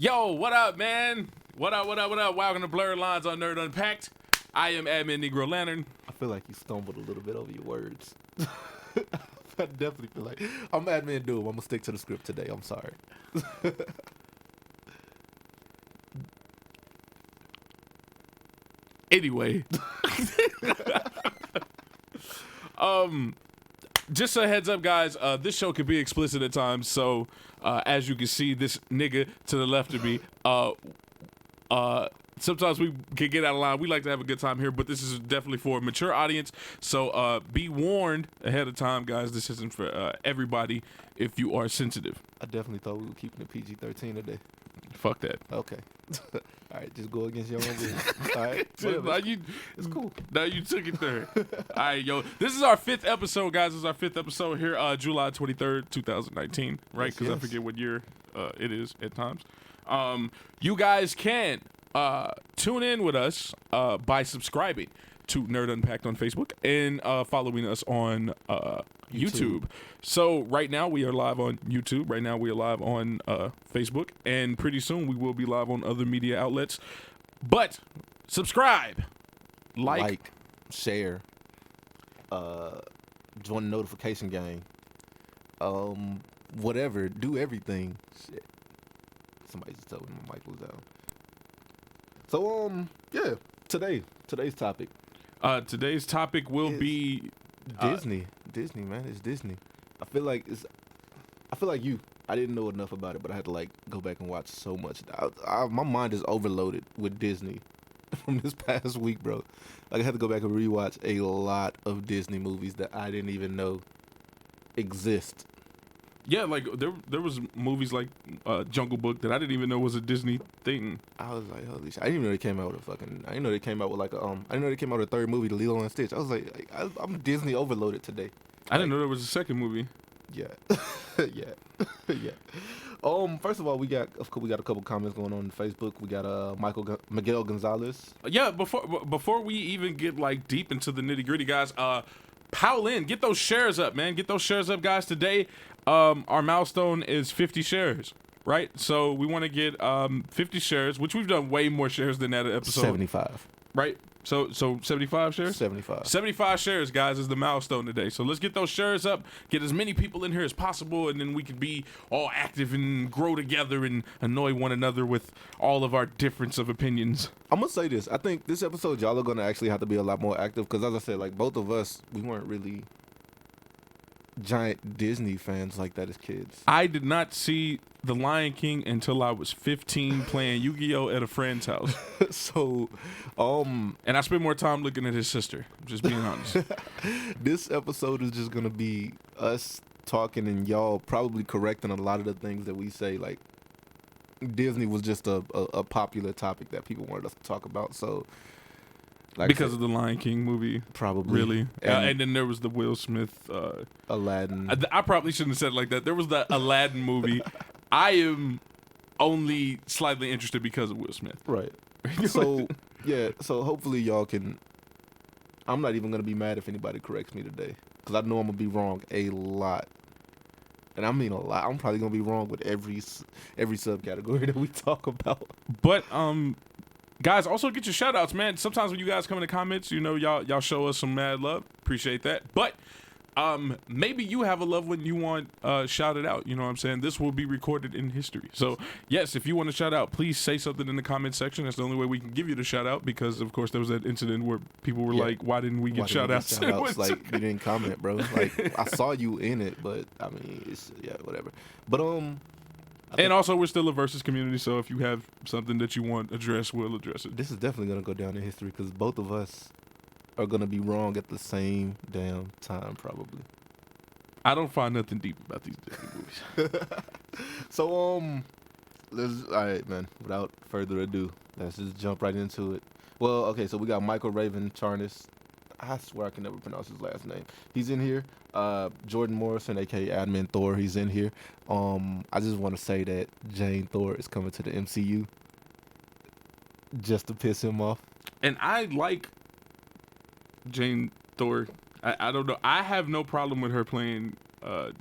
Yo, what up, man? What up? Welcome to Blerd Lines on Nerd Unpacked. I am Admin Negro Lantern. I feel like you stumbled a little bit over your words. I definitely feel like I'm Admin Doom. I'm gonna stick to the script today. I'm sorry. Anyway, just a heads up, guys. This show can be explicit at times, so as you can see, this nigga to the left of me, sometimes we can get out of line. We like to have a good time here, but this is definitely for a mature audience. So be warned ahead of time, guys. This isn't for everybody if you are sensitive. I definitely thought we were keeping it PG-13 today. Fuck that. Okay. All right, just go against your own rules. All right. It's cool. Now you took it there. All right, yo. This is our 5th episode, guys. This is our 5th episode here, July 23rd, 2019, right? Because I forget what year it is at times. You guys can tune in with us by subscribing to Nerd Unpacked on Facebook and following us on YouTube. So right now we are live on YouTube. Right now we are live on Facebook, and pretty soon we will be live on other media outlets. But subscribe, like, share, join the notification gang, whatever, do everything. Shit. Somebody just told me my mic was down. So yeah, today's topic. Today's topic will be Disney. Disney, man, it's Disney. I feel like I didn't know enough about it, but I had to like go back and watch so much. My mind is overloaded with Disney from this past week, bro. Like I had to go back and rewatch a lot of Disney movies that I didn't even know exist. Yeah, like there was movies like Jungle Book that I didn't even know was a Disney thing. I was like, holy shit! I didn't even know they came out with I didn't know they came out with like I didn't know they came out with a third movie, Lilo and Stitch. I was like I'm Disney overloaded today. I didn't know there was a second movie. Yeah, yeah. First of all, we got a couple comments going on Facebook. We got Miguel Gonzalez. Yeah, before we even get like deep into the nitty gritty, guys, pile in, get those shares up, man. Get those shares up, guys. Today, our milestone is 50 shares, right? So we want to get 50 shares, which we've done way more shares than that episode. 75. Right? So 75 shares? 75. 75 shares, guys, is the milestone today. So let's get those shares up, get as many people in here as possible, and then we can be all active and grow together and annoy one another with all of our difference of opinions. I'm going to say this. I think this episode, y'all are going to actually have to be a lot more active because, as I said, like, both of us, we weren't really giant Disney fans like that as kids. I did not see The Lion King until I was 15 playing Yu-Gi-Oh! At a friend's house. So, and I spent more time looking at his sister, just being honest. This episode is just going to be us talking and y'all probably correcting a lot of the things that we say. Like, Disney was just a popular topic that people wanted us to talk about, so... Like because of the Lion King movie, probably. Really, and then there was the Will Smith Aladdin. I probably shouldn't have said it like that. There was the Aladdin movie. I am only slightly interested because of Will Smith. Right. So yeah. So hopefully y'all can. I'm not even gonna be mad if anybody corrects me today because I know I'm gonna be wrong a lot, and I mean a lot. I'm probably gonna be wrong with every subcategory that we talk about. But guys, also get your shout outs, man. Sometimes when you guys come in the comments, you know, y'all show us some mad love. Appreciate that. But maybe you have a loved one you want shouted out. You know what I'm saying? This will be recorded in history. So, yes, if you want to shout out, please say something in the comment section. That's the only way we can give you the shout out because, of course, there was that incident where people were like, why didn't we get shout outs? Like, you didn't comment, bro. Like, I saw you in it, but, I mean, it's, yeah, whatever. But, and also, we're still a versus community, so if you have something that you want addressed, we'll address it. This is definitely going to go down in history because both of us are going to be wrong at the same damn time, probably. I don't find nothing deep about these Disney movies. So, all right, man, without further ado, let's just jump right into it. Well, okay, so we got Michael Raven Charnas. I swear I can never pronounce his last name. He's in here. Jordan Morrison, a.k.a. Admin Thor, he's in here. I just want to say that Jane Thor is coming to the MCU just to piss him off. And I like Jane Thor. I don't know. I have no problem with her playing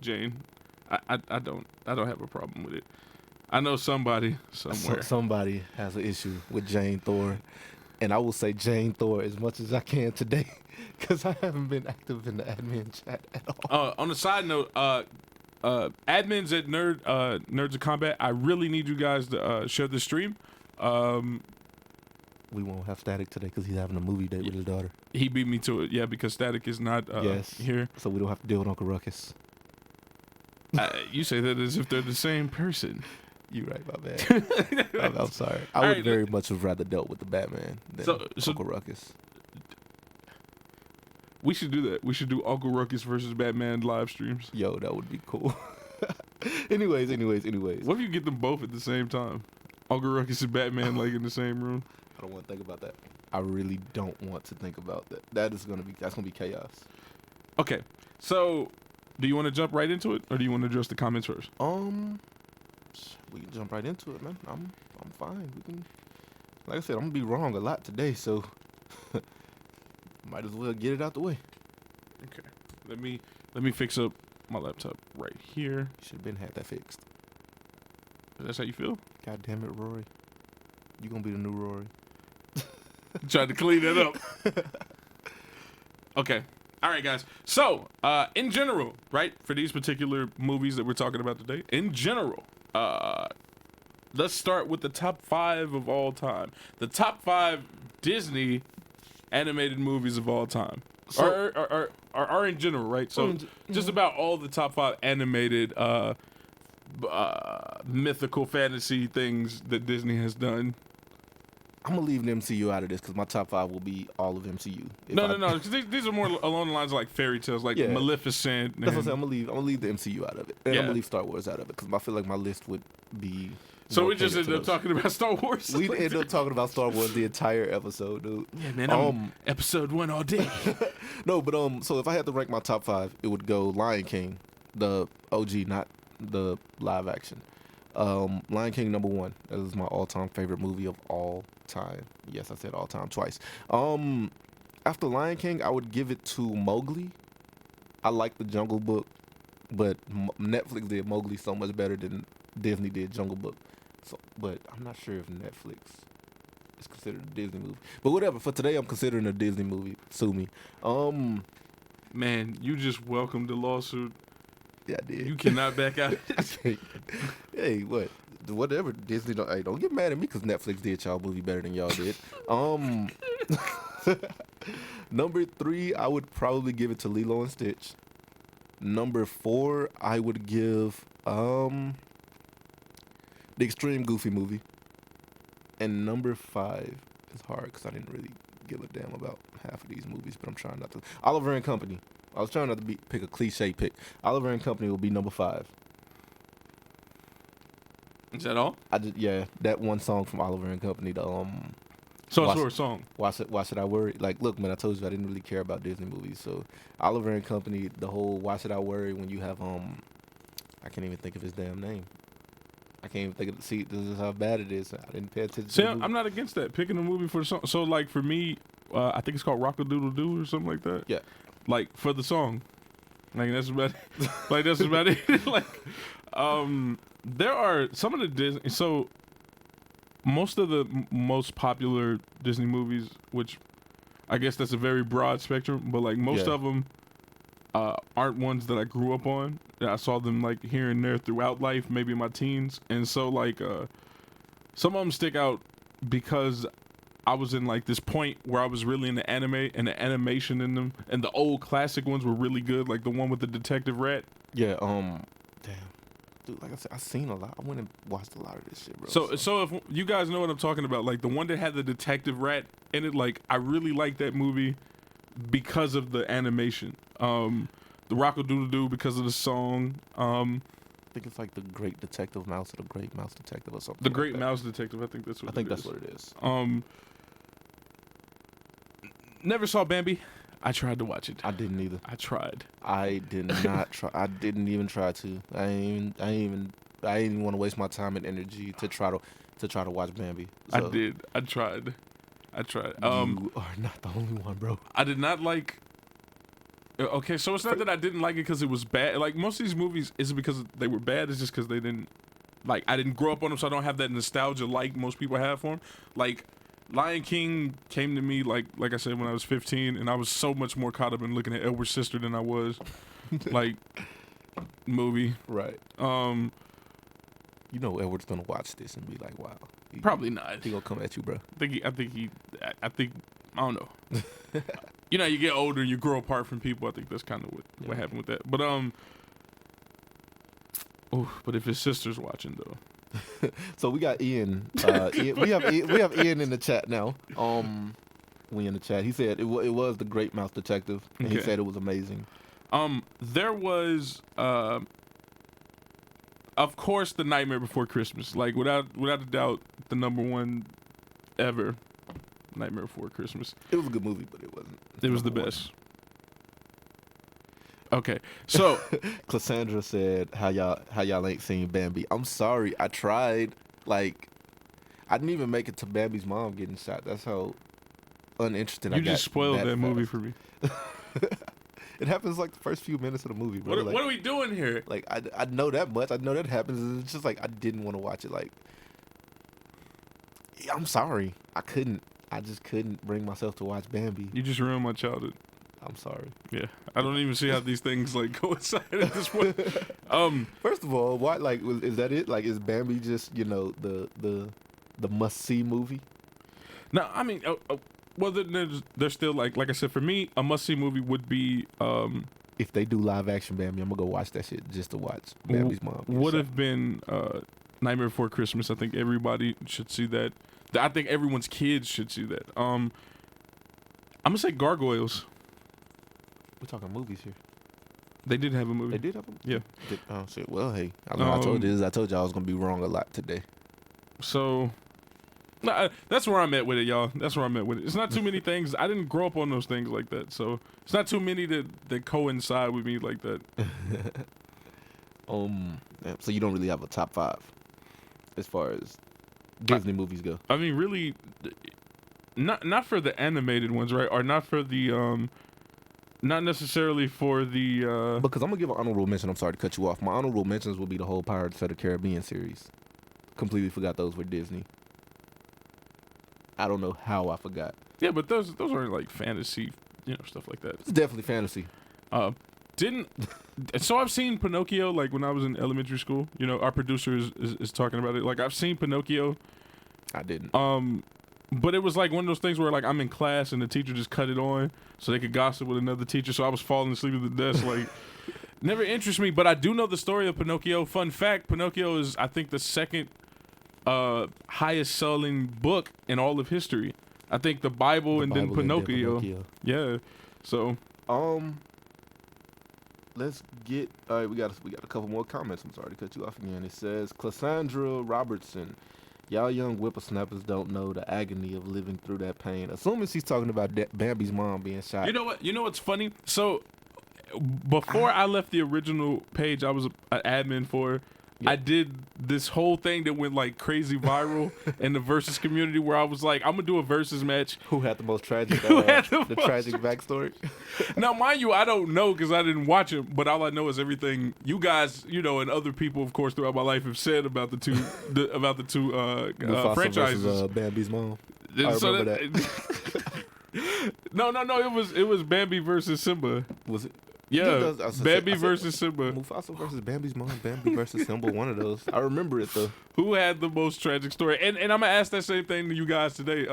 Jane. I don't have a problem with it. I know somebody somewhere. Somebody has an issue with Jane Thor, and I will say Jane Thor as much as I can today, because I haven't been active in the admin chat at all. On a side note, admins at Nerds of Combat, I really need you guys to share the stream. We won't have Static today because he's having a movie date with his daughter. He beat me to it, yeah, because Static is not here. So we don't have to deal with Uncle Ruckus. You say that as if they're the same person. You right, my bad. I'm sorry. I would very much have rather dealt with the Batman than Uncle Ruckus. We should do that. We should do Uncle Ruckus versus Batman live streams. Yo, that would be cool. anyways. What if you get them both at the same time? Uncle Ruckus and Batman like in the same room. I don't want to think about that. I really don't want to think about that. That's gonna be chaos. Okay, so do you want to jump right into it, or do you want to address the comments first? We can jump right into it, man. I'm fine. We can. Like I said, I'm gonna be wrong a lot today, so might as well get it out the way. Okay, let me fix up my laptop right here. Should have been had that fixed. That's how you feel? God damn it, Rory. You gonna be the new Rory. Tried to clean that up. Okay. All right, guys. So, in general, right, for these particular movies that we're talking about today, in general, let's start with the top 5 of all time. The top 5 Disney animated movies of all time. So, are in general, right? So, just about all the top 5 animated mythical fantasy things that Disney has done. I'm gonna leave the MCU out of this because my top 5 will be all of MCU. No. Because these are more along the lines of like fairy tales, like Maleficent. That's what I'm saying. I'm gonna leave the MCU out of it. And I'm gonna leave Star Wars out of it because I feel like my list would be. So we just ended up talking about Star Wars. We ended up talking about Star Wars the entire episode, dude. Yeah, man. I'm episode 1 all day. No, but so if I had to rank my top 5, it would go Lion King, the OG, not the live action. Lion King number 1. That is my all-time favorite movie of all time. Yes, I said all time twice. After Lion King, I would give it to Mowgli. I like the Jungle Book, but Netflix did Mowgli so much better than Disney did Jungle Book. So, but I'm not sure if Netflix is considered a Disney movie. But whatever. For today, I'm considering a Disney movie. Sue me. Man, you just welcomed the lawsuit. Yeah, I did. You cannot back out. Hey, what? Whatever. Disney don't get mad at me because Netflix did y'all movie better than y'all did. Number 3, I would probably give it to Lilo and Stitch. Number 4, I would give the Extreme Goofy movie. And number 5 is hard because I didn't really give a damn about half of these movies, but I'm trying not to. Oliver and Company. I was trying not to pick a cliche pick. Oliver and Company will be number 5. Is that all? That one song from Oliver and Company. Song. Why should I worry? Like, look, man, I told you I didn't really care about Disney movies. So Oliver and Company, the whole Why Should I Worry when you have I can't even think of his damn name. I can't even think of see. This is how bad it is. I didn't pay attention. See, I'm not against that. Picking a movie for the song. So like for me, I think it's called Rock-a-Doodle-Doo or something like that. Yeah. Like for the song. Like that's about it. Like that's about it. Like there are some of the Disney. So most of the most popular Disney movies, which I guess that's a very broad spectrum, but like most of them aren't ones that I grew up on. I saw them like here and there throughout life, maybe in my teens, and so like some of them stick out because I was in like this point where I was really into anime and the animation in them, and the old classic ones were really good, like the one with the detective rat. Yeah. Damn. Dude, like I said, I've seen a lot. I went and watched a lot of this shit, bro. So if you guys know what I'm talking about, like the one that had the detective rat in it, like I really like that movie because of the animation. The Rock-a-Doodle-Doo because of the song. I think it's like the Great Detective Mouse or the Great Mouse Detective or something. The Great Mouse Detective, I think that's what. I think that's what it is. Never saw Bambi. I tried to watch it. I didn't either. I tried. I did not try. I didn't even try to. I didn't even want to waste my time and energy to try to watch Bambi. So. I did. I tried. You are not the only one, bro. I did not like. Okay, so it's not that I didn't like it because it was bad. Like most of these movies, is it because they were bad? It's just because they Like I didn't grow up on them, so I don't have that nostalgia like most people have for them. Like Lion King came to me like I said when I was 15, and I was so much more caught up in looking at Edward's sister than I was like movie. Right. You know Edward's gonna watch this and be like, "Wow." Probably not. He gonna come at you, bro. I think I don't know. You know, you get older and you grow apart from people. I think that's kind of what happened with that. But but if his sister's watching though. So we got Ian. We have Ian in the chat now. We in the chat. He said it was the Great Mouse Detective, and he said it was amazing. There was of course, The Nightmare Before Christmas. Like without a doubt, the number one ever. Nightmare Before Christmas. It was a good movie, but it wasn't. It was the best. Okay, so Cassandra said, "How y'all ain't seen Bambi?" I'm sorry, I tried. Like, I didn't even make it to Bambi's mom getting shot. That's how uninterested I got. You just spoiled that movie for me. It happens like the first few minutes of the movie. Bro. What are we doing here? Like, I know that much. I know that happens. It's just like I didn't want to watch it. Like, I'm sorry, I just couldn't bring myself to watch Bambi. You just ruined my childhood. I'm sorry. Yeah, I don't even see how these things like coincide at this point. First of all, why? Like, is that it? Like, is Bambi just the must see movie? No, I mean, well, there's still like I said, for me, a must see movie would be if they do live action Bambi, I'm gonna go watch that shit just to watch Bambi's mom. Would have been Nightmare Before Christmas. I think everybody should see that. I think everyone's kids should see that. I'm gonna say Gargoyles. We're talking movies here. They did have a movie. They did have a movie? Yeah. Oh shit. Well, hey, I told you I was gonna be wrong a lot today. So, that's where I'm at with it, y'all. That's where I'm at with it. It's not too many things. I didn't grow up on those things like that, so it's not too many that coincide with me like that. So you don't really have a top 5 as far as Disney movies go. I mean, really, not for the animated ones, right? Or not for the not necessarily for the because I'm gonna give an honorable mention. I'm sorry to cut you off. My honorable mentions will be the whole Pirates of the Caribbean series. Completely forgot those were Disney. I don't know how I forgot. Yeah, but those aren't like fantasy, stuff like that. It's definitely fantasy. So I've seen Pinocchio like when I was in elementary school. Our producer is talking about it. Like I've seen Pinocchio. I didn't. But it was like one of those things where like I'm in class and the teacher just cut it on so they could gossip with another teacher. So I was falling asleep at the desk. Like never interests me. But I do know the story of Pinocchio. Fun fact: Pinocchio is I think the second highest selling book in all of history. I think the Bible and then Pinocchio. Yeah. So let's get. All right, we got a couple more comments. I'm sorry to cut you off again. It says Cassandra Robertson. Y'all young whippersnappers don't know the agony of living through that pain. Assuming she's talking about Bambi's mom being shot. You know what? You know what's funny? So before I left the original page, I was an admin for. Yeah. I did this whole thing that went like crazy viral in the versus community where I was like, I'm gonna do a versus match. Who had the most tragic? Tragic backstory? Now, mind you, I don't know because I didn't watch it, but all I know is everything you guys, and other people, of course, throughout my life have said about the two franchises. Versus, Bambi's mom. I remember that. No. It was Bambi versus Simba. Was it? Yeah, Bambi versus Simba. Mufasa versus Bambi's mom. Bambi versus Simba. One of those. I remember it though. Who had the most tragic story? And I'm gonna ask that same thing to you guys today.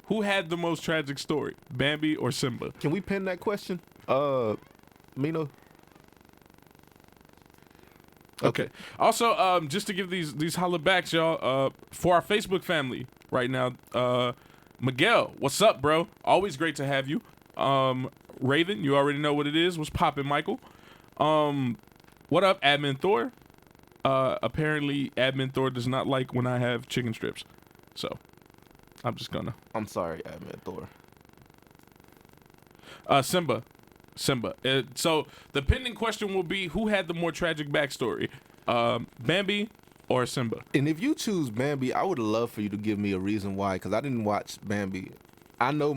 Who had the most tragic story, Bambi or Simba? Can we pin that question? Mino. Okay. Also, just to give these holla backs, y'all. For our Facebook family right now, Miguel, what's up, bro? Always great to have you. Raven, you already know what it is. What's poppin', Michael? What up, Admin Thor? Apparently, Admin Thor does not like when I have chicken strips. So, I'm sorry, Admin Thor. Simba. So, the pending question will be, who had the more tragic backstory? Bambi or Simba? And if you choose Bambi, I would love for you to give me a reason why, because I didn't watch Bambi. I know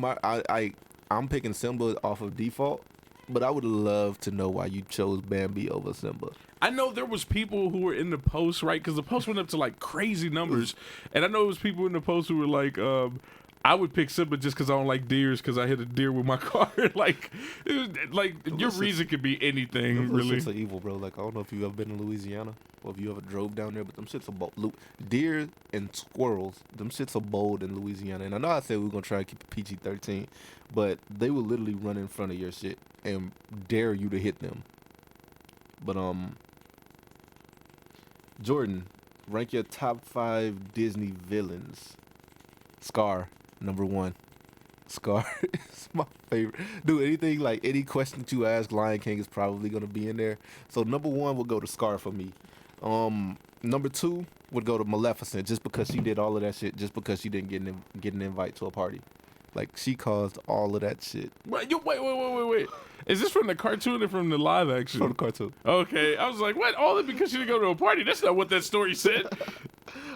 I'm picking Simba off of default, But I would love to know why you chose Bambi over Simba. I know there was people who were in the post, right? Because the post went up to like crazy numbers, and I know it was people in the post who were like, I would pick Simba just because I don't like deers because I hit a deer with my car. Like, it was, like your reason could be anything, really. Shits are evil, bro. Like, I don't know if you've ever been to Louisiana or if you ever drove down there, but them shits are bold. Deer and squirrels, them shits are bold in Louisiana. And I know I said we were going to try and keep it PG-13, but they will literally run in front of your shit and dare you to hit them. But, Jordan, rank your top 5 Disney villains. Scar, number 1. Scar is my favorite. Dude, anything like any question that you ask, Lion King is probably gonna be in there. So number 1 will go to Scar for me. Number 2 would go to Maleficent, just because she did all of that shit, just because she didn't get an invite to a party. Like, she caused all of that shit. Wait. Is this from the cartoon or from the live action? From the cartoon. Okay, I was like, what? All that because she didn't go to a party? That's not what that story said.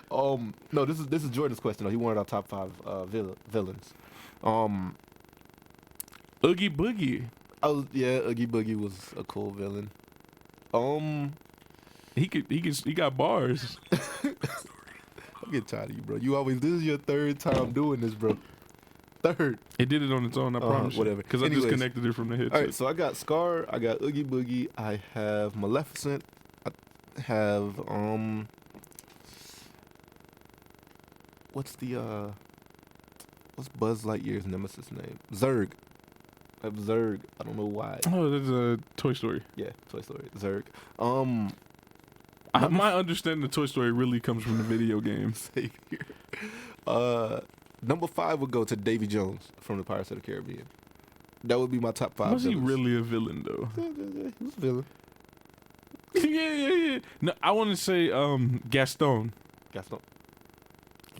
No, this is Jordan's question. He wanted our top 5 villains. Oogie Boogie. Oh yeah, Oogie Boogie was a cool villain. He got bars. I'm getting tired of you, bro. This is your 3rd time doing this, bro. 3rd. It did it on its own, I promise. Whatever. Because I disconnected it from the headset. All right, so I got Scar, I got Oogie Boogie, I have Maleficent, I have what's Buzz Lightyear's nemesis name? Zurg. I have Zurg. I don't know why. Oh, that's a Toy Story. Yeah, Toy Story. Zurg. My understanding of Toy Story really comes from the video games. Number 5 would go to Davy Jones from the Pirates of the Caribbean. That would be my top 5. Was he really a villain though? He was a villain. Yeah. No, I want to say Gaston. Gaston.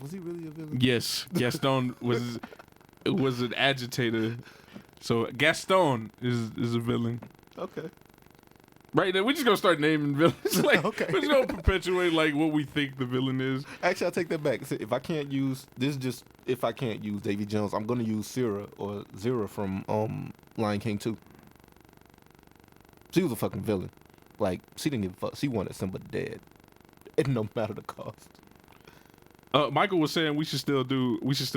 Was he really a villain? Yes, Gaston was an agitator. So Gaston is a villain. Okay. Right now, we're just gonna start naming villains. Like, okay. We're just gonna perpetuate like what we think the villain is. Actually, I'll take that back. If I can't use Davy Jones, I'm gonna use Zira from Lion King 2. She was a fucking villain. Like, she didn't give a fuck. She wanted Simba dead. It no matter the cost. Michael was saying we should still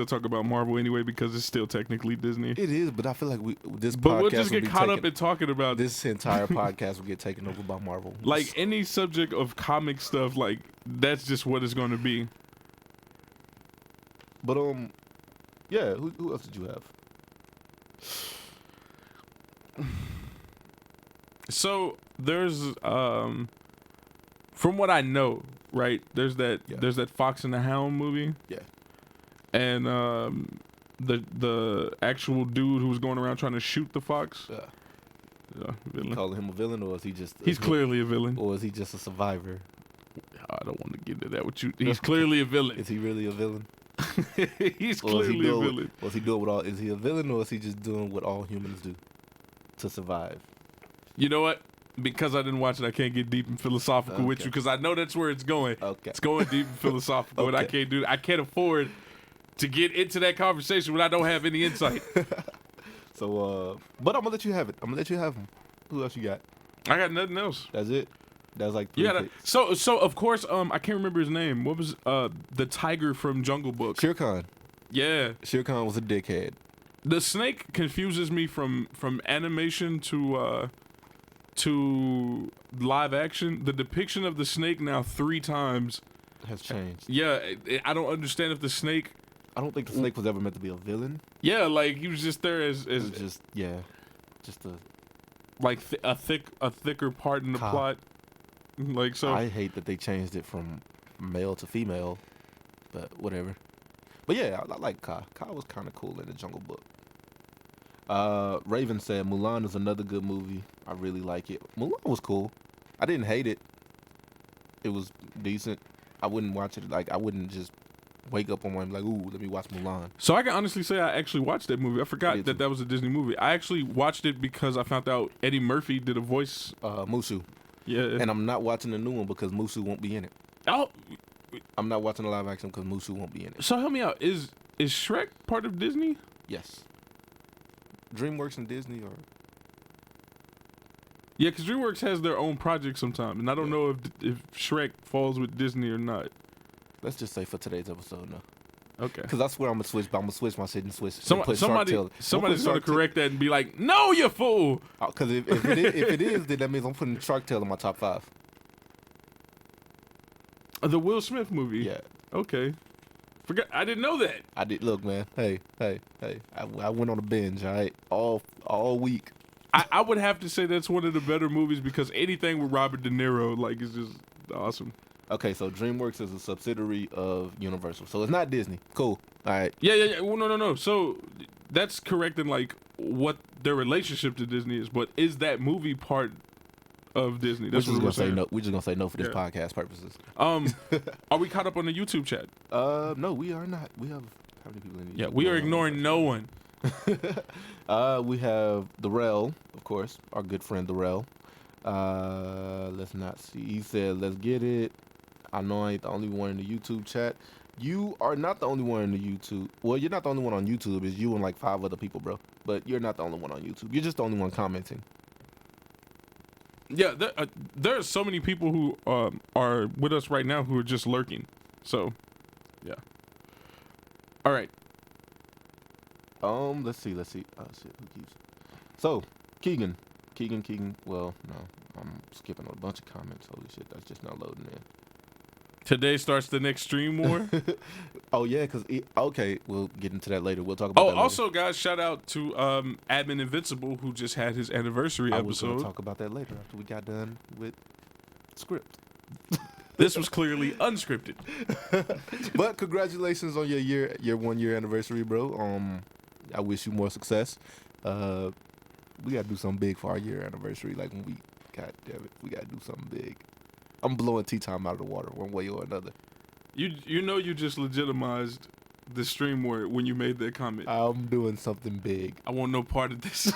talk about Marvel anyway because it's still technically Disney. It is, but I feel like we'll just get caught up in talking about this entire podcast will get taken over by Marvel. Like any subject of comic stuff, like that's just what it's going to be. But yeah, who else did you have? So there's from what I know, right? There's that Fox and the Hound movie. Yeah. And the actual dude who was going around trying to shoot the fox. Yeah. Villain. Calling him a villain, or is he just? He's clearly a villain. Or is he just a survivor? I don't want to get into that with you. He's clearly a villain. Is he really a villain? He's clearly a villain. Is he doing what all? Is he a villain, or is he just doing what all humans do to survive? You know what? Because I didn't watch it, I can't get deep and philosophical with you because I know that's where it's going. Okay. It's going deep and philosophical, and I can't do. I can't afford to get into that conversation when I don't have any insight. So, but I'm gonna let you have it. I'm gonna let you have them. Who else you got? I got nothing else. That's it. That's like 3 picks. So of course, I can't remember his name. What was the tiger from Jungle Book? Shere Khan. Yeah. Shere Khan was a dickhead. The snake confuses me from animation to live action. The depiction of the snake now 3 times has changed. Yeah, I don't understand if the snake. I don't think the snake was ever meant to be a villain. Yeah, like he was just there as just a like a thicker part in the plot. Like so, I hate that they changed it from male to female, but whatever. But yeah, I like Ka. Ka was kind of cool in the Jungle Book. Raven said Mulan is another good movie. I really like it. Mulan was cool. I didn't hate it. It was decent. I wouldn't watch it. Like I wouldn't just wake up on one like, ooh, let me watch Mulan. So I can honestly say I actually watched that movie. I forgot that was a Disney movie. I actually watched it because I found out Eddie Murphy did a voice. Mushu. Yeah. And I'm not watching the new one because Mushu won't be in it. Oh. I'm not watching the live action because Mushu won't be in it. So help me out. Is Shrek part of Disney? Yes. DreamWorks and Disney are Yeah, because DreamWorks has their own projects sometimes, and I don't know if Shrek falls with Disney or not. Let's just say for today's episode, no. Okay. Because I swear I'm gonna switch, but I'm gonna switch my shit and switch. Somebody's gonna correct that and be like, "No, you fool!" Because if it is, then that means I'm putting Shark Tale in my top 5. The Will Smith movie. Yeah. Okay. Forgot. I didn't know that. I did. Look, man. Hey. I went on a binge. All right, all week. I would have to say that's one of the better movies because anything with Robert De Niro like is just awesome. Okay, so DreamWorks is a subsidiary of Universal, so it's not Disney. Cool. All right. Yeah. Well, no. So that's correct in like what their relationship to Disney is, but is that movie part of Disney? That's we're just what gonna say saying. no. We're just gonna say no for this podcast purposes. Are we caught up on the YouTube chat? No, we are not. We have how many people in the Yeah, we are ignoring no one. We have Darrell, of course, our good friend Darrell. Let's not see. He said, "Let's get it." I know I ain't the only one in the YouTube chat. You are not the only one in the YouTube. Well, you're not the only one on YouTube. It's you and like 5 other people, bro. But you're not the only one on YouTube. You're just the only one commenting. Yeah, there are so many people who are with us right now who are just lurking. So, yeah. All right. Let's see. Oh shit, who keeps? So, Keegan. Well, no, I'm skipping a bunch of comments. Holy shit, that's just not loading in. Today starts the next stream war. Oh yeah, okay, we'll get into that later. We'll talk about that later. Also, guys, shout out to Admin Invincible who just had his anniversary I was episode. gonna talk about that later after we got done with script. This was clearly unscripted. But congratulations on your 1 year anniversary, bro. I wish you more success. We gotta do something big for our year anniversary. Like when God damn it, we gotta do something big. I'm blowing tea time out of the water one way or another. You know you just legitimized the stream war when you made that comment. I'm doing something big. I want no part of this.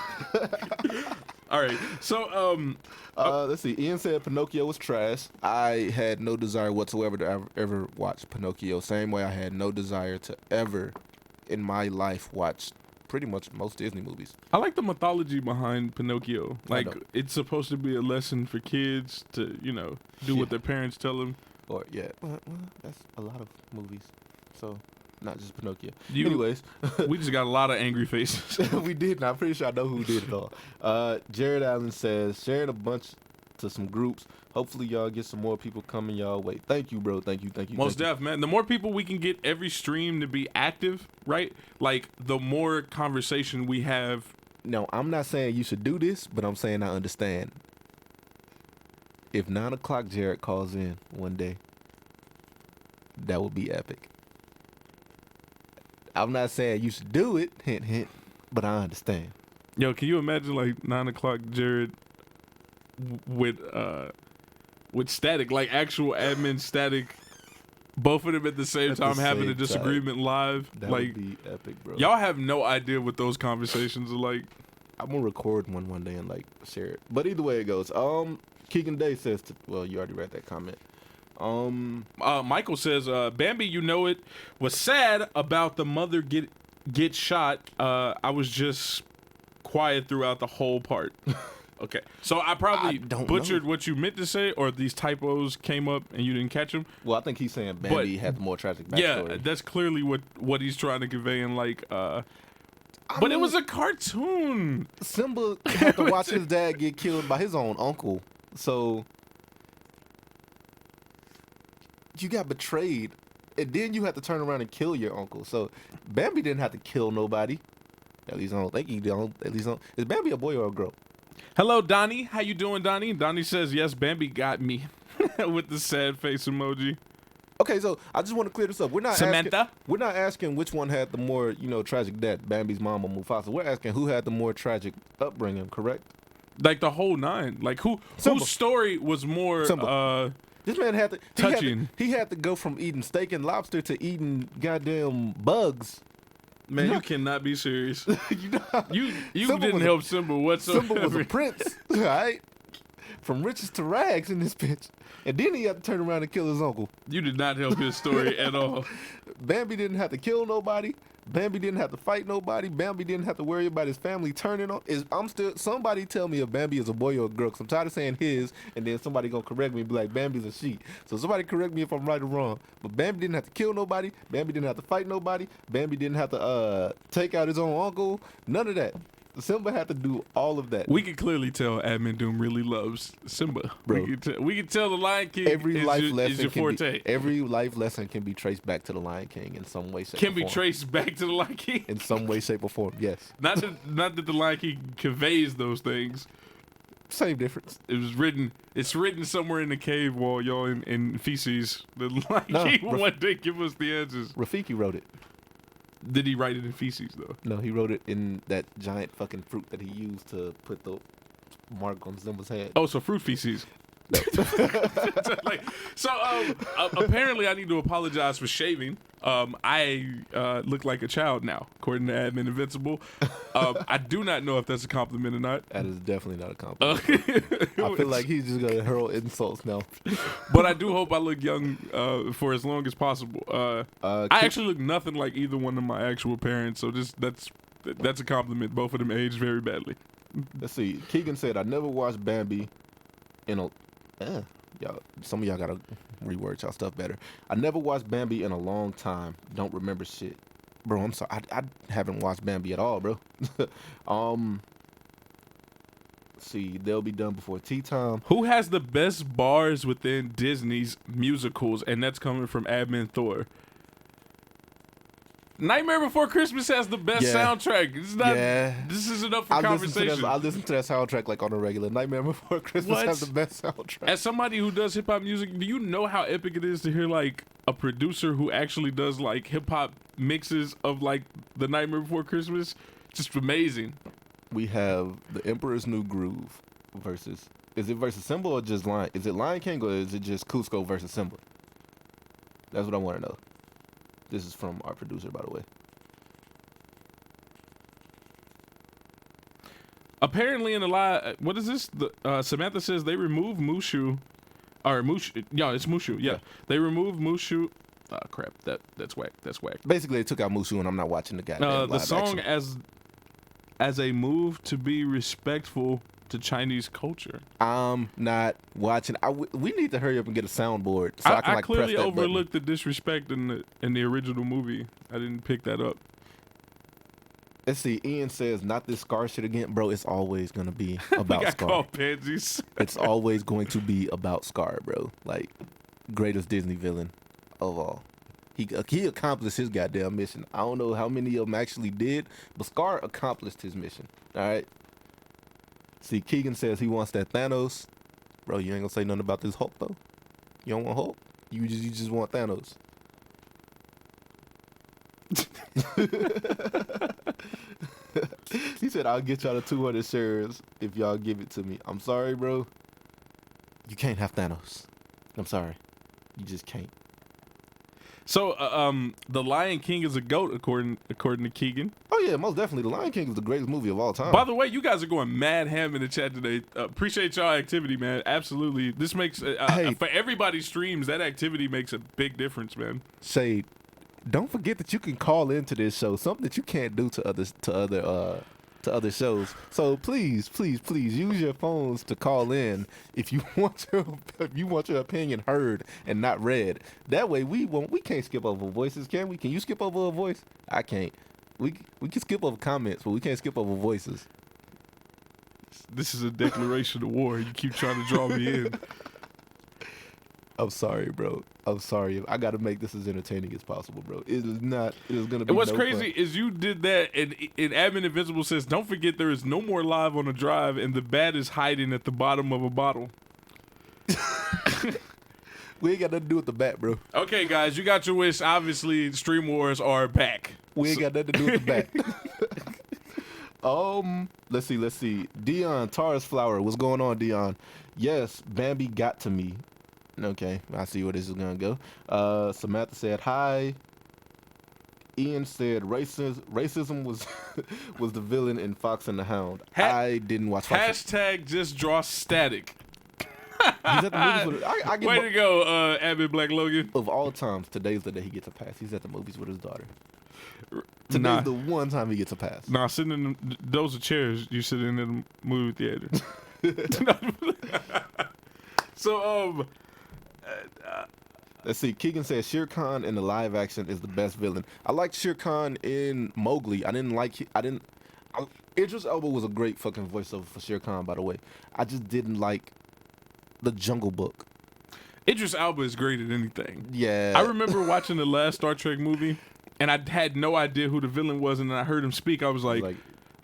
All right. So let's see. Ian said Pinocchio was trash. I had no desire whatsoever to ever watch Pinocchio. Same way I had no desire to ever in my life watch pretty much most Disney movies. I like the mythology behind Pinocchio. Like it's supposed to be a lesson for kids to, do what their parents tell them. Or well, that's a lot of movies. So not just Pinocchio. Anyways, we just got a lot of angry faces. We did, and I'm pretty sure I know who did it all. Jared Allen says, sharing a bunch to some groups. Hopefully y'all get some more people coming y'all way. Thank you, bro. Thank you. Most def, man. The more people we can get every stream to be active, right? Like the more conversation we have. No, I'm not saying you should do this, but I'm saying I understand. If 9 o'clock Jared calls in one day, that would be epic. I'm not saying you should do it, hint, hint, but I understand. Yo, can you imagine like 9 o'clock Jared with static, like actual admin static, both of them at the same time having a disagreement live? That would be epic, bro. Y'all have no idea what those conversations are like. I'm gonna record one day and like share it. But either way it goes. Keegan Day says, well, you already read that comment. Michael says, Bambi, you know it was sad about the mother get shot. I was just quiet throughout the whole part. Okay, so I probably butchered what you meant to say, or these typos came up and you didn't catch them. Well, I think he's saying Bambi had the more tragic backstory. Yeah, that's clearly what he's trying to convey in like. But it was a cartoon. Simba had to watch his dad get killed by his own uncle. So you got betrayed, and then you had to turn around and kill your uncle. So Bambi didn't have to kill nobody. At least I don't think he don't. At least is Bambi a boy or a girl? Hello, Donnie. How you doing, Donnie? Donnie says yes. Bambi got me with the sad face emoji. Okay, so I just want to clear this up. We're not asking which one had the more tragic death, Bambi's mom or Mufasa. We're asking who had the more tragic upbringing. Correct? Like the whole 9. Like whose story was more this man had to touching. He had to go from eating steak and lobster to eating goddamn bugs. Man, you cannot be serious. you didn't help Simba whatsoever. Simba was a prince, right? From riches to rags in this bitch. And then he had to turn around and kill his uncle. You did not help his story at all. Bambi didn't have to kill nobody. Bambi didn't have to fight nobody. Bambi didn't have to worry about his family turning on. Somebody tell me if Bambi is a boy or a girl, 'cause I'm tired of saying his, and then somebody gonna correct me and be like, Bambi's a she. So somebody correct me if I'm right or wrong. But Bambi didn't have to kill nobody. Bambi didn't have to fight nobody. Bambi didn't have to take out his own uncle. None of that. Simba had to do all of that. We can clearly tell Admin Doom really loves Simba. Bro. We can tell the Lion King Every is life your lesson forte. every life lesson can be traced back to the Lion King in some way, shape, or Can be form. traced back to the Lion King. In some way, shape, or form. Yes. Not that the Lion King conveys those things. Same difference. It's written somewhere in the cave while y'all in feces. The Lion King will one day give us the answers. Rafiki wrote it. Did he write it in feces though? No, he wrote it in that giant fucking fruit that he used to put the mark on Simba's head. Oh, so fruit feces. Apparently I need to apologize for shaving. I look like a child now, according to Admin Invincible. I do not know if that's a compliment or not. That is definitely not a compliment. I feel like he's just gonna hurl insults now. But I do hope I look young for as long as possible. I actually look nothing like either one of my actual parents, so that's a compliment. Both of them aged very badly. Let's see. Keegan said, I never watched Bambi in a... y'all, some of y'all gotta reword y'all stuff better. I never watched Bambi in a long time. Don't remember shit. Bro, I'm sorry. I haven't watched Bambi at all, bro. See, they'll be done before tea time. Who has the best bars within Disney's musicals? And that's coming from Admin Thor. Nightmare Before Christmas has the best soundtrack. It's not. Yeah. This isn't up for conversation. I listen to that soundtrack like on a regular. Nightmare Before Christmas has the best soundtrack. As somebody who does hip hop music, do you know how epic it is to hear like a producer who actually does like hip hop mixes of like the Nightmare Before Christmas? Just amazing. We have The Emperor's New Groove versus. Is it versus Simba or just Lion? Is it Lion King or is it just Cusco versus Simba? That's what I want to know. This is from our producer, by the way. Apparently, in a lie, what is this? Samantha says they removed Mushu, or Mushu. Yeah, it's Mushu. Yeah, they removed Mushu. Oh crap! That's whack. That's whack. Basically, they took out Mushu, and I'm not watching the goddamn the song action. as a move to be respectful to Chinese culture. I'm not watching. We need to hurry up and get a soundboard so I can like clearly press that overlooked button. the disrespect in the original movie. I didn't pick that up. Let's see. Ian says, "Not this Scar shit again, bro. It's always gonna be about we got Scar. Called pansies. It's always going to be about Scar, bro. Like greatest Disney villain of all. He accomplished his goddamn mission. I don't know how many of them actually did, but Scar accomplished his mission. All right." See, Keegan says he wants that Thanos. Bro, you ain't gonna say nothing about this Hulk, though? You don't want Hulk? You just want Thanos. He said, I'll get y'all the 200 shares if y'all give it to me. I'm sorry, bro. You can't have Thanos. I'm sorry. You just can't. So, The Lion King is a GOAT, according to Keegan. Oh, yeah, most definitely. The Lion King is the greatest movie of all time. By the way, you guys are going mad ham in the chat today. Appreciate y'all activity, man. Absolutely. This makes, for everybody's streams, that activity makes a big difference, man. Shade, don't forget that you can call into this show, something that you can't do to other shows. So please use your phones to call in if you want your opinion heard and not read. That way we can't skip over voices, can we? Can you skip over a voice? I can't. We can skip over comments, but we can't skip over voices. This is a declaration of war. You keep trying to draw me in. I'm sorry, bro. I'm sorry. I got to make this as entertaining as possible, bro. It is not. It is gonna be. And what's no crazy fun. is you did that, and Admin Invincible says, "Don't forget there is no more live on the drive, and the bat is hiding at the bottom of a bottle." We ain't got nothing to do with the bat, bro. Okay, guys, you got your wish. Obviously, Stream Wars are back. We ain't got nothing to do with the bat. Let's see. Dion Taurus Flower, what's going on, Dion? Yes, Bambi got to me. Okay, I see where this is gonna go. Samantha said hi. Ian said racism was was the villain in Fox and the Hound. I didn't watch Fox. Hashtag just draw static. He's at the movies with Way to go, Abbott Black Logan. Of all times, today's the day he gets a pass. He's at the movies with his daughter. Today's Nah. the one time he gets a pass. Nah, sitting in those are chairs. You sit in the movie theater. So Let's see. Keegan says Shere Khan in the live action is the best villain. I liked Shere Khan in Mowgli. Idris Elba was a great fucking voiceover for Shere Khan, by the way. I just didn't like the Jungle Book. Idris Elba is great at anything. Yeah. I remember watching the last Star Trek movie, and I had no idea who the villain was, and then I heard him speak. I was like,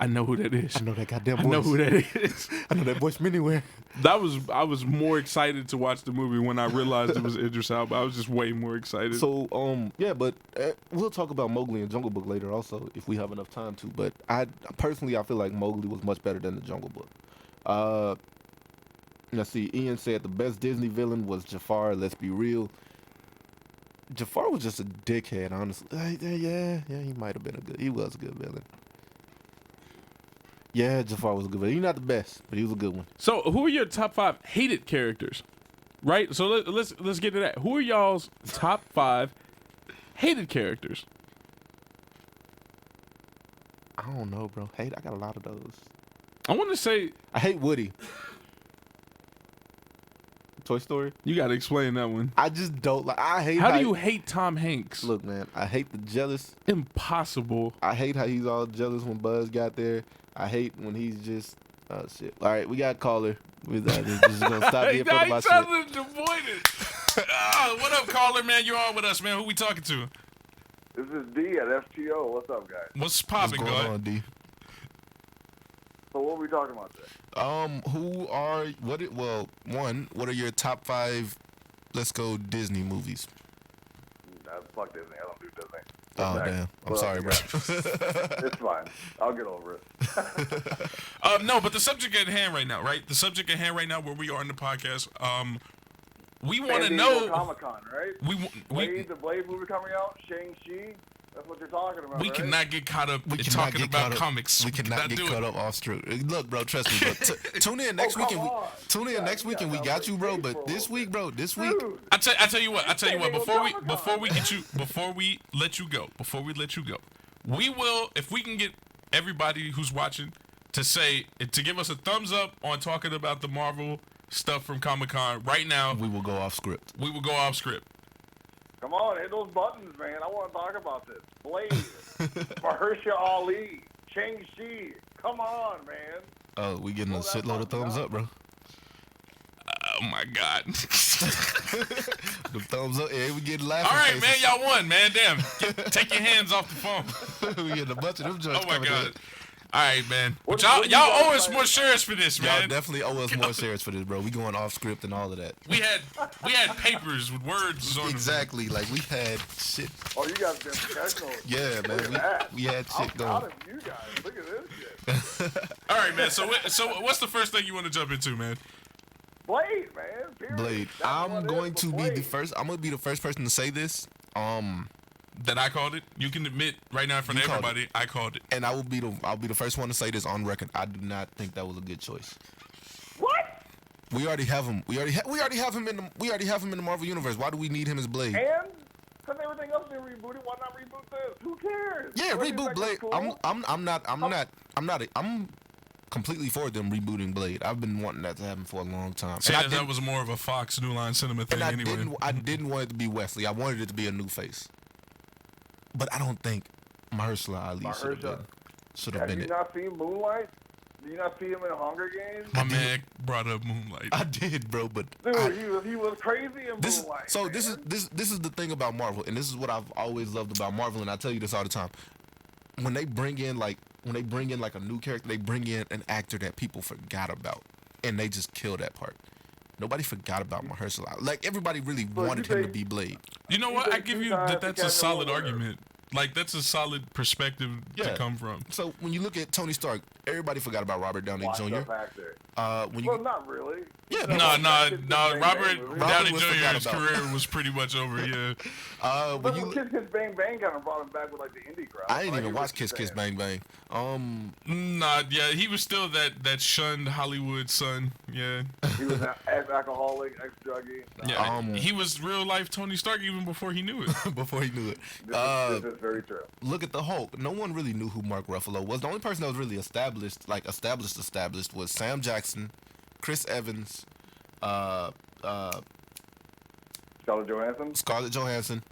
I know who that is. I know that goddamn voice. I know who that is. I know that voice from anywhere. I was more excited to watch the movie when I realized it was Idris Elba. I was just way more excited. So, yeah, but we'll talk about Mowgli and Jungle Book later also if we have enough time to. But I feel like Mowgli was much better than the Jungle Book. Let's see. Ian said the best Disney villain was Jafar. Let's be real. Jafar was just a dickhead, honestly. Yeah, he might have been he was a good villain. Yeah, Jafar was a good villain. He's not the best, but he was a good one. So, who are your top 5 hated characters? Right? So let's get to that. Who are y'all's top 5 hated characters? I don't know, bro. I got a lot of those. I want to say I hate Woody. Toy Story. You got to explain that one. I just don't like. I hate. How do you hate Tom Hanks? Look, man. I hate the jealous. Impossible. I hate how he's all jealous when Buzz got there. I hate when he's just. Oh shit! All right, we got a caller. We're just gonna stop being fucked about shit. What up, caller, man? You're on with us, man. Who we talking to? This is D at FTO. What's up, guys? What's popping, What's going on, D? So what are we talking about today? What are your top 5? Let's go Disney movies. Fuck Disney. I don't do Disney. Oh damn! I'm sorry, bro. It's fine. I'll get over it. No, but the subject at hand right now, right? The subject at hand right now, where we are in the podcast, we want to know. Comic-Con, right? The Blade movie coming out. Shang-Chi. That's what you're talking about. We right? cannot get caught up talking about comics. We cannot get caught up off script. Look, bro, trust me, bro. Tune in next week. Next week, and we got you, bro. But this week, I tell you what. Before we let you go, we will, if we can get everybody who's watching to give us a thumbs up on talking about the Marvel stuff from Comic-Con right now. We will go off script. Come on, hit those buttons, man. I want to talk about this. Blade, Mahershala Ali, Shang-Chi. Come on, man. Oh, we getting a shitload of thumbs up, bro. Oh my God. The thumbs up. Yeah, we getting laughing. All right, faces. man, y'all won, man. Damn. Take your hands off the phone. We getting a bunch of them joints. Oh my God. In. All right, man. But y'all owe us more shares for this, man. Y'all definitely owe us more shares for this, bro. We going off script and all of that. We had papers with words on them. Exactly. Like we had shit. Oh, you guys been professional. Yeah, man. We had shit going. I'm proud of you guys. Look at this shit. All right, man. So what's the first thing you want to jump into, man? Blade, man. Period. Blade. I'm going to be the first person to say this. That I called it. You can admit right now in front of everybody, I called it. And I'll be the first one to say this on record. I do not think that was a good choice. What? We already have him. We already have him in the Marvel universe. Why do we need him as Blade? And because everything else been rebooted, why not reboot this? Who cares? Yeah, reboot Blade. Cool? I'm completely for them rebooting Blade. I've been wanting that to happen for a long time. Saying that was more of a Fox New Line Cinema thing anyway. I didn't want it to be Wesley. I wanted it to be a new face. But I don't think Mahershala Ali should have been it. Have you not seen Moonlight? Did you not see him in Hunger Games? My man brought up Moonlight. I did, bro, but dude, he was crazy in Moonlight. So this is the thing about Marvel, and this is what I've always loved about Marvel, and I tell you this all the time. When they bring in like a new character, they bring in an actor that people forgot about, and they just kill that part. Nobody forgot about Mahershala. Like everybody really wanted him to be Blade. You know what? I give you that's a solid argument. Like that's a solid perspective to come from. So when you look at Tony Stark, everybody forgot about Robert Downey Washed Jr. up actor. When you Well, not really. Yeah, No. Robert Downey was forgot Jr.'s about. career was pretty much over. Yeah. when But you Kiss Kiss Bang Bang kind of brought him back with like the indie crowd. I didn't Like, even he watch was Kiss Kiss saying. Bang Bang. Nah, yeah, he was still that shunned Hollywood son. Yeah. He was an ex-alcoholic, ex-druggie. Yeah. He was real life Tony Stark even before he knew it. before he knew it. This is very true. Look at the Hulk. No one really knew who Mark Ruffalo was. The only person that was really established was Sam Jackson, Chris Evans, Scarlett Johansson,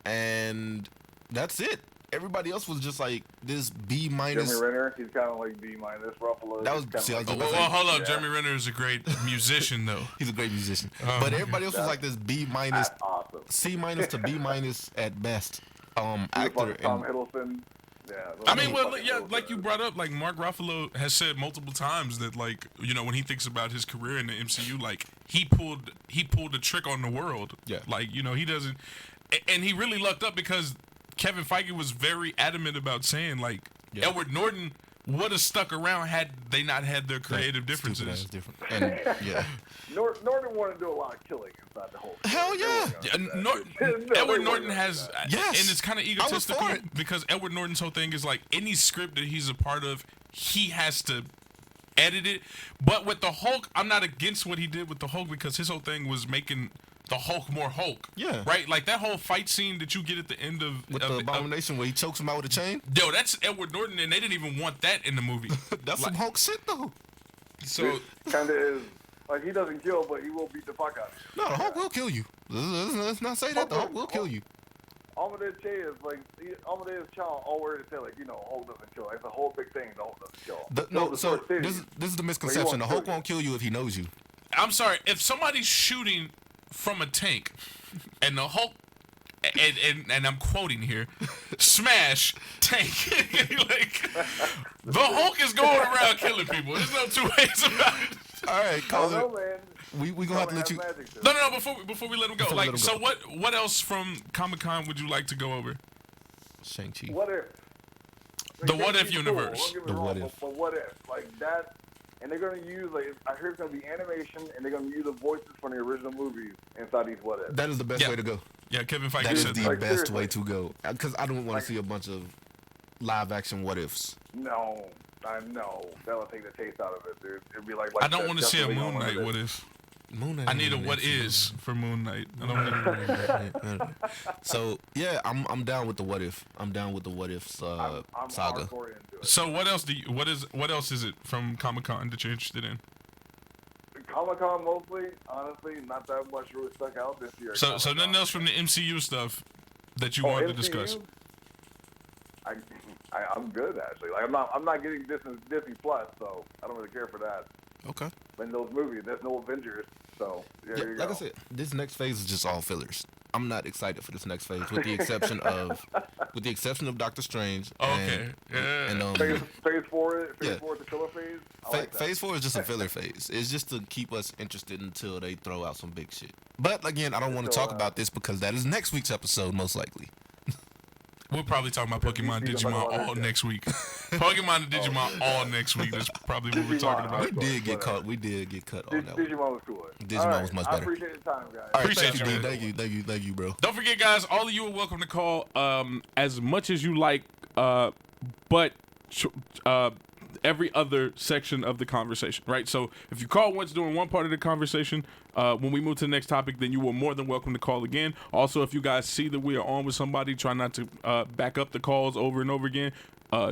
and that's it. Everybody else was just like this B Jeremy minus. Renner. He's kind of like B minus. Ruffalo. That was- kinda see, I was like about to Well, hold up. Yeah. Jeremy Renner is a great musician, though. He's a great musician, Oh, but my everybody else was like this B minus, That's awesome. C minus to B minus at best. He was Actor. like Tom And Hiddleston. Yeah. I mean, well, fucking yeah, Hiddleston. like you brought up, like Mark Ruffalo has said multiple times that, like, you know, when he thinks about his career in the MCU, like he pulled a trick on the world. Yeah. Like, you know, he doesn't, and he really lucked up because Kevin Feige was very adamant about saying, like, Yeah. Edward Norton would have stuck around had they not had their creative stupid differences. ass different. And yeah. Norton wanted to do a lot of killing inside the whole. Hell yeah. Edward Norton has, Yes. and it's kind of I was for egotistical it. because Edward Norton's whole thing is like any script that he's a part of, he has to edit it. But with the Hulk, I'm not against what he did with the Hulk because his whole thing was making the Hulk more Hulk. Yeah. Right? Like that whole fight scene that you get at the end of With the Abomination where he chokes him out with a chain. yo, that's Edward Norton, and they didn't even want that in the movie. That's some Hulk shit though. So Kind of is like he doesn't kill, but he will beat the fuck out of you. No, the Hulk will kill you. Let's not say that. The Hulk will kill you. Amadeus Che is like Amadeus Chow always say like Hulk doesn't kill. It's a whole big thing. The Hulk doesn't kill. No, the so first city, this is the misconception. The won't Hulk kill you. won't kill you if he knows you. I'm sorry, if somebody's shooting from a tank and the Hulk and I'm quoting here, smash tank. Like the Hulk is going around killing people. There's no two ways about it. All right, I don't Caller. know, man. We gonna have to let you. Magic to it. No. Before we let him go, Before we like, let him so what else from Comic-Con would you like to go over? Shang-Chi. What if? The Like, what if Shang-Chi's universe. Cool, don't get me The wrong, what but- if. But what if? Like that. And they're gonna use like I heard it's gonna be animation, and they're gonna use the voices from the original movies inside these what ifs. That is the best Yeah. way to go. Yeah, Kevin Feige That is said the that. Like, best seriously. way to go. Because I don't want to see a bunch of live action what ifs. No, I know that'll take the taste out of it, dude. It'd be like I don't that want to see a Justice League Moon on Knight. one of What it. if? Moon Knight I need a ain't what an is for Moon Knight. I don't need. So yeah, I'm down with the what if. I'm down with the what ifs I'm saga. hardcore into it. So what else what else is it from Comic-Con that you're interested in? Comic-Con mostly, honestly, not that much really stuck out this year. So Comic-Con. nothing else from the MCU stuff that you wanted to discuss. MCU? I'm good actually. Like I'm not getting Disney Plus, so I don't really care for that. Okay. In those movies, there's no Avengers, so Yeah, there you like go. I said, this next phase is just all fillers. I'm not excited for this next phase, with the exception of Doctor Strange. Oh, okay. Yeah. And Phase 4 Yeah. is the filler phase. I like that. phase 4 is just a filler phase. It's just to keep us interested until they throw out some big shit. But again, I don't want to So, talk about this because that is next week's episode, most likely. We'll probably talk about Pokemon These are Digimon about all other next week. Pokemon and Digimon all next week. That's probably what we're talking Digimon. about. We did get Whatever. caught. We did get cut on that one. Digimon was cool. Digimon All right, was much I better. appreciate the time, guys. All right, Appreciate thank you, you, man. dude. Thank you, bro. Don't forget, guys, all of you are welcome to call as much as you like, but every other section of the conversation, right? So if you call once during one part of the conversation, when we move to the next topic, then you are more than welcome to call again. Also, if you guys see that we are on with somebody, try not to back up the calls over and over again.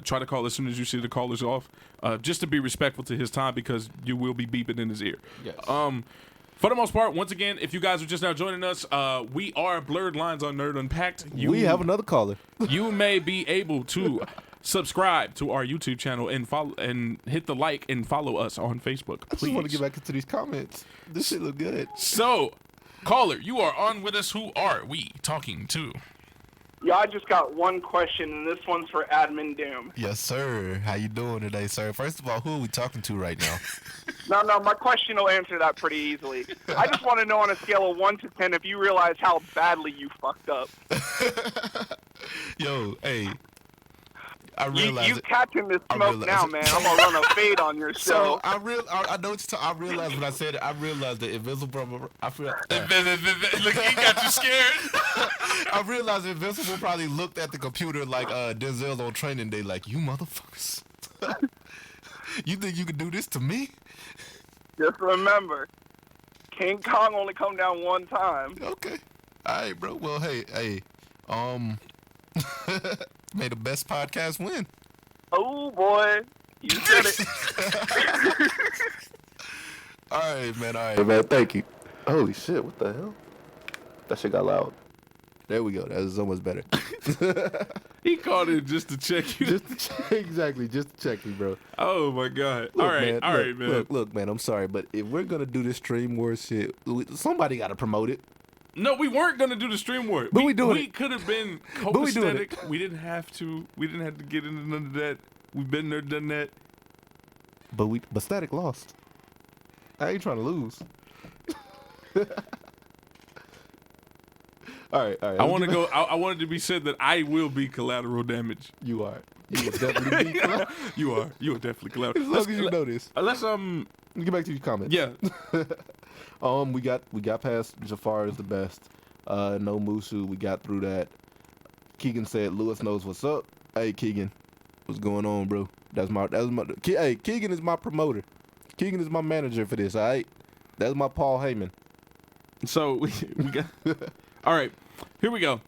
Try to call as soon as you see the callers off, just to be respectful to his time because you will be beeping in his ear. Yes. For the most part, once again, if you guys are just now joining us, we are Blerd Lines on Nerd Unpacked. We have another caller. You may be able to subscribe to our YouTube channel and follow and hit the like and follow us on Facebook. I just want to Please. get back into these comments. This shit look good. So, caller, you are on with us. Who are we talking to? Yeah, I just got one question, and this one's for Admin Doom. Yes, sir. How you doing today, sir? First of all, who are we talking to right now? No, my question will answer that pretty easily. I just want to know on a scale of 1 to 10 if you realize how badly you fucked up. Yo, hey. I realize You it. catching this I smoke realize now, it. man. I'm gonna run a fade on your So show. I know what I realized when I said it. I realized that Invincible. I feel. Look, he got you scared. I realized Invincible probably looked at the computer like Denzel on Training Day, like, you motherfuckers. You think you could do this to me? Just remember, King Kong only come down one time. Okay. All right, bro. Well, hey. May the best podcast win. Oh boy, you said it. All right, man. All right, man. Thank you. Holy shit! What the hell? That shit got loud. There we go. That is so much better. He called it just to check you. Just to check, exactly. Just to check you, bro. Oh my god! Look, all right, man. Look, man. I'm sorry, but if we're gonna do this Stream Wars shit, somebody got to promote it. No, we weren't gonna do the stream war. But we doing We it. could have been But we doing it. copacetic. We didn't have to. We didn't have to get into none of that. We've been there, done that. But Static lost. I ain't trying to lose. All right. I want to go. I wanted to be said that I will be collateral damage. You are. You will definitely be. You are. You are definitely collateral. As long as you know this. Let's Get back to your comments. Yeah. We got past Jafar is the best. No Musu, we got through that. Keegan said Lewis knows what's up. Hey Keegan, what's going on, bro? Hey, Keegan is my promoter. Keegan is my manager for this, all right? That's my Paul Heyman. So we got. All right. Here we go.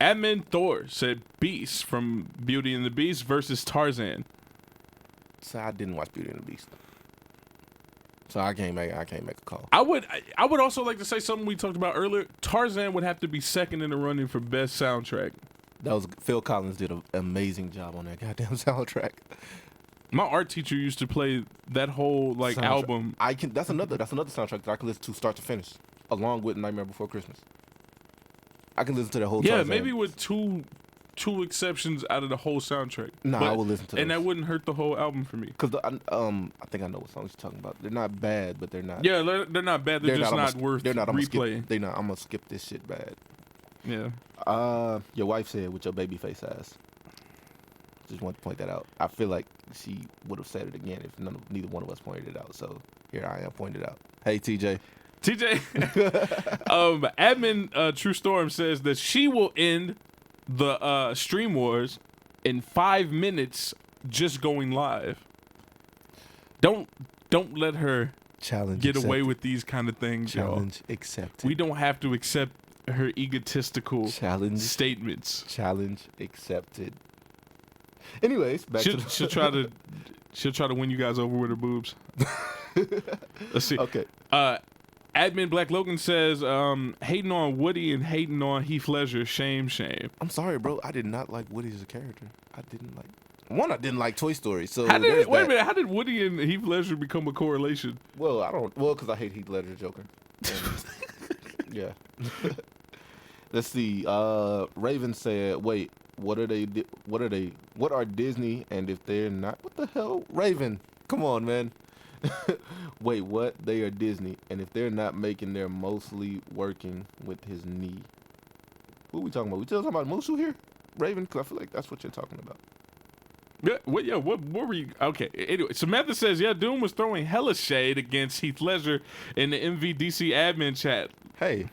Admin Thor said Beast from Beauty and the Beast versus Tarzan. So I didn't watch Beauty and the Beast. So I can't make a call. I would also like to say something we talked about earlier. Tarzan would have to be second in the running for best soundtrack. That was Phil Collins did an amazing job on that goddamn soundtrack. My art teacher used to play that whole Soundtrack. album. That's another soundtrack that I can listen to start to finish, along with Nightmare Before Christmas. I can listen to the whole. Yeah, Tarzan. maybe with two exceptions out of the whole soundtrack. Nah, I will listen to and those. that wouldn't hurt the whole album for me. Because I think I know what songs you're talking about. They're not bad, but they're not. Yeah, they're not bad. They're just not worth They're not. replaying. They're not. I'm gonna skip this shit bad. Yeah. Your wife said with your baby face ass. Just want to point that out. I feel like she would have said it again if neither one of us pointed it out. So here I am pointed out. Hey TJ. Admin True Storm says that she will end the stream wars in 5 minutes just going live. Don't let her Challenge get accepted. away with these kind of things, Challenge y'all. accepted. We don't have to accept her egotistical Challenge statements. Challenge accepted. Anyways, She'll try to win you guys over with her boobs. Let's see. Okay. Admin Black Logan says, hating on Woody and hating on Heath Ledger, shame. I'm sorry, bro. I did not like Woody as a character. I didn't like Toy Story. So Wait a there's that. minute, how did Woody and Heath Ledger become a correlation? Well, because I hate Heath Ledger Joker. Yeah. Let's see. Raven said, "Wait, what are they? What are Disney? And if they're not, what the hell, Raven? Come on, man. Wait, what? They are Disney, and if they're not making, they're mostly working with his knee. What are we talking about? We still talking about Musu here, Raven? Because I feel like that's what you're talking about. Yeah, what were you? Okay, anyway, Samantha says, yeah, Doom was throwing hella shade against Heath Ledger in the MVDC admin chat. Hey.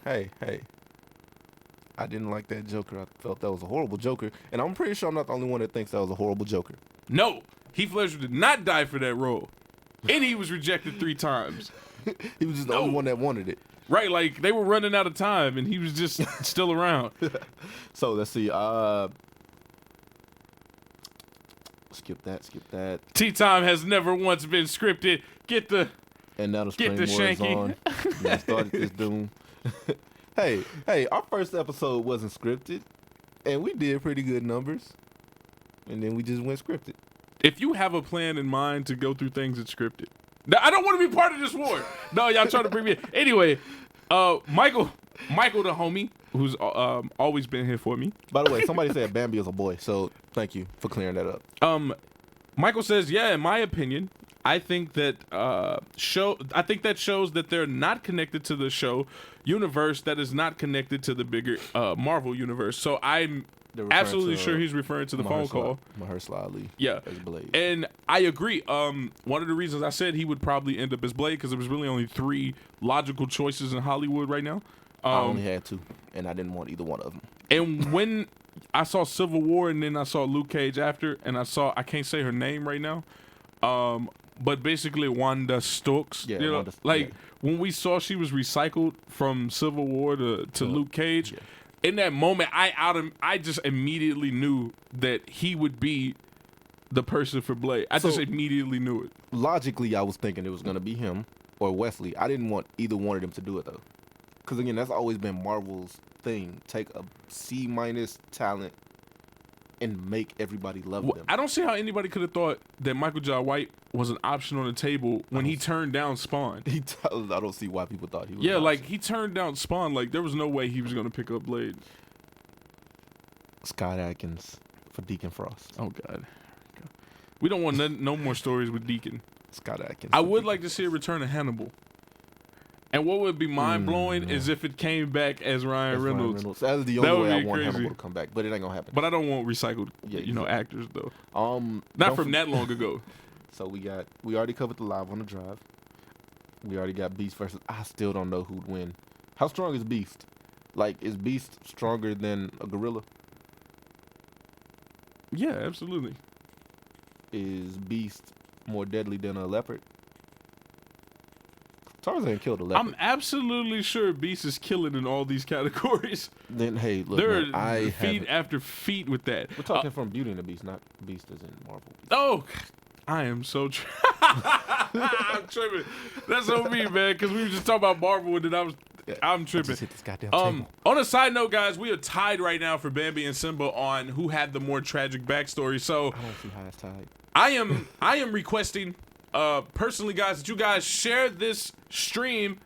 I didn't like that Joker. I felt that was a horrible Joker, and I'm pretty sure I'm not the only one that thinks that was a horrible Joker. No, Heath Ledger did not die for that role, and he was rejected 3 times. He was just the only one that wanted it. Right, like they were running out of time, and he was just still around. So let's see. Skip that. Tea Time has never once been scripted. Get the Stream Wars Shanky. on. I started this Doom. Hey, our first episode wasn't scripted, and we did pretty good numbers, and then we just went scripted. If you have a plan in mind to go through things, it's scripted. Now, I don't want to be part of this war. No, y'all trying to bring me in. Anyway, Michael the homie, who's always been here for me. By the way, somebody said Bambi is a boy, so thank you for clearing that up. Michael says, yeah, in my opinion, I think that shows that they're not connected to the show universe that is not connected to the bigger Marvel universe. So I'm absolutely sure he's referring to the phone call. Mahershala Ali. Yeah, as Blade. And I agree. One of the reasons I said he would probably end up as Blade because there was really only 3 logical choices in Hollywood right now. I only had 2, and I didn't want either one of them. And when I saw Civil War, and then I saw Luke Cage after, and I can't say her name right now, but basically Wanda Stokes. Yeah, you know, Wanda, when we saw she was recycled from Civil War to Luke Cage, in that moment, I just immediately knew that he would be the person for Blade. I just immediately knew it. Logically, I was thinking it was gonna be him or Wesley. I didn't want either one of them to do it though, because again, that's always been Marvel's thing. Take a C- talent and make everybody love them. I don't see how anybody could have thought that Michael Jai White was an option on the table when he turned down Spawn. I don't see why people thought he was. Yeah, like he turned down Spawn. Like there was no way he was gonna pick up Blade. Scott Adkins for Deacon Frost. Oh God, we don't want no more stories with Deacon. Scott Adkins. I would like to see a return of Hannibal. And what would be mind blowing is if it came back as Ryan Reynolds. That's the only way I want crazy. Hannibal to come back, but it ain't gonna happen. But I don't want recycled, actors though. Not from that long ago. So we already covered the Live on the Drive. We already got Beast versus. I still don't know who'd win. How strong is Beast? Like, is Beast stronger than a gorilla? Yeah, absolutely. Is Beast more deadly than a leopard? Tarzan killed a leopard. I'm absolutely sure Beast is killing in all these categories. Then hey, look, there man, are feat after feat with that. We're talking from Beauty and the Beast, not Beast as in Marvel. Oh, I am so I'm tripping. That's on me, man, because we were just talking about Marvel and then I'm tripping. Just hit this goddamn table. On a side note, guys, we are tied right now for Bambi and Simba on who had the more tragic backstory. So I don't see how it's tied. I am requesting personally, guys, that you guys share this stream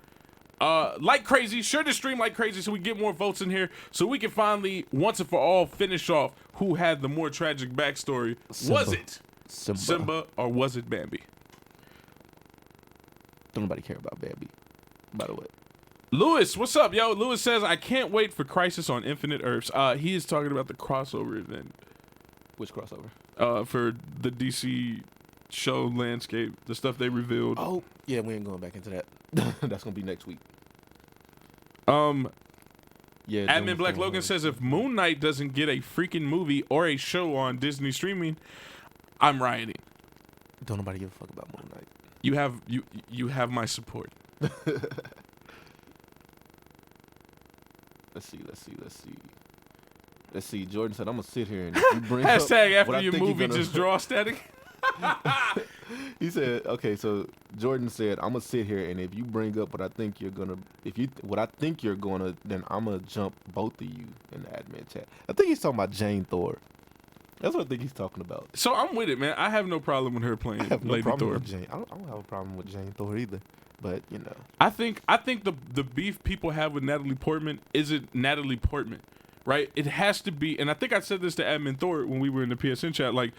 like crazy. Share this stream like crazy so we get more votes in here so we can finally, once and for all, finish off who had the more tragic backstory. Was it Simba or was it Bambi? Don't nobody care about Bambi, by the way. Lewis, what's up, yo? Lewis says, I can't wait for Crisis on Infinite Earths. He is talking about the crossover event. Which crossover? For the DC show landscape, the stuff they revealed. Oh, yeah, we ain't going back into that. That's gonna be next week. Yeah. Admin Black Logan says if Moon Knight doesn't get a freaking movie or a show on Disney streaming, I'm rioting. Don't nobody give a fuck about Moon Knight. You have my support. Let's see. Jordan said, I'm gonna sit here and you bring hashtag up after your movie just draw static. He said, okay, so Jordan said, I'm gonna sit here and if you bring up what I think you're gonna, then I'm gonna jump both of you in the admin chat. I think he's talking about Jane Thor. That's what I think he's talking about. So I'm with it, man. I have no problem with her playing Lady Thor. With Jane. I don't have a problem with Jane Thor either. But you know, I think the beef people have with Natalie Portman isn't Natalie Portman, right? It has to be, and I think I said this to Admin Thor when we were in the PSN chat. Like,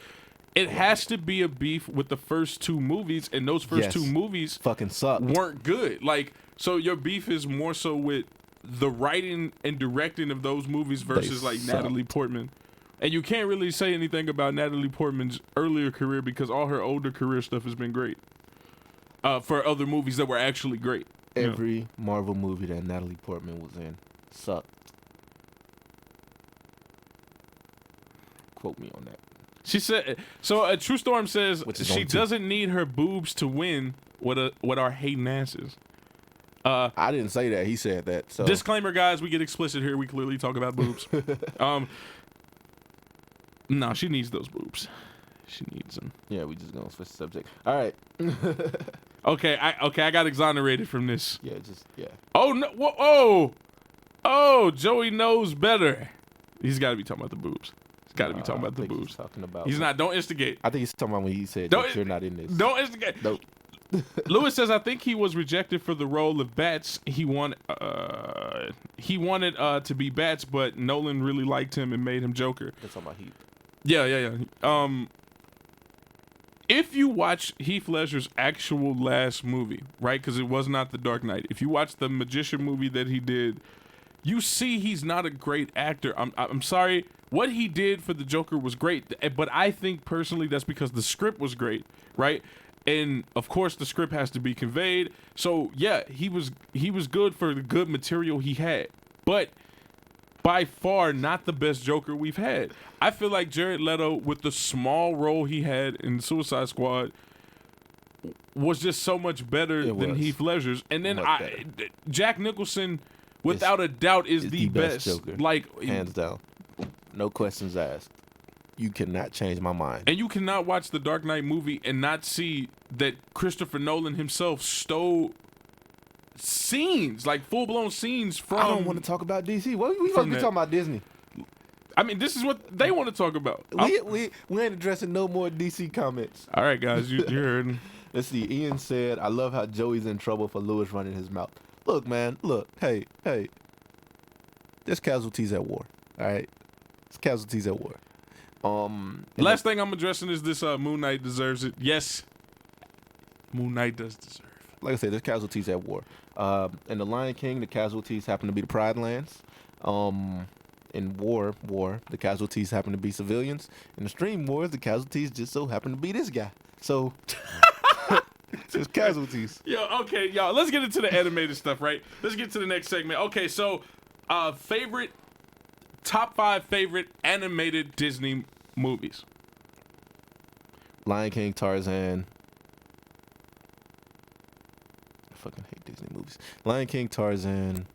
it has to be a beef with the first 2 movies, and those first 2 movies fucking sucked. Weren't good. Like, so your beef is more so with the writing and directing of those movies versus like Natalie Portman. And you can't really say anything about Natalie Portman's earlier career because all her older career stuff has been great. For other movies that were actually great. Every Marvel movie that Natalie Portman was in sucked. Quote me on that. She said, so True Storm says she doesn't need her boobs to win what our hating asses. I didn't say that. He said that. So disclaimer, guys, we get explicit here. We clearly talk about boobs. No, she needs those boobs. She needs them. Yeah, we just gonna switch the subject. All right. Okay, I got exonerated from this. Yeah. Oh no! Oh, Joey knows better. He's got to be talking about the boobs. He's got to be talking about the boobs. He's talking about. He's not. Don't instigate. I think he's talking about when he said that you're not in this. Don't instigate. Nope. Lewis says, I think he was rejected for the role of Bats. He wanted to be Bats, but Nolan really liked him and made him Joker. That's talking about Heath. Yeah. If you watch Heath Ledger's actual last movie, right, because it was not The Dark Knight. If you watch the Magician movie that he did, you see he's not a great actor. I'm sorry. What he did for the Joker was great, but I think personally that's because the script was great, right? And of course the script has to be conveyed. So yeah, he was good for the good material he had, but by far not the best Joker we've had. I feel like Jared Leto, with the small role he had in Suicide Squad, was just so much better than Heath Ledger's. And then Jack Nicholson, without a doubt, is the best Joker. Like, hands down. No questions asked. You cannot change my mind. And you cannot watch the Dark Knight movie and not see that Christopher Nolan himself stole scenes, like full-blown scenes from... I don't want to talk about DC. What we supposed to be talking about Disney? I mean, this is what they want to talk about. We ain't addressing no more DC comments. All right, guys, you heard. Let's see. Ian said, I love how Joey's in trouble for Lewis running his mouth. Look, man. Look. Hey. There's casualties at war. All right? There's casualties at war. Last thing I'm addressing is this Moon Knight deserves it. Yes. Moon Knight does deserve it. Like I said, there's casualties at war. In The Lion King, the casualties happen to be the Pride Lands. In war, the casualties happen to be civilians. In the Stream Wars, the casualties just so happen to be this guy. So, there's casualties. Yo, okay, y'all, let's get into the animated stuff, right? Let's get to the next segment. Okay, so, top 5 favorite animated Disney movies. Lion King, Tarzan. I fucking hate Disney movies. Lion King, Tarzan.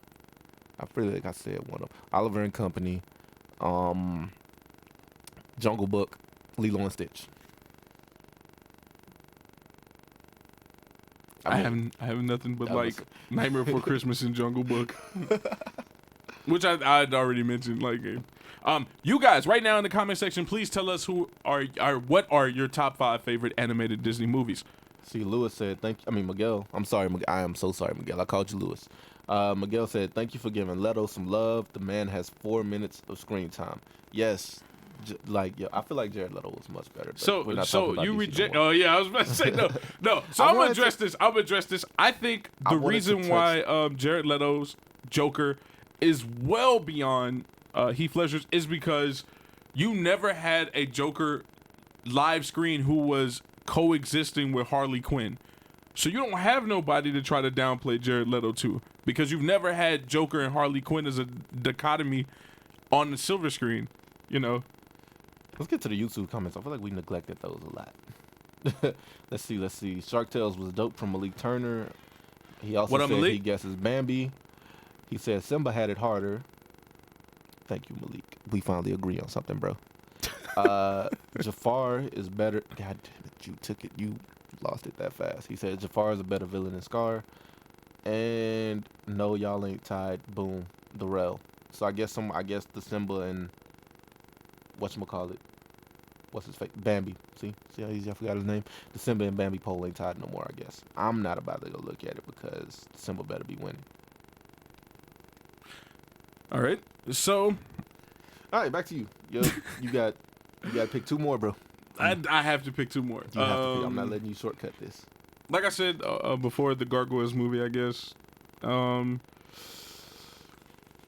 I feel like I said one of them. Oliver and Company. Jungle Book. Lilo and Stitch. I have nothing but like Nightmare Before Christmas and Jungle Book, which I'd already mentioned. Like, you guys right now in the comment section, please tell us what are your top 5 favorite animated Disney movies. See, Lewis said Miguel. I'm sorry, I am so sorry, Miguel. I called you Lewis. Miguel said, thank you for giving Leto some love. The man has 4 minutes of screen time. Yes. I feel like Jared Leto was much better. But so you reject? Oh yeah, I was about to say no. So I'm gonna address this. I think the reason why Jared Leto's Joker is well beyond Heath Ledger's is because you never had a Joker live screen who was coexisting with Harley Quinn. So you don't have nobody to try to downplay Jared Leto to, because you've never had Joker and Harley Quinn as a dichotomy on the silver screen, you know. Let's get to the YouTube comments. I feel like we neglected those a lot. Let's see. Shark Tales was dope from Malik Turner. He also said Malik? He guesses Bambi. He said Simba had it harder. Thank you, Malik. We finally agree on something, bro. Jafar is better. God damn it, you took it. You lost it that fast. He said Jafar is a better villain than Scar. And no, y'all ain't tied. Boom. Darrell. So I guess the Simba and whatchamacallit. What's his face? Bambi. See how easy I forgot his name? The Simba and Bambi poll ain't tied no more, I guess. I'm not about to go look at it because Simba better be winning. All right. So, all right, back to you. Yo, you got to pick 2 more, bro. I have to pick 2 more. You have to pick. I'm not letting you shortcut this. Like I said before, the Gargoyles movie, I guess.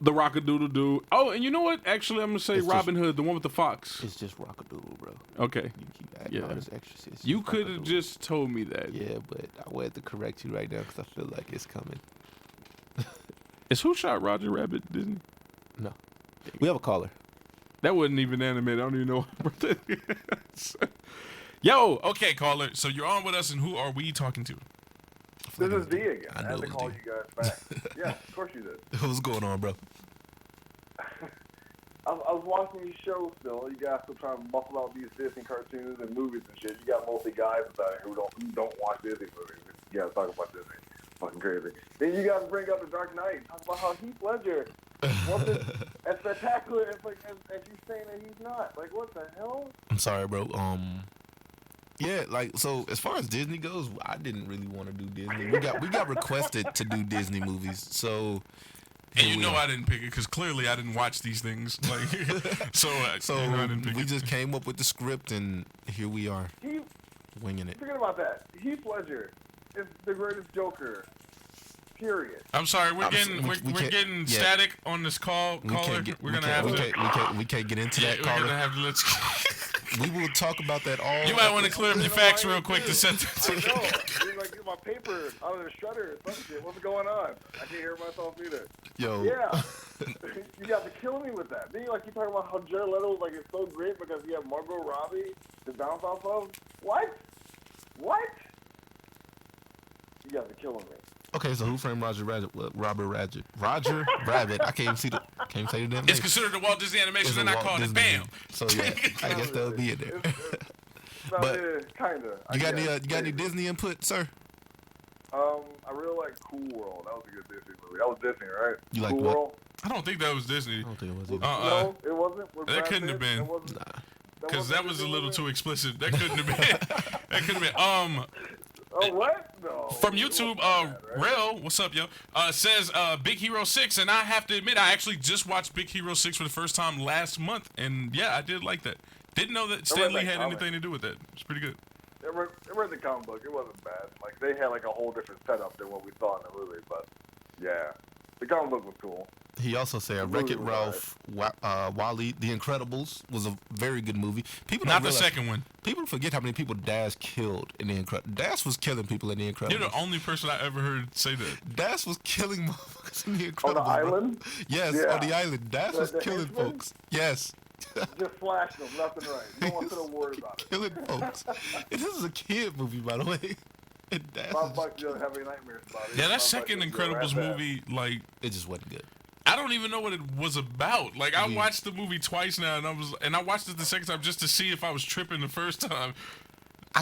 The Rock-a-Doodle-Doo. Oh, and you know what? Actually, I'm going to say Robin Hood, the one with the fox. It's just Rock-a-Doodle, bro. Okay. You keep adding all this extra shit. You could have just told me that. Yeah, but I wanted to correct you right now because I feel like it's coming. Is Who Shot Roger Rabbit Disney? No. We have a caller. That wasn't even animated. I don't even know what that is. Yo, okay, caller. So you're on with us, and who are we talking to? This is D again. I had to call you guys back. Yeah, of course you did. What's going on, bro? I was watching these shows still. You guys still trying to muffle out these Disney cartoons and movies and shit. You got mostly guys out here who don't watch Disney movies. You guys talk about Disney. Fucking crazy. Then you guys bring up The Dark Knight. Talk about how Heath Ledger wasn't as spectacular as you saying that he's not. Like, what the hell? I'm sorry, bro. Yeah, like, so as far as Disney goes, I didn't really want to do Disney. We got requested to do Disney movies, so. And you know I didn't pick it because clearly I didn't watch these things. Like, so I didn't pick we just came up with the script, and here we are, winging it. Forget about that. Heath Ledger is the greatest Joker, curious. I'm sorry, we're getting static on this call. Caller, we're gonna have to. We can't get into that. We're gonna have to let. We will talk about that all. You might want to clear up your facts real quick to set I know. It's like get my paper out of the shredder or some shit. What's going on? I can't hear myself either. Yo. Yeah. You got to kill me with that. Then you talking about how Jared Leto is so great because he had Margot Robbie to bounce off of. What? You got to kill me. Okay, so Who Framed Roger Rabbit? Roger Rabbit. I can't even say the damn name. It's considered a Walt Disney animation, and I called it BAM. So yeah, I guess that would be it there. But kinda. You got any Disney input, sir? I really like Cool World. That was a good Disney movie. That was Disney, right? You like Cool what? World? I don't think that was Disney. I don't think it was either. No, it wasn't. With That Brad couldn't have Pitt? been. Nah. Because that was a little too explicit. That couldn't have been. That couldn't have been. Oh, what? No. From YouTube, Rel, what's up, yo? Says Big Hero 6, and I have to admit, I actually just watched Big Hero 6 for the first time last month, and yeah, I did like that. Didn't know that Stan Lee had anything to do with that. It's pretty good. It read the comic book. It wasn't bad. They had a whole different setup than what we saw in the movie, but yeah, the comic book was cool. He also said Wreck-It Ralph, Wally, The Incredibles was a very good movie. People Not the second one. People forget how many people Dash killed in The Incredibles. Dash was killing people in The Incredibles. You're the only person I ever heard say that. Dash was killing motherfuckers in The Incredibles. On the island? Yes, Yeah. on the island. Dash was killing henchmen? folks. Yes. Just flash them, nothing right. No one's gonna worry about it. Killing folks. And this is a kid movie, by the way. And Dash My is buck doesn't have any nightmares about it. Yeah, My that buck second just Incredibles ran movie, it just wasn't good. I don't even know what it was about. I watched the movie twice now, and I watched it the second time just to see if I was tripping the first time. I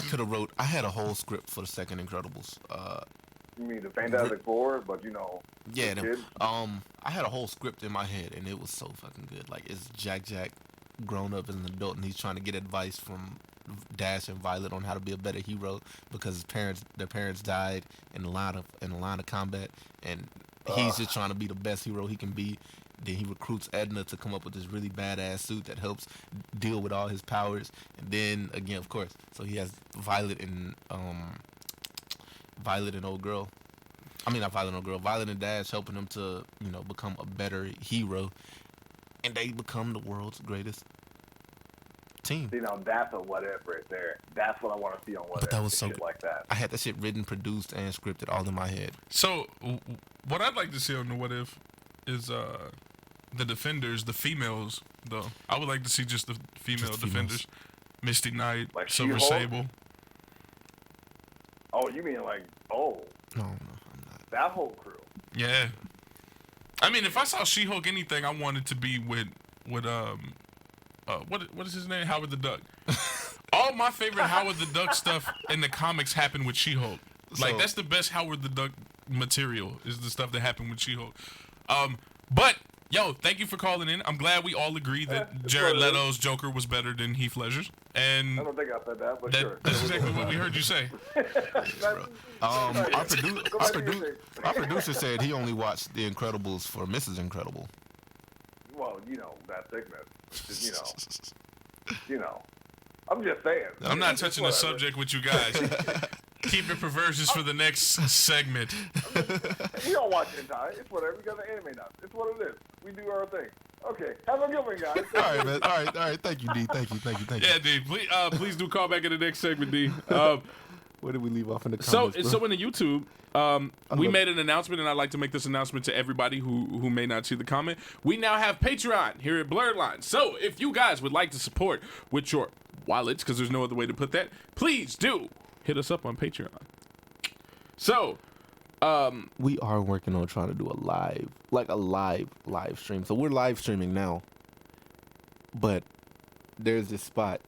had a whole script for the second Incredibles. You mean the Fantastic Four, but Yeah, the them, kid? I had a whole script in my head, and it was so fucking good. It's Jack grown up as an adult, and he's trying to get advice from Dash and Violet on how to be a better hero because their parents died in the line of combat, and he's just trying to be the best hero he can be. Then he recruits Edna to come up with this really badass suit that helps deal with all his powers. And then again, of course, so he has Violet and old girl. I mean, not Violet and old girl. Violet and Dash helping him to become a better hero, and they become the world's greatest team. See, now that's a what if right there. That's what I want to see on what if. That was so shit good. like that. I had that shit written, produced, and scripted all in my head. So, what I'd like to see on the what if is the defenders, the females, though. I would like to see just the female defenders. Misty Knight, Silver Sable. Oh, you mean No, I'm not. that whole crew? Yeah. I mean, if I saw She-Hulk anything, I wanted to be with what is his name? Howard the Duck. All my favorite Howard the Duck stuff in the comics happened with She-Hulk. That's the best Howard the Duck material is the stuff that happened with She-Hulk. But yo, thank you for calling in. I'm glad we all agree that Jared Leto's Joker was better than Heath Ledger's. And I don't think I said that, but sure. That's exactly what we heard you say. Our producer said he only watched The Incredibles for Mrs. Incredible. Well, that thickness. I'm just saying. I'm not touching the subject with you guys. Keep your perversions for the next segment. We don't watch hentai. It's whatever. We got the anime now. It's what it is. We do our thing. Okay. Have a good one, guys. All right, man. All right. Thank you, D. Thank you. Yeah, D. Please do call back in the next segment, D. Where did we leave off in the comments? So in the YouTube, we made an announcement, and I'd like to make this announcement to everybody who may not see the comment. We now have Patreon here at Blerd Lines. So if you guys would like to support with your wallets, because there's no other way to put that, please do hit us up on Patreon. So, we are working on trying to do a live stream. So we're live streaming now, but there's this spot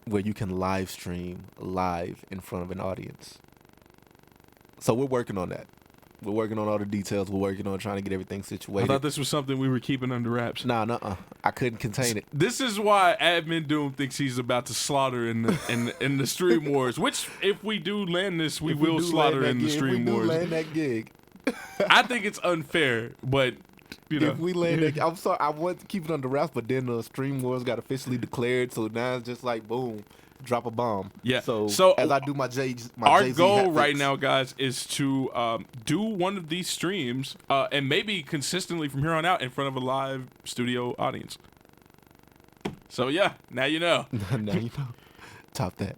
where you can live stream live in front of an audience. So we're working on that. We're working on all the details. We're working on trying to get everything situated. I thought this was something we were keeping under wraps. Nah, I couldn't contain it. This is why Admin Doom thinks he's about to slaughter in the Stream Wars. Which, if we do land this, we will slaughter in the Stream Wars. If we do land that gig, I think it's unfair, but if we land that, I'm sorry, I want to keep it under wraps, but then the Stream Wars got officially declared, so now it's just boom. drop a bomb. Yeah. So as I do my our Jay-Z goal hat right fix. now, guys, is to do one of these streams and maybe consistently from here on out in front of a live studio audience. So yeah, now you know. Now you know. Top that.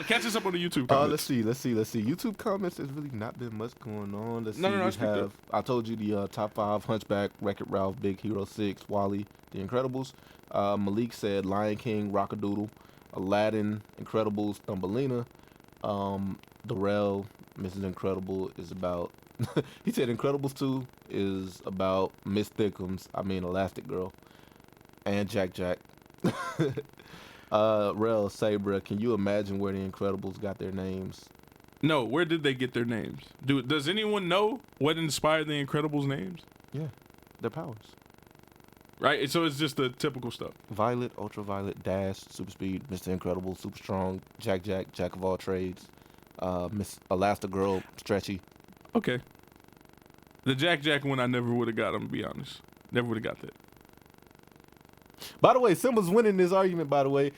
Catch us up on the YouTube comments. Let's see. YouTube comments, there's really not been much going on. Let's see. No, We speak up. I told you the top 5: Hunchback, Wreck-It Ralph, Big Hero 6, Wall-E, The Incredibles. Malik said Lion King, Rockadoodle, Aladdin, Incredibles, Thumbelina. Darrell, Mrs. Incredible is about. He said Incredibles 2 is about Miss Thickums. I mean Elastic Girl, and Jack. Rel, Sabra, can you imagine where the Incredibles got their names? No, where did they get their names? Does anyone know what inspired the Incredibles' names? Yeah, their powers. Right, so it's just the typical stuff. Violet, Ultraviolet, Dash, Super Speed, Mr. Incredible, Super Strong, Jack, Jack of all trades, Miss Elastigirl, Stretchy. Okay. The Jack one I never would have got, I'm gonna be honest. Never would have got that. By the way, Simba's winning this argument, by the way.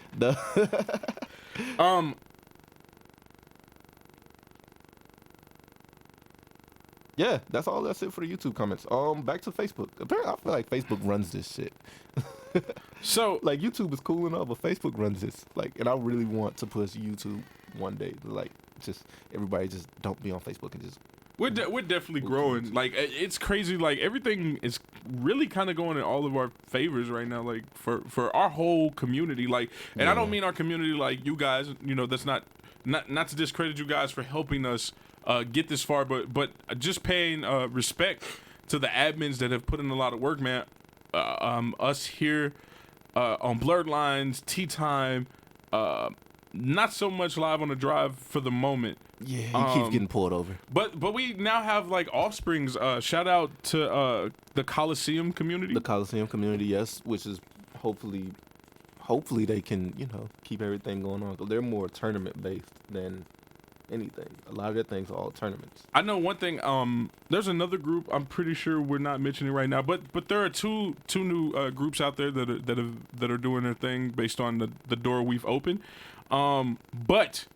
Yeah, that's all. That's it for the YouTube comments. Back to Facebook. Apparently, I feel like Facebook runs this shit. So, Like, YouTube is cool enough, but Facebook runs this. Like, and I really want to push YouTube one day. Like, just everybody just don't be on Facebook and just. we're definitely growing. Like, it's crazy. Like, everything is really kind of going in all of our favors right now. Like, for our whole community. Like, and I don't mean our community like you guys. You know, that's not to discredit you guys for helping us get this far, but just paying respect to the admins that have put in a lot of work, man. Us here on Blerd Lines, Tea Time, not so much live on the drive for the moment. Yeah, he keeps getting pulled over. But we now have like offsprings. Shout out to the Coliseum community. The Coliseum community, yes, which is hopefully they can, keep everything going on. 'Cause they're more tournament based than anything. A lot of their things are all tournaments. I know one thing. There's another group. I'm pretty sure we're not mentioning right now, but there are two new groups out there that are doing their thing based on the door we've opened. But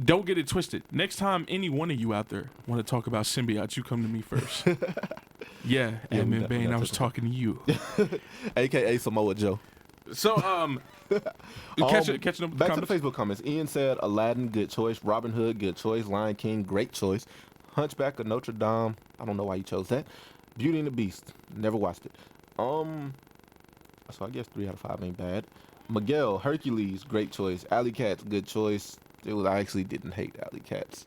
don't get it twisted. Next time any one of you out there want to talk about symbiotes, you come to me first. Yeah, Admin Bane, I was talking to you. AKA Samoa Joe. So catching up with the back to comments. the Facebook comments. Ian said Aladdin, good choice. Robin Hood, good choice. Lion King, great choice. Hunchback of Notre Dame, I don't know why you chose that. Beauty and the Beast, never watched it. So I guess 3 out of 5 ain't bad. Miguel, Hercules, great choice. Alley Cats, good choice. I actually didn't hate Alley Cats.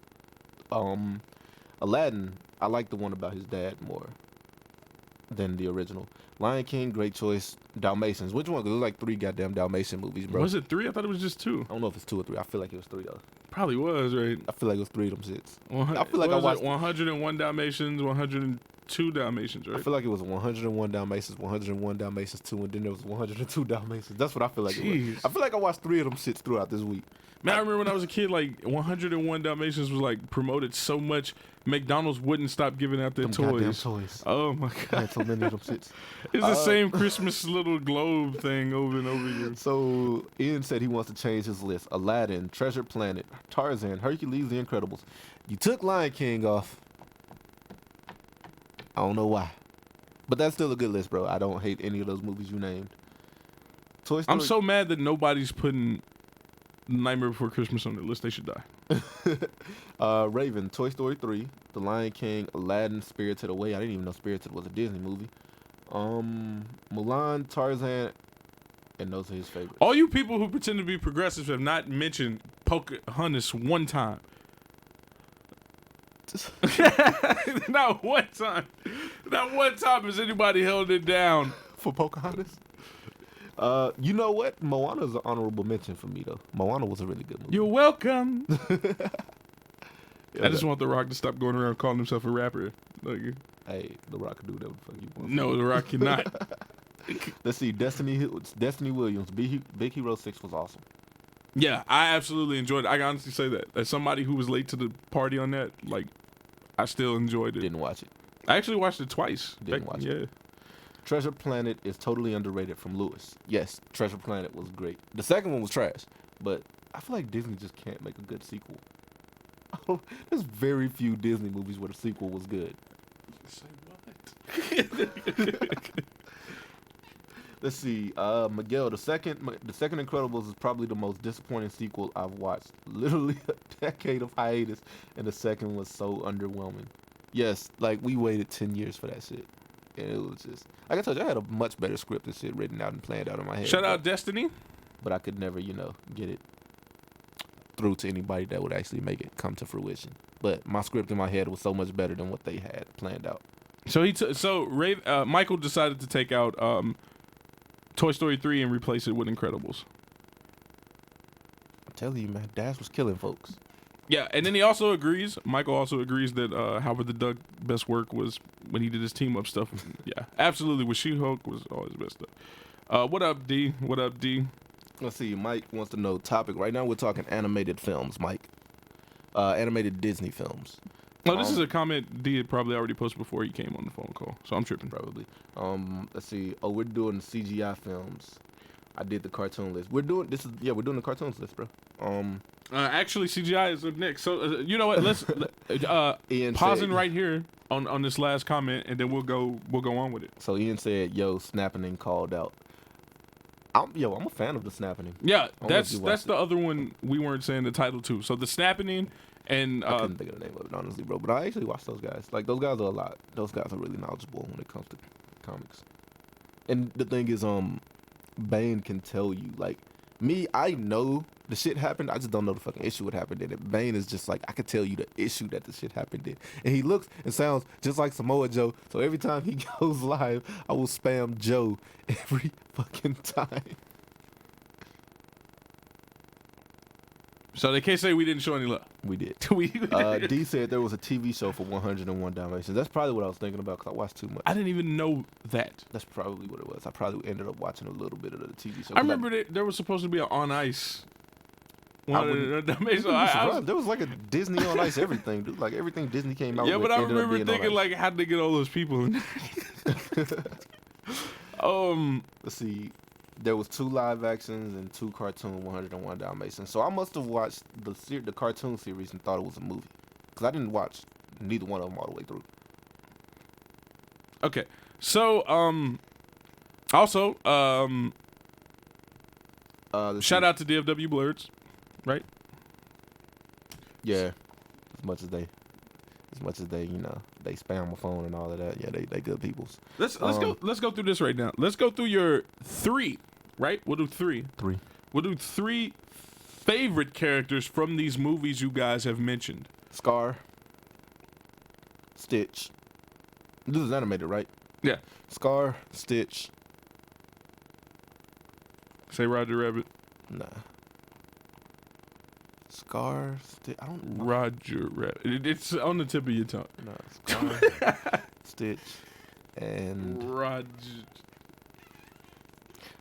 Aladdin, I like the one about his dad more than the original. Lion King, great choice. Dalmatians, which one? 'Cause there's like 3 goddamn Dalmatian movies, bro. Was it 3? I thought it was just 2. I don't know if it's 2 or 3. I feel like it was 3 though. Probably was, right? I feel like it was 3 of them shits. I feel like I watched 101 Dalmatians, 102 Dalmatians, right? I feel like it was 101 Dalmatians, 101 Dalmatians 2, and then there was 102 Dalmatians. That's what I feel like it was. Jeez. I feel like I watched 3 of them shits throughout this week. Man, I remember when I was a kid, like 101 Dalmatians was like promoted so much, McDonald's wouldn't stop giving out their Them goddamn toys. toys. Oh my I god, had so many of them shits. it's the same Christmas little globe thing over and over again. So Ian said he wants to change his list. Aladdin, Treasure Planet, Tarzan, Hercules, The Incredibles. You took Lion King off. I don't know why. But that's still a good list, bro. I don't hate any of those movies you named. Toy Story. I'm so mad that nobody's putting Nightmare Before Christmas on their list. They should die. Raven, Toy Story 3, The Lion King, Aladdin, Spirited Away. I didn't even know Spirited was a Disney movie. Mulan, Tarzan, and those are his favorites. All you people who pretend to be progressive have not mentioned Pocahontas one time. Not one time. Not one time has anybody held it down. For Pocahontas? You know what? Moana's an honorable mention for me, though. Moana was a really good movie. You're welcome. Yeah, I just want The Rock to stop going around calling himself a rapper. Like, Hey, The Rock can do whatever the fuck you want. no, The Rock cannot. Let's see. Destiny Williams. Big Hero 6 was awesome. Yeah, I absolutely enjoyed it. I can honestly say that. As somebody who was late to the party on that, like, I still enjoyed it. Didn't watch it. I actually watched it twice. Didn't watch it. Treasure Planet is totally underrated from Lewis. Yes, Treasure Planet was great. The second one was trash, but I feel like Disney just can't make a good sequel. There's very few Disney movies where the sequel was good. Say what? Let's see, Miguel. The second Incredibles is probably the most disappointing sequel I've watched. Literally a decade of hiatus, and the second was so underwhelming. Yes, like we waited 10 years for that shit, and it was just like I told you, I had a much better script and shit written out and planned out in my head. Shout out Destiny. But I could never, get it through to anybody that would actually make it come to fruition. But my script in my head was so much better than what they had planned out. So Michael decided to take out Toy Story 3 and replace it with Incredibles. I'm telling you, man, Dash was killing folks. Yeah, and then Michael also agrees that Howard the Duck best work was when he did his team up stuff. Yeah, absolutely. With She-Hulk was always best stuff. What up, D? What up, D? Let's see, Mike wants to know topic. Right now we're talking animated films, Mike. Animated Disney films. No, this is a comment D had probably already posted before he came on the phone call, so I'm tripping. Probably. Let's see. Oh, we're doing the CGI films. I did the cartoon list. We're doing the cartoons list, bro. Actually, CGI is up next. So you know what? Let's pausing right here on this last comment, and then we'll go on with it. So Ian said, "Yo, snapping called out." I'm a fan of the snapping. Yeah, that's the other one we weren't saying the title to. So the snapping and I couldn't think of the name of it honestly, bro. But I actually watched those guys. Like those guys are a lot. Those guys are really knowledgeable when it comes to comics. And the thing is, Bane can tell you, like me, I know the shit happened. I just don't know the fucking issue what happened in it. Bane is just like, I could tell you the issue that the shit happened in. And he looks and sounds just like Samoa Joe. So every time he goes live, I will spam Joe every fucking time. So they can't say we didn't show any love. We did. We D said there was a TV show for 101 Dalmatians. That's probably what I was thinking about because I watched too much. I didn't even know that. That's probably what it was. I probably ended up watching a little bit of the TV show. I remember there was supposed to be an On Ice. There was like a Disney on Ice everything, dude. Like everything Disney came out with. Yeah, but I remember thinking like, how did they get all those people in there? Let's see. There was 2 live actions and 2 cartoon 101 Dalmatians. So I must have watched the cartoon series and thought it was a movie because I didn't watch neither one of them all the way through. Okay, so also shout out to DFW Blerds, right? Yeah, as much as they they spam my phone and all of that. Yeah, they good peoples. Let's go through this right now. Let's go through your 3, right? We'll do 3. 3. We'll do 3 favorite characters from these movies you guys have mentioned. Scar, Stitch. This is animated, right? Yeah. Scar, Stitch. Say Roger Rabbit. Nah. Scar, Stitch. I don't know. Roger Rabbit. It's on the tip of your tongue. No, Scar, Stitch, and Roger.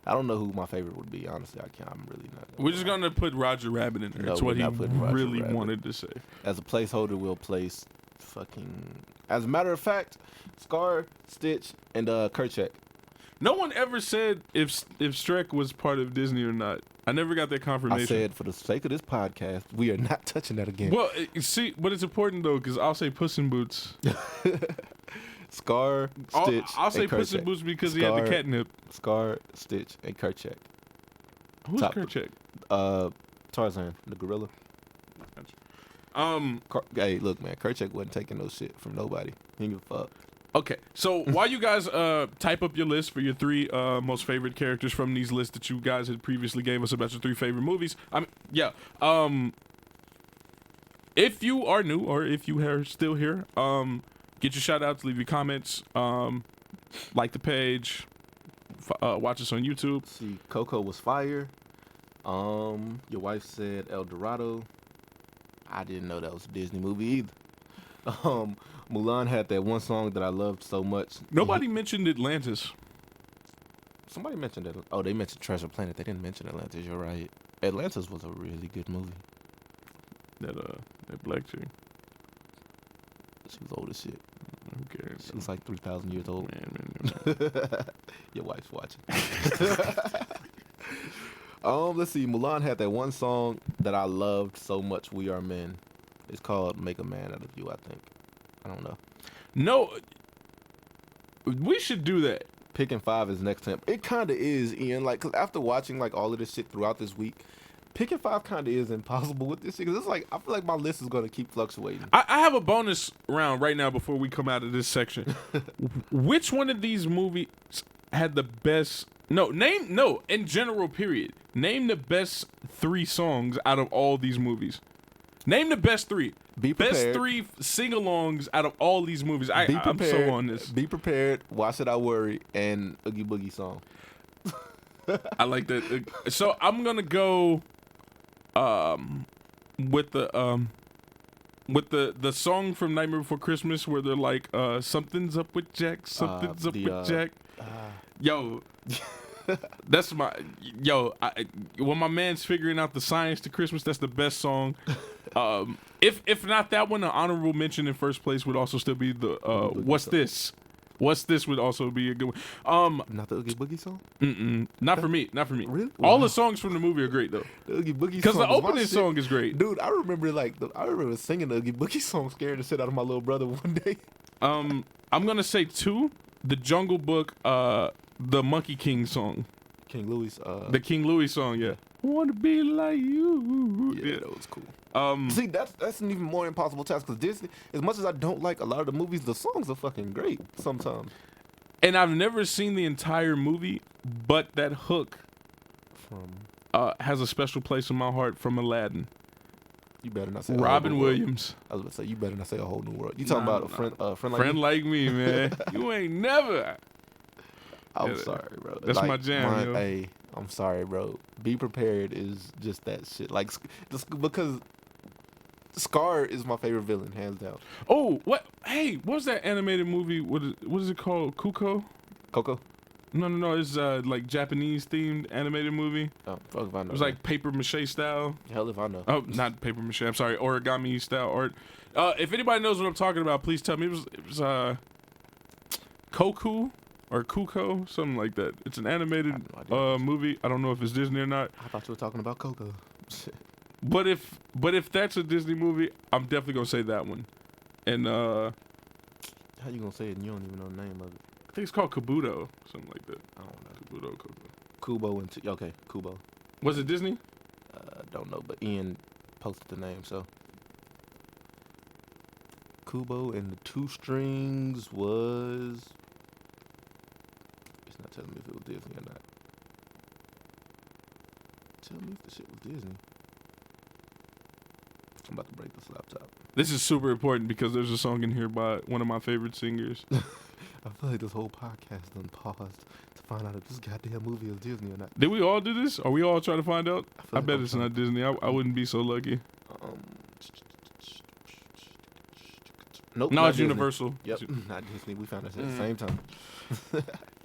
I don't know who my favorite would be. Honestly, I can't. I'm really not. We're just gonna put Roger Rabbit in there. That's what he really wanted to say. As a placeholder, we'll place fucking. As a matter of fact, Scar, Stitch, and Kerchak. No one ever said if Shrek was part of Disney or not. I never got that confirmation. I said for the sake of this podcast, we are not touching that again. Well, see, but it's important though because I'll say Puss in Boots. Scar, Stitch, I'll say and Puss in Boots because he had the catnip. Scar, Stitch, and Kerchak. Who's Kerchak? Tarzan, the gorilla. Hey, look, man, Kerchak wasn't taking no shit from nobody. He didn't give a fuck. Okay, so while you guys type up your list for your 3 most favorite characters from these lists that you guys had previously gave us about your 3 favorite movies, if you are new or if you are still here, get your shout outs, leave your comments, like the page, watch us on YouTube. See, Coco was fire. Your wife said El Dorado. I didn't know that was a Disney movie either. Mulan had that one song that I loved so much. Nobody mentioned Atlantis. Somebody mentioned it. Oh, they mentioned Treasure Planet. They didn't mention Atlantis. You're right. Atlantis was a really good movie. That black chick. She was old as shit. Who cares? She's like 3,000 years old. Man. Your wife's watching. Let's see. Mulan had that one song that I loved so much. We Are Men. It's called "Make a Man Out of You." I think. I don't know. No, we should do that. Picking 5 is next time. It kind of is, Ian. Like, cause after watching like all of this shit throughout this week, picking 5 kind of is impossible with this shit. Cause it's like I feel like my list is gonna keep fluctuating. I have a bonus round right now before we come out of this section. Which one of these movies had the best? In general, period. Name the best 3 songs out of all these movies. Name the best 3. Be prepared. Best 3 sing-alongs out of all these movies. Be I'm prepared. so on this. Be prepared. Why Should I Worry? And Oogie Boogie Song. I like that. So I'm gonna go with the song from Nightmare Before Christmas where they're like something's up with Jack, something's up with Jack. Yo, that's my when my man's figuring out the science to Christmas, that's the best song. If not that one, an honorable mention in first place would also still be the What's This? What's This would also be a good one. Not the Oogie Boogie Song? Not for me. Really? All Wow. the songs from the movie are great though. The Oogie Boogie Song. Because the was my opening shit. song is great. Dude, I remember singing the Oogie Boogie Song, scared the shit out of my little brother one day. I'm gonna say 2, the Jungle Book, the Monkey King song, King Louis. the King Louis song. Yeah. Want to be like you. Yeah, that was cool. See, that's an even more impossible task because Disney, as much as I don't like a lot of the movies, the songs are fucking great sometimes. And I've never seen the entire movie, but that hook From has a special place in my heart from Aladdin. You better not say Robin A Whole New World. Williams. I was about to say you better not say A Whole New World. You talking about a friend like Friend me? like me, man. You ain't never. I'm Yeah, sorry, bro. that's my jam, yo. Hey, I'm sorry, bro. Be Prepared is just that shit. Like, because Scar is my favorite villain, hands down. Oh, what? Hey, what was that animated movie? What is it called? Kuko? Coco? No. It's like Japanese themed animated movie. Oh, fuck if I know. It was like paper mache style. hell if I know. Oh, not paper mache. I'm sorry, origami style art. If anybody knows what I'm talking about, please tell me. It was Koku or Kuko, something like that. It's an animated I have no idea. movie. I don't know if it's Disney or not. I thought you were talking about Coco. But if that's a Disney movie, I'm definitely gonna say that one. And How you gonna say it and you don't even know the name of it? I think it's called Kabuto, something like that. I don't know. Kabuto, Kubo. Kubo and okay, Kubo. Was it Disney? Don't know, but Ian posted the name, so. Kubo and the 2 Strings was. It's not telling me if it was Disney or not. Tell me if the shit was Disney. I'm about to break this laptop. This is super important because there's a song in here by one of my favorite singers. I feel like this whole podcast done paused to find out if this goddamn movie is Disney or not. Did we all do this? Are we all trying to find out? feel I like bet I'm it's trying not Disney. I wouldn't be so lucky. Nope. No, not it's Disney. Universal. Yep, not Disney. We found this at the same time.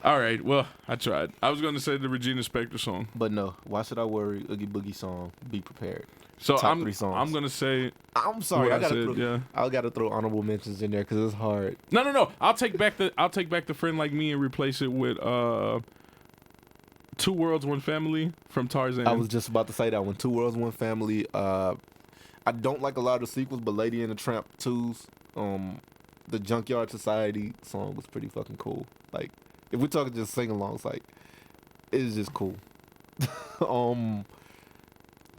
All right. Well, I tried. I was going to say the Regina Spektor song. But no, Why Should I Worry? Oogie Boogie Song. Be Prepared. So Top 3 songs. I'm going to say. I'm sorry. what I said, yeah. gotta throw honorable mentions in there because it's hard. No. I'll take back the Friend Like Me and replace it with Two Worlds, One Family from Tarzan. I was just about to say that one. 2 Worlds, One Family. I don't like a lot of the sequels, but Lady and the Tramp 2's, the Junkyard Society song was pretty fucking cool. Like, if we're talking just sing-alongs, like, it's just cool.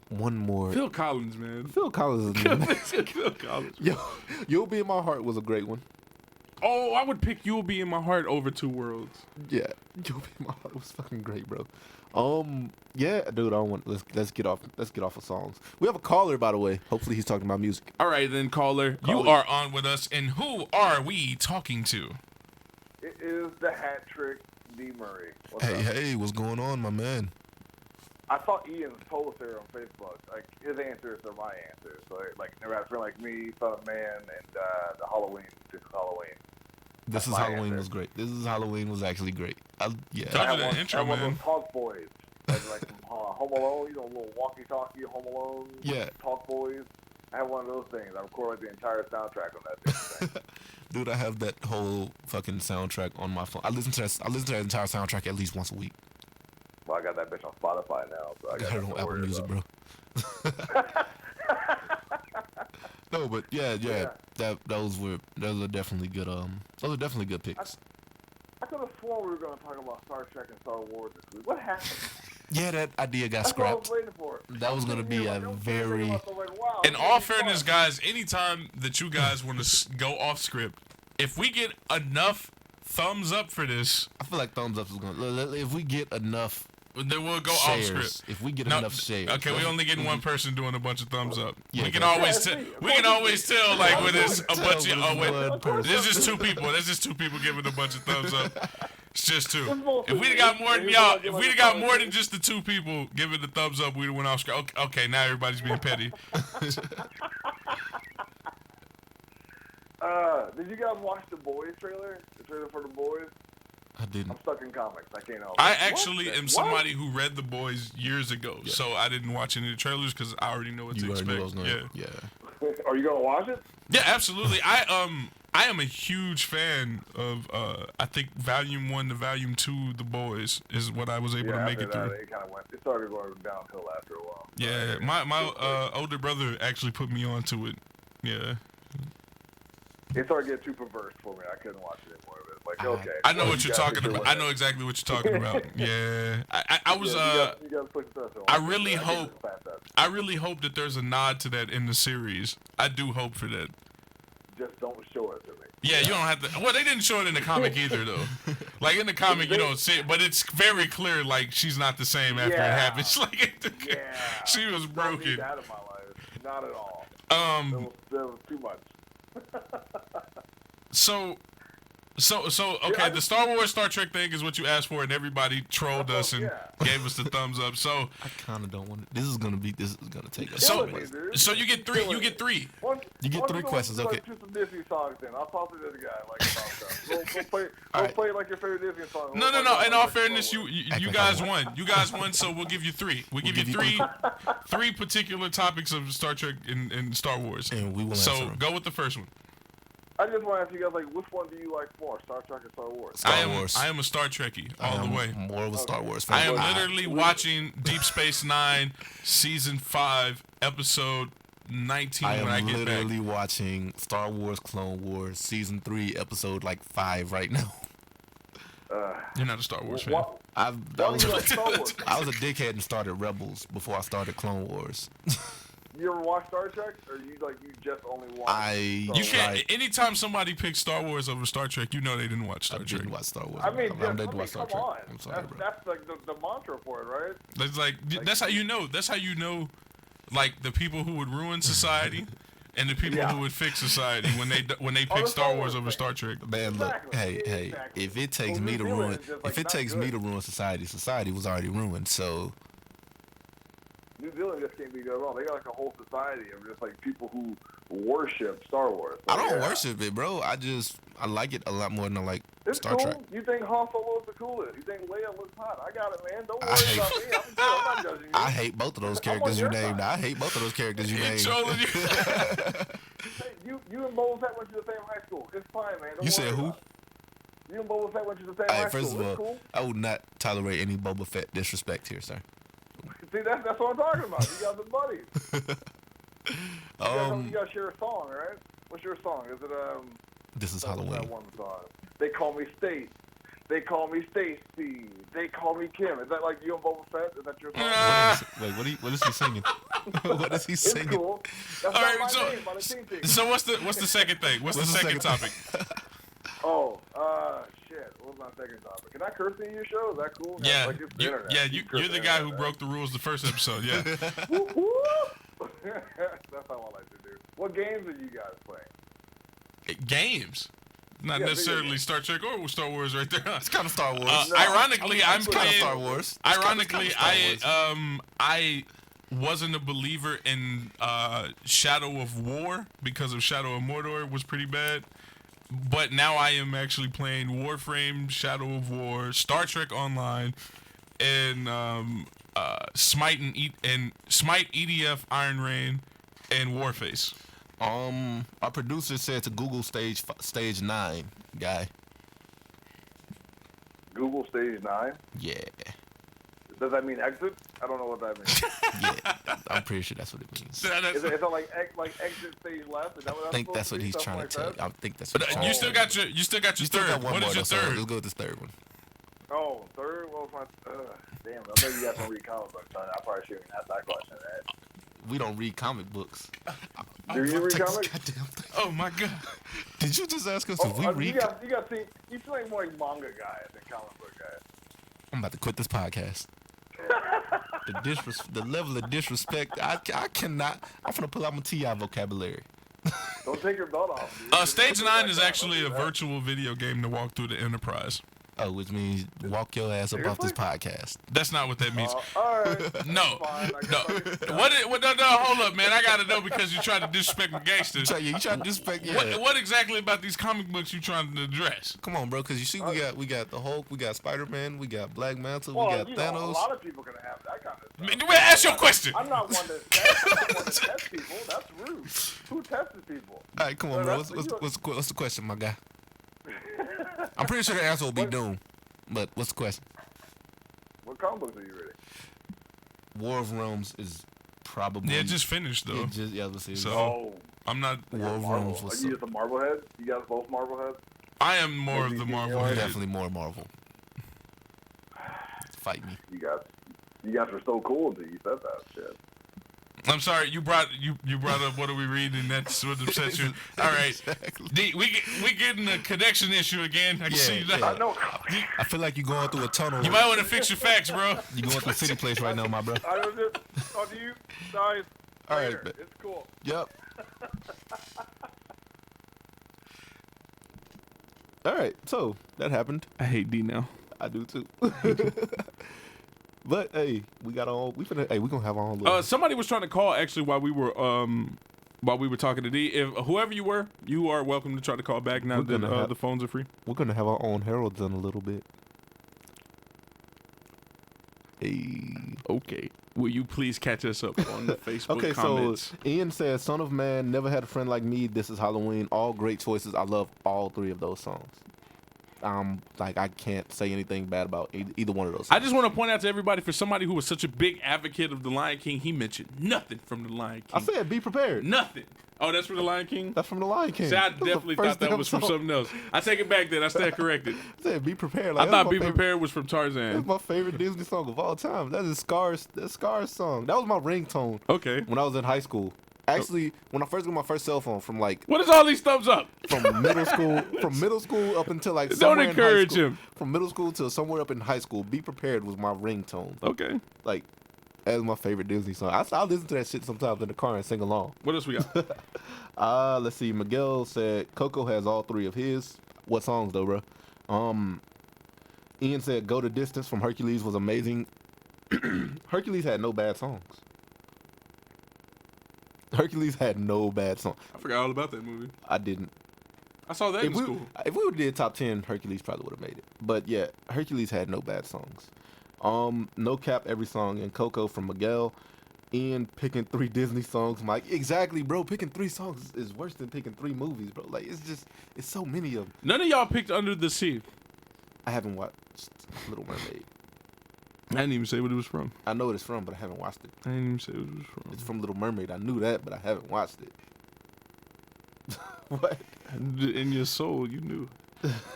One more. Phil Collins, man. Phil Collins is Phil Collins. Yo, You'll Be in My Heart was a great one. Oh, I would pick You'll Be in My Heart over Two Worlds. Yeah, You'll Be in My Heart was fucking great, bro. Yeah, dude, I don't want. Let's get off of songs. We have a caller, by the way. Hopefully, he's talking about music. All right, then, caller. You are on with us, and who are we talking to? It is the hat trick, D. Murray. What's up? Hey, what's going on, my man? I saw Ian's post there on Facebook. Like, his answers are my answers. So, like, Never Had a Friend Like Me, Son of Man, and the Halloween. This is Halloween. This is my Halloween answer. was great. This is Halloween was actually great. Yeah. Talk to the intro, I want man. those Talk Boys. Like from Home Alone, you know, little walkie-talkie Home Alone. Yeah. Talk Boys. I have one of those things. I recorded the entire soundtrack on that thing. Dude, I have that whole fucking soundtrack on my phone. I listen to that entire soundtrack at least once a week. Well, I got that bitch on Spotify now, so I Got it on Apple Music, bro. No, but yeah. Those are definitely good. Those are definitely good picks. I could have sworn we were going to talk about Star Trek and Star Wars this week. What happened? Yeah, that idea got That's what I scrapped. was waiting for. That was gonna be a very. Wow, In all fairness, guys, anytime that you guys want to go off script, if we get enough thumbs up for this, I feel like thumbs up is gonna. If we get enough. then we'll go shares, off script. If we get enough shares. Okay, we only getting one person doing a bunch of thumbs up. Yeah, we can always tell like when it's a bunch of there's just two people. There's just two people giving a bunch of thumbs up. It's just two. If we'd got more than y'all, if we'd got more than just the two people giving the thumbs up, we'd have went off script. Okay, now everybody's being petty. Did you guys watch the Boys trailer? The trailer for the Boys? I didn't. I'm stuck in comics. I can't help it. I actually am somebody who read The Boys years ago, so I didn't watch any of the trailers because I already know what to expect. Yeah. Are you gonna watch it? Yeah, absolutely. I am a huge fan of I think Volume 1 to Volume 2 The Boys is what I was able to make it through. It started going downhill after a while. Yeah, my older brother actually put me onto it. Yeah. It started getting too perverse for me. I couldn't watch it anymore. It was like, okay. I know what you're talking about. I know exactly what you're talking about. Yeah. I was I really hope that there's a nod to that in the series. I do hope for that. Just don't show it to me. Yeah, you don't have to. Well, they didn't show it in the comic either, though. Like in the comic, you don't see it, but it's very clear. Like she's not the same after it happens. Like she was broken. Don't need that in my life. Not at all. There was too much. So okay, the Star Wars Star Trek thing is what you asked for, and everybody trolled us and gave us the thumbs up. So I kind of don't want it. This is gonna take us. So you get three. You get three. You get three questions. Okay. Do some Disney songs then. I'll talk to the other guy like about go play like your favorite Disney song. No. In all fairness, you guys won. You guys won. So we'll give you three. We'll give you three particular topics of Star Trek and Star Wars. And we will answer them. Go with the first one. I just want to ask you guys, like, which one do you like more, Star Trek or Star Wars? Star Wars. I am a Star Trekkie all the way. More of a Star Wars fan. I am literally watching Deep Space Nine, Season 5, Episode 19 when I get back. I am literally watching Star Wars Clone Wars, Season 3, Episode, 5 right now. You're not a Star Wars fan. I was a dickhead and started Rebels before I started Clone Wars. You ever watch Star Trek, or you just only watch? You can't. Anytime somebody picks Star Wars over Star Trek, you know they didn't watch Star Trek. Didn't watch Star Wars. I mean, watch Star Trek. I'm sorry, bro. That's like the mantra for it, right? That's like that's how you know. That's how you know, like the people who would ruin society, and the people who would fix society when they pick Star Wars over Star Trek. Man, look, hey, if it takes me to ruin society, society was already ruined. So. New Zealand just can't be go wrong. They got like a whole society of just like people who worship Star Wars. So, I don't worship it, bro. I like it a lot more than I like Star Trek. You think Han Solo's the coolest? You think Leia looks hot? I got it, man. Don't worry about me. I'm not judging you. I hate both of those characters you named. I hate both of those characters you named. Hey, you and Boba Fett went to the same high school. It's fine, man. Don't you said who? You and Boba Fett went to the same high school. First of all, I would not tolerate any Boba Fett disrespect here, sir. See, that's what I'm talking about. You guys are buddies. You guys share a song, right? What's your song? Is it This is Halloween. That one song. They call me Stace. They call me Stacy. They call me Kim. Is that like you and Boba Fett? Is that your song? What is he singing? What is he singing? It's cool. That's all right, my name, but team. So what's the second thing? What's the second topic? Shit. What was my second topic? Can I curse in your show? Is that cool? Yeah. Like You're the guy who broke the rules the first episode. Yeah. That's how I like to do. What games are you guys playing? Games. Not necessarily Star Trek or Star Wars right there. It's kind of Star Wars. Ironically, I'm playing Star Wars. Ironically, I wasn't a believer in Shadow of War because of Shadow of Mordor was pretty bad. But now I am actually playing Warframe, Shadow of War, Star Trek Online, and Smite, EDF, Iron Rain, and Warface. Our producer said to Google stage 9 guy. Google stage 9. Yeah, Does that mean exit? I don't know what that means. yeah. I'm pretty sure that's what it means. Is it like exit stage left? Is that what I think that's what he's trying to tell you. I think that's. But What you still got your third. one What more, is your so third? let's go with this third one. Oh, third? What was my... damn, I know you guys don't read comic books. I probably shouldn't even ask that question. Right? We don't read comic books. Do you read Take this comics? goddamn thing. Oh my god. Did you just ask us if we read? You seem like more like manga guy than comic book guy. I'm about to quit this podcast. The level of disrespect, I cannot. I'm gonna pull out my TI vocabulary. Don't take your belt off, dude. Stage 9 is actually a virtual video game to walk through the Enterprise. Oh, which means walk your ass up off this podcast. That's not what that means. All right. No, Fine, no. No, hold up, man. I gotta know because you tried to disrespect my gangsters. You try to disrespect. Yeah. What exactly about these comic books you trying to address? Come on, bro. Because you see, we got the Hulk, we got Spider-Man, we got Black Mantle, Well, we got Thanos. a lot of people can have that kind of stuff. Man, ask your question. I'm not one to test people. That's rude. Who tested people? All right, come on, bro. What's the question, my guy? I'm pretty sure the answer will be Doom. But what's the question? What comic books are you reading? War of Realms is probably. Yeah, it just finished though. Let's see. So I'm not. War of Realms Are was. you just a Marvel head? You guys both Marvel heads? I am more of the Marvel head. Definitely more Marvel. Fight me. You guys were so cool until you said that shit. I'm sorry, you brought up what are we reading? That's what upset you. All right, Exactly. D, we getting a connection issue again. I can see that. I know. I feel like you're going through a tunnel. You might want to fix your facts, bro. You're going through a city place right now, my bro. I was just talking to you guys. All right, Later. but- It's cool. Yep. All right, so that happened. I hate D now. I do too. But hey, we got all. We gonna have our own. Little, Somebody was trying to call actually while we were talking to D. If whoever you were, you are welcome to try to call back now that the phones are free. we're gonna have our own heralds in a little bit. Hey. Okay. Will you please catch us up on the Facebook Okay, comments? so Ian says, "Son of Man, never had a friend like me. This is Halloween. All great choices. I love all three of those songs. I can't say anything bad about either one of those songs. I just want to point out to everybody, for somebody who was such a big advocate of the Lion King, he mentioned nothing from the Lion King. I said, be prepared. Nothing. Oh, that's from the Lion King? That's from the Lion King. See, I That's the definitely first thought that damn was from song. something else. I take it back then. I stand corrected. I said, be prepared. I Like, thought that's Be my favorite- Prepared was from That's Tarzan. my favorite Disney song of all time. That is Scar's song. That was my ringtone Okay. when I was in high school. Actually, when I first got my first cell phone from What is all these thumbs up? middle school up until like Don't somewhere in high encourage school. him. From middle school to somewhere up in high school, Be Prepared was my ringtone. Okay. Like, that was my favorite Disney song. I listen to that shit sometimes in the car and sing along. What else we got? Let's see. Miguel said Coco has all three of his. What songs though, bro? Ian said Go the Distance from Hercules was amazing. Hercules had no bad songs. Hercules had no bad songs. I forgot all about that movie. I didn't. I saw that in school. If we would have did top 10, Hercules probably would have made it. But yeah, Hercules had no bad songs. No cap every song, and Coco from Miguel. Ian picking 3 Disney songs. Mike, exactly, bro. Picking 3 songs is worse than picking 3 movies, bro. Like, it's so many of them. None of y'all picked Under the Sea. I haven't watched Little Mermaid. I didn't even say what it was from. I know what it's from, but I haven't watched it. I didn't even say what it was from. It's from Little Mermaid. I knew that, but I haven't watched it. What? In your soul, you knew.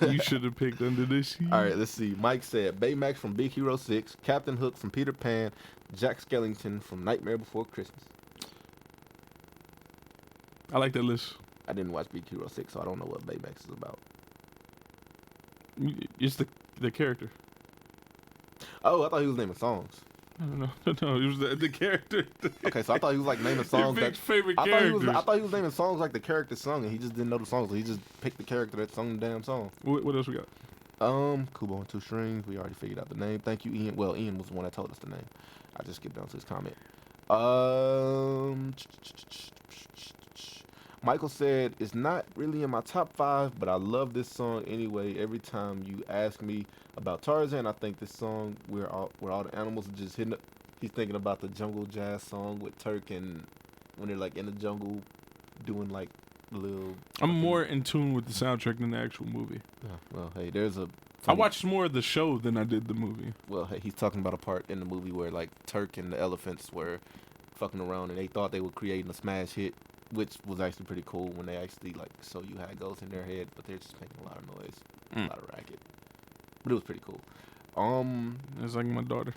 You should have picked Under the Sea. All right, let's see. Mike said Baymax from Big Hero 6, Captain Hook from Peter Pan, Jack Skellington from Nightmare Before Christmas. I like that list. I didn't watch Big Hero 6, so I don't know what Baymax is about. It's the character. Oh, I thought he was naming songs. No, it was the character. Okay, so I thought he was like naming songs. Your favorite I characters. thought he was naming songs like the character sung, and he just didn't know the songs, so he just picked the character that sung the damn song. What else we got? Kubo and 2 Strings. We already figured out the name. Thank you, Ian. Well, Ian was the one that told us the name. I just skipped down to his comment. Michael said, it's not really in my top 5, but I love this song anyway. Every time you ask me about Tarzan, I think this song where all the animals are just hitting up. He's thinking about the jungle jazz song with Turk and when they're like in the jungle doing like little. I'm more in tune with the soundtrack than the actual movie. Well, hey, there's a. I watched more of the show than I did the movie. Well, hey, he's talking about a part in the movie where like Turk and the elephants were fucking around and they thought they were creating a smash hit, which was actually pretty cool when they actually like show you how it goes in their head, but they're just making a lot of noise, a lot of racket. But it was pretty cool. It's like my daughter.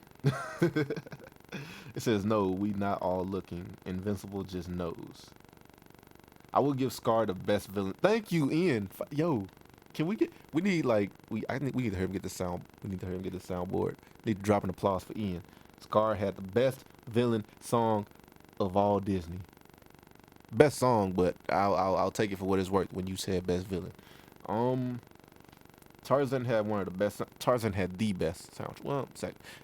It says, no, we not all looking. Invincible just knows. I will give Scar the best villain. Thank you, Ian. Yo, can we get? We need like I think we need to hear him get the sound. We need to hear him get the soundboard. Need to drop an applause for Ian. Scar had the best villain song of all Disney. Best song, but I'll take it for what it's worth when you said best villain. Tarzan had one of the best. Tarzan had the best sound. Well,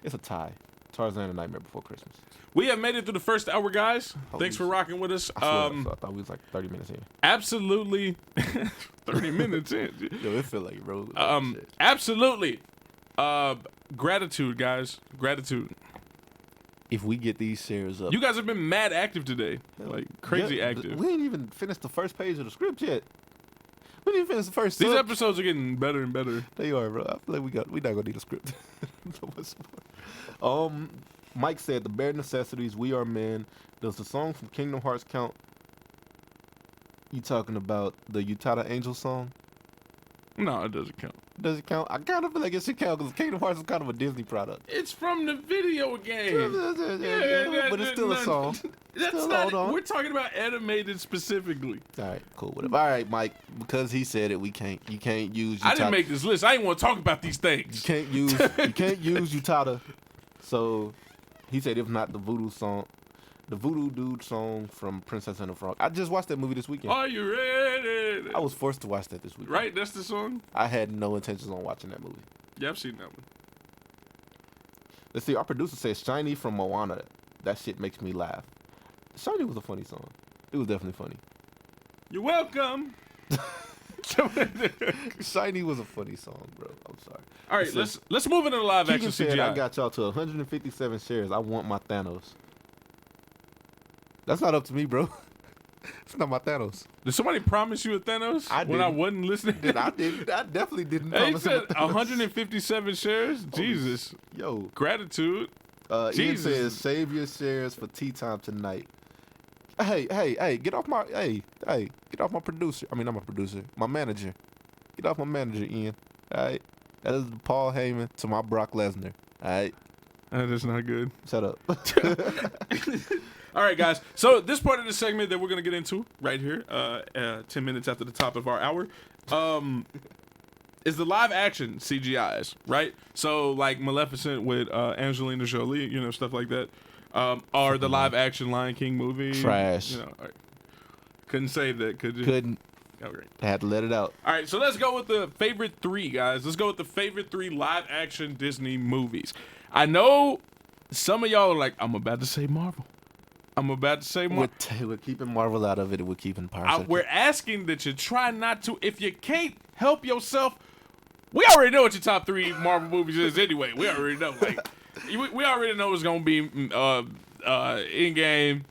it's a tie. Tarzan and Nightmare Before Christmas. We have made it through the first hour, guys. Thanks for rocking with us. I thought we was like 30 minutes in. Absolutely, 30 minutes in. Yo, it feel like it, bro. Absolutely. Gratitude, guys. Gratitude. If we get these shares up, You guys have been mad active today, like crazy active. We ain't even finished the first page of the script yet. We didn't finish the first. These episodes are getting better and better. They are, bro. I feel like we not gonna need a script. Mike said the bare necessities. We are men. Does the song from Kingdom Hearts count? You talking about the Utada Angel song? No, it doesn't count. Does it count? I kind of feel like it should count because Kingdom Hearts is kind of a Disney product. It's from the video game. But it's still a song. That's Still, not. hold on. We're talking about animated specifically. All right, cool. Whatever. All right, Mike. Because he said it, we can't. You can't use. Utada. I didn't make this list. I didn't want to talk about these things. You can't use. You can't use Utada. So he said, if not the Voodoo song, the Voodoo Dude song from Princess and the Frog. I just watched that movie this weekend. Are you ready? I was forced to watch that this weekend. Right, that's the song. I had no intentions on watching that movie. Yeah, I've seen that one. Let's see. Our producer says Shiny from Moana. That shit makes me laugh. Shiny was a funny song. It was definitely funny. You're welcome. Shiny was a funny song, bro. I'm sorry. All right, let's move into the live Keegan action said, CGI. I got y'all to 157 shares. I want my Thanos. That's not up to me, bro. It's not my Thanos. Did somebody promise you a Thanos I when I didn't. wasn't listening? I definitely didn't Hey, you promise him said a Thanos. 157 shares? Jesus. Yo. Gratitude. Ian Jesus. says, save your shares for tea time tonight. Hey, get off my get off my producer. I mean, not my producer, my manager. Get off my manager, Ian. All right. That is Paul Heyman to my Brock Lesnar. All right. That is not good. Shut up. All right, guys. So this part of the segment that we're going to get into right here, 10 minutes after the top of our hour, is the live action CGIs, right? So like Maleficent with Angelina Jolie, you know, stuff like that. Or the live action Lion King movie. Trash. You know, couldn't save that, could you? Couldn't. All right. Had to let it out. All right, so let's go with the favorite three, guys. Let's go with the favorite three live action Disney movies. I know some of y'all are like, I'm about to say Marvel. I'm about to say Marvel. We're keeping Marvel out of it. We're keeping Pirates. We're asking that you try not to. If you can't help yourself, we already know what your top three Marvel movies is anyway. We already know. Like, we already know it's gonna be Endgame,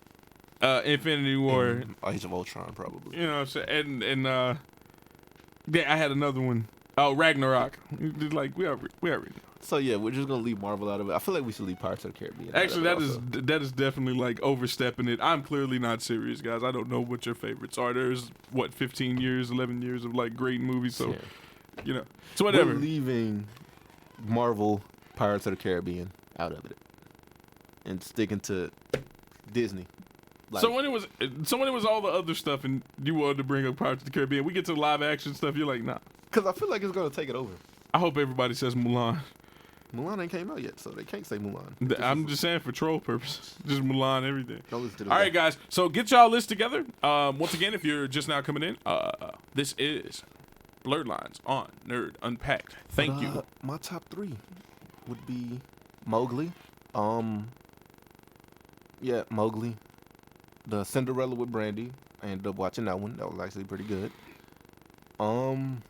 Infinity War, Age of Ultron, probably. you know what I'm saying? And yeah, I had another one. Oh, Ragnarok. Just like we already know. So yeah, we're just gonna leave Marvel out of it. I feel like we should leave Pirates of the Caribbean. Actually, out of it also. that is definitely like overstepping it. I'm clearly not serious, guys. I don't know what your favorites are. There's 15 years, 11 years of like great movies. So, you know, so whatever. We're leaving Marvel, Pirates of the Caribbean out of it, and sticking to Disney. Like, So when it was all the other stuff, and you wanted to bring up Pirates of the Caribbean, we get to the live action stuff. You're like, nah. because I feel like it's gonna take it over. I hope everybody says Mulan. Mulan ain't came out yet, so they can't say Mulan. I'm just saying for troll purposes. Just Mulan, everything. Don't listen to All right, guys. So get y'all list together. Once again, if you're just now coming in, this is Blerd Lines on Nerd Unpacked. Thank you. My top three would be Mowgli. Yeah, Mowgli. The Cinderella with Brandy. I ended up watching that one. That was actually pretty good. Number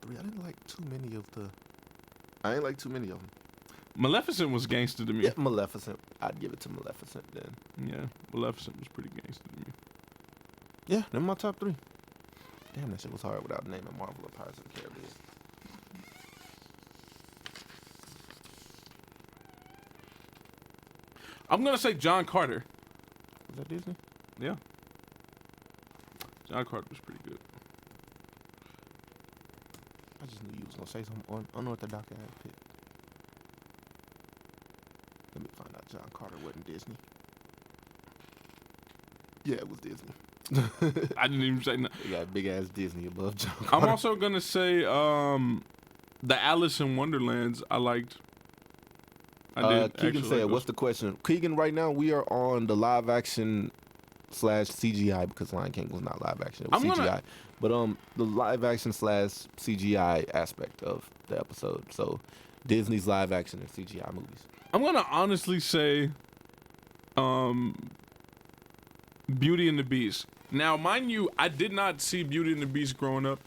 three, I didn't like too many of them. Maleficent was gangster to me. Yeah, Maleficent. I'd give it to Maleficent then. Yeah, Maleficent was pretty gangster to me. Yeah, they're my top 3. Damn, that shit was hard without naming Marvel or Pirates of the Caribbean. I'm gonna say John Carter. Was that Disney? Yeah. John Carter was pretty good. I just knew you was gonna say something unorthodox ass pick. Let me find out John Carter wasn't Disney. Yeah, it was Disney. I didn't even say no. You got big ass Disney above John Carter. I'm also gonna say the Alice in Wonderlands. I liked. Keegan said, "What's the question?" Keegan, right now we are on the live action / CGI because Lion King was not live action; it was CGI. But the live action / CGI aspect of the episode. So Disney's live action and CGI movies. I'm gonna honestly say, Beauty and the Beast. Now, mind you, I did not see Beauty and the Beast growing up.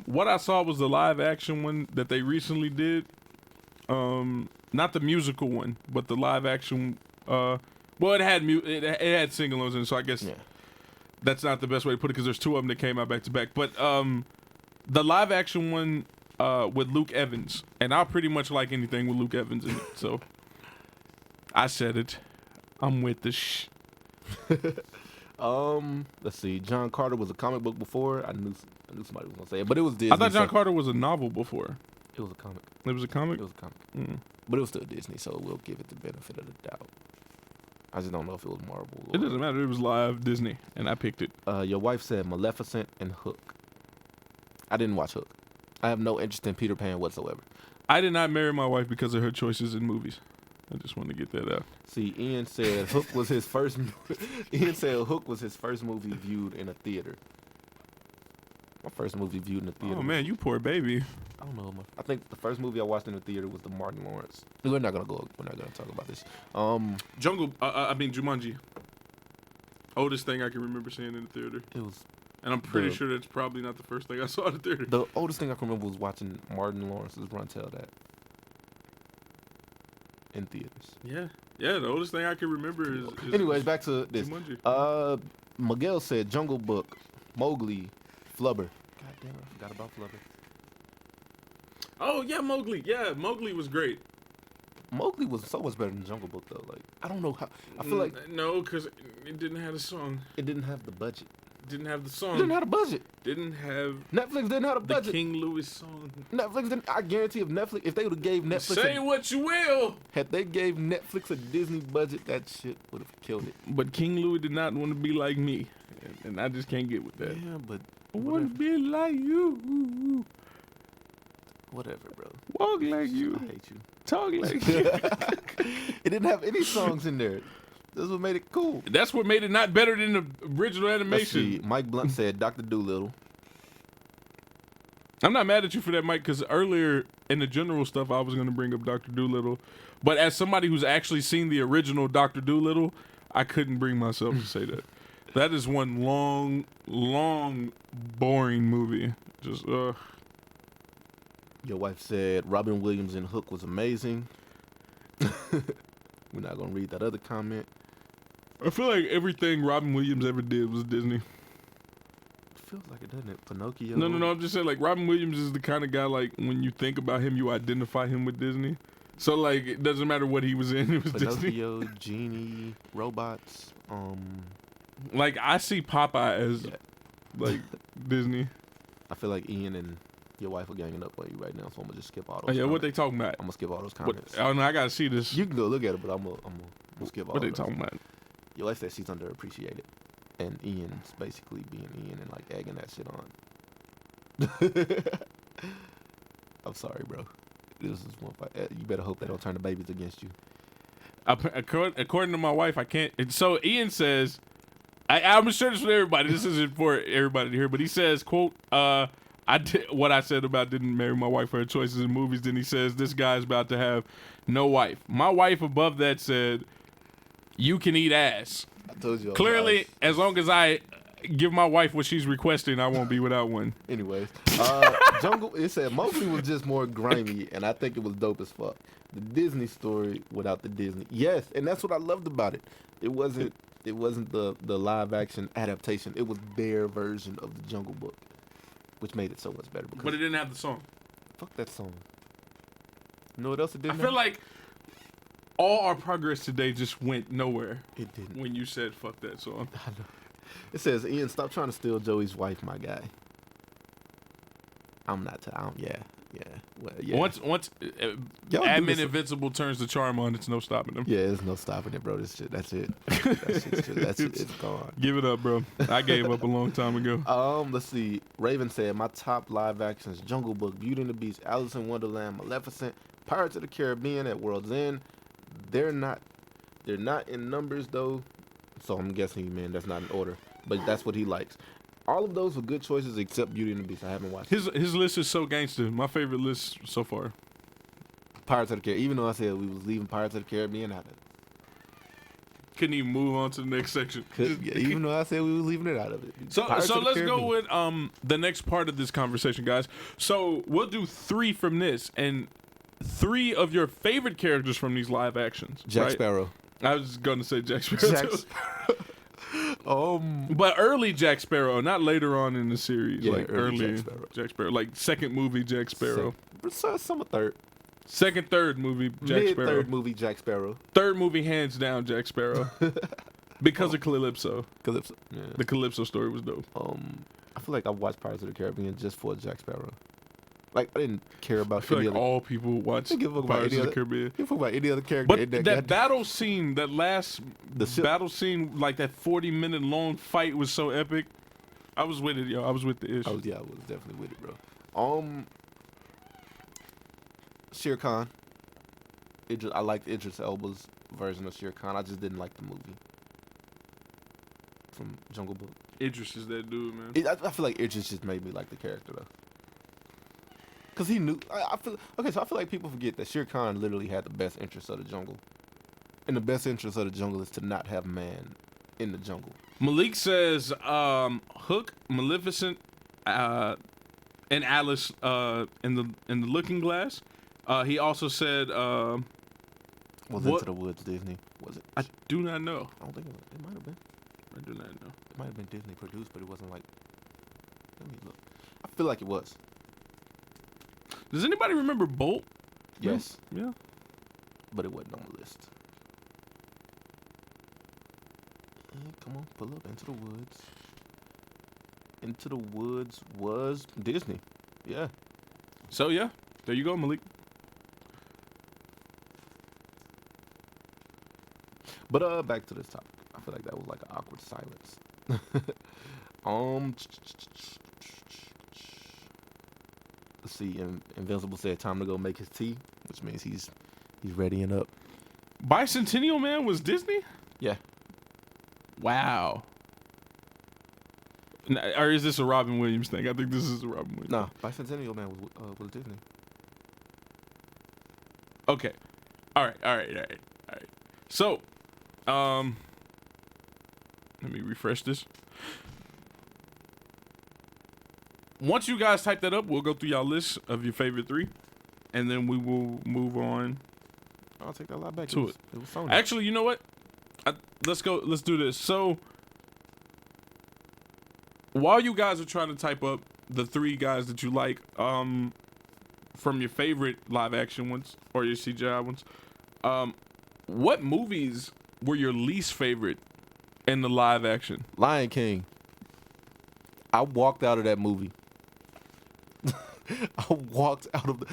What I saw was the live action one that they recently did. Not the musical one, but the live action. Well, it had sing-alongs in it, so I guess that's not the best way to put it because there's 2 of them that came out back to back. But the live action one with Luke Evans, and I pretty much like anything with Luke Evans in it. So I said it. I'm with the Let's see. John Carter was a comic book before. I knew somebody was gonna say it, but it was Disney. I thought John Carter was a novel before. It was a comic. It was a comic? It was a comic. But it was still Disney, so we'll give it the benefit of the doubt. I just don't know if it was Marvel. It doesn't matter. It was live Disney, and I picked it. Your wife said Maleficent and Hook. I didn't watch Hook. I have no interest in Peter Pan whatsoever. I did not marry my wife because of her choices in movies. I just wanted to get that out. See, Ian said Hook was his first. Ian said Hook was his first movie viewed in a theater. My first movie viewed in a theater. Oh man, you poor baby. I don't know. I think the first movie I watched in the theater was the Martin Lawrence. We're not gonna talk about this. Jumanji. Oldest thing I can remember seeing in the theater. It was, and I'm pretty sure that's probably not the first thing I saw in the theater. The oldest thing I can remember was watching Martin Lawrence's Run Tell That in theaters. Yeah. The oldest thing I can remember is anyways, back to this. Jumanji. Miguel said Jungle Book, Mowgli, Flubber. God damn it, I forgot about Flubber. Oh yeah, Mowgli. Yeah, Mowgli was great. Mowgli was so much better than Jungle Book though. Like, I don't know how. I feel like no, because it didn't have a song. It didn't have the budget. Didn't have the song. It didn't have the budget. Didn't have. Netflix didn't have the budget. The King Louis song. Netflix didn't. I guarantee if they would have gave Netflix. Say what you will. Had they gave Netflix a Disney budget, that shit would have killed it. But King Louis did not want to be like me, and I just can't get with that. Yeah, but I want to be like you. Whatever, bro. Walk like you. I hate you. Talk like you. It didn't have any songs in there. That's what made it cool. That's what made it not better than the original animation. Let's see. Mike Blunt said Dr. Dolittle. I'm not mad at you for that, Mike, because earlier in the general stuff, I was going to bring up Dr. Dolittle. But as somebody who's actually seen the original Dr. Dolittle, I couldn't bring myself to say that. That is one long, boring movie. Just, Your wife said Robin Williams in Hook was amazing. We're not going to read that other comment. I feel like everything Robin Williams ever did was Disney. It feels like it, doesn't it? Pinocchio. No. I'm just saying, like, Robin Williams is the kind of guy, like, when you think about him, you identify him with Disney. So, like, it doesn't matter what he was in, it was Pinocchio, Disney. Genie, robots. Like, I see Popeye as, like, Disney. I feel like Ian and your wife are ganging up on you right now, so I'm gonna just skip all those. Oh, yeah, comments. what they talking about? I'm gonna skip all those comments. Oh no, I gotta see this. You can go look at it, but I'm gonna skip all. What they those. talking about? Your wife said she's underappreciated, and Ian's basically being Ian and like egging that shit on. I'm sorry, bro. This is one fight. You better hope they don't turn the babies against you. According to my wife, I can't. And so Ian says, I'm sure this for everybody. This isn't for everybody to hear, but he says, "quote I did what I said about didn't marry my wife for her choices in movies." Then he says, "This guy's about to have no wife." My wife above that said, "You can eat ass." I told you. Clearly, as long as I give my wife what she's requesting, I won't be without one. Anyways, Jungle. It said Mowgli was just more grimy, and I think it was dope as fuck. The Disney story without the Disney. Yes, and that's what I loved about it. It wasn't the live action adaptation. It was their version of the Jungle Book, which made it so much better. But it didn't have the song. Fuck that song. You know what else it didn't? I feel like all our progress today just went nowhere. It didn't. When you said "fuck that song." I know. It says, Ian, stop trying to steal Joey's wife, my guy. I'm not. Yeah. Well, yeah. Once Y'all do admin this- Invincible turns the charm on, it's no stopping them. Yeah, there's no stopping it, bro. This shit. That's it. That's it. It's gone. Give it up, bro. I gave up a long time ago. Let's see. Raven said my top live actions: Jungle Book, Beauty and the Beast, Alice in Wonderland, Maleficent, Pirates of the Caribbean at World's End. They're not in numbers though, so I'm guessing, man, that's not in order. But that's what he likes. All of those were good choices except Beauty and the Beast. I haven't watched His list is so gangster. My favorite list so far. Pirates of the Caribbean. Even though I said we was leaving Pirates of the Caribbean out of it. Couldn't even move on to the next section. Even though I said we was leaving it out of it. So Pirates of the let's go Caribbean. with the next part of this conversation, guys. So we'll do 3 from this, and 3 of your favorite characters from these live actions. Jack right? Sparrow. I was going to say Jack Sparrow. Jack too. Sparrow. But early Jack Sparrow, not later on in the series. Yeah, like early early Jack Sparrow. like second movie Jack Sparrow. Some third. Second, third movie Jack Sparrow. Third movie Jack Sparrow. Third movie hands down Jack Sparrow. Because of Calypso. Calypso. Yeah. The Calypso story was dope. I feel like I watched Pirates of the Caribbean just for Jack Sparrow. Like I didn't care about I feel any like other. all people watch I give a fuck about Pirates any of the other. Caribbean. Give a fuck about any other character. in But that battle scene, that last battle scene, like that 40-minute long fight was so epic. I was with it, yo. I was with the ish. I was definitely with it, bro. Shere Khan. I liked Idris Elba's version of Shere Khan. I just didn't like the movie from Jungle Book. Idris is that dude, man. I feel like Idris just made me like the character though. Cause he knew. I feel like people forget that Shere Khan literally had the best interests of the jungle, and the best interest of the jungle is to not have man in the jungle. Malik says Hook, Maleficent, and Alice in the Looking Glass. He also said Into the Woods Disney? Was it? I do not know. I don't think it might have been. I do not know. It might have been Disney produced, but it wasn't like. Let me look. I feel like it was. Does anybody remember Bolt? Yes. Yeah. But it wasn't on the list. Come on, pull up. Into the Woods. Into the Woods was Disney. Yeah. So yeah, there you go, Malik. But back to this topic. I feel like that was like an awkward silence. Let's see. Invincible said time to go make his tea, which means he's readying up. Bicentennial Man was Disney? Yeah. Wow. Or is this a Robin Williams thing? I think this is a Robin Williams. No, Bicentennial Man was Disney. Okay. All right. So, let me refresh this. Once you guys type that up, we'll go through y'all list of your favorite 3, and then we will move on. I'll take that lot back. To it. It was Sony. Actually, you know what? Let's go. Let's do this. So, while you guys are trying to type up the 3 guys that you like, from your favorite live action ones or your CGI ones, what movies were your least favorite in the live action? Lion King. I walked out of that movie. I walked out of the.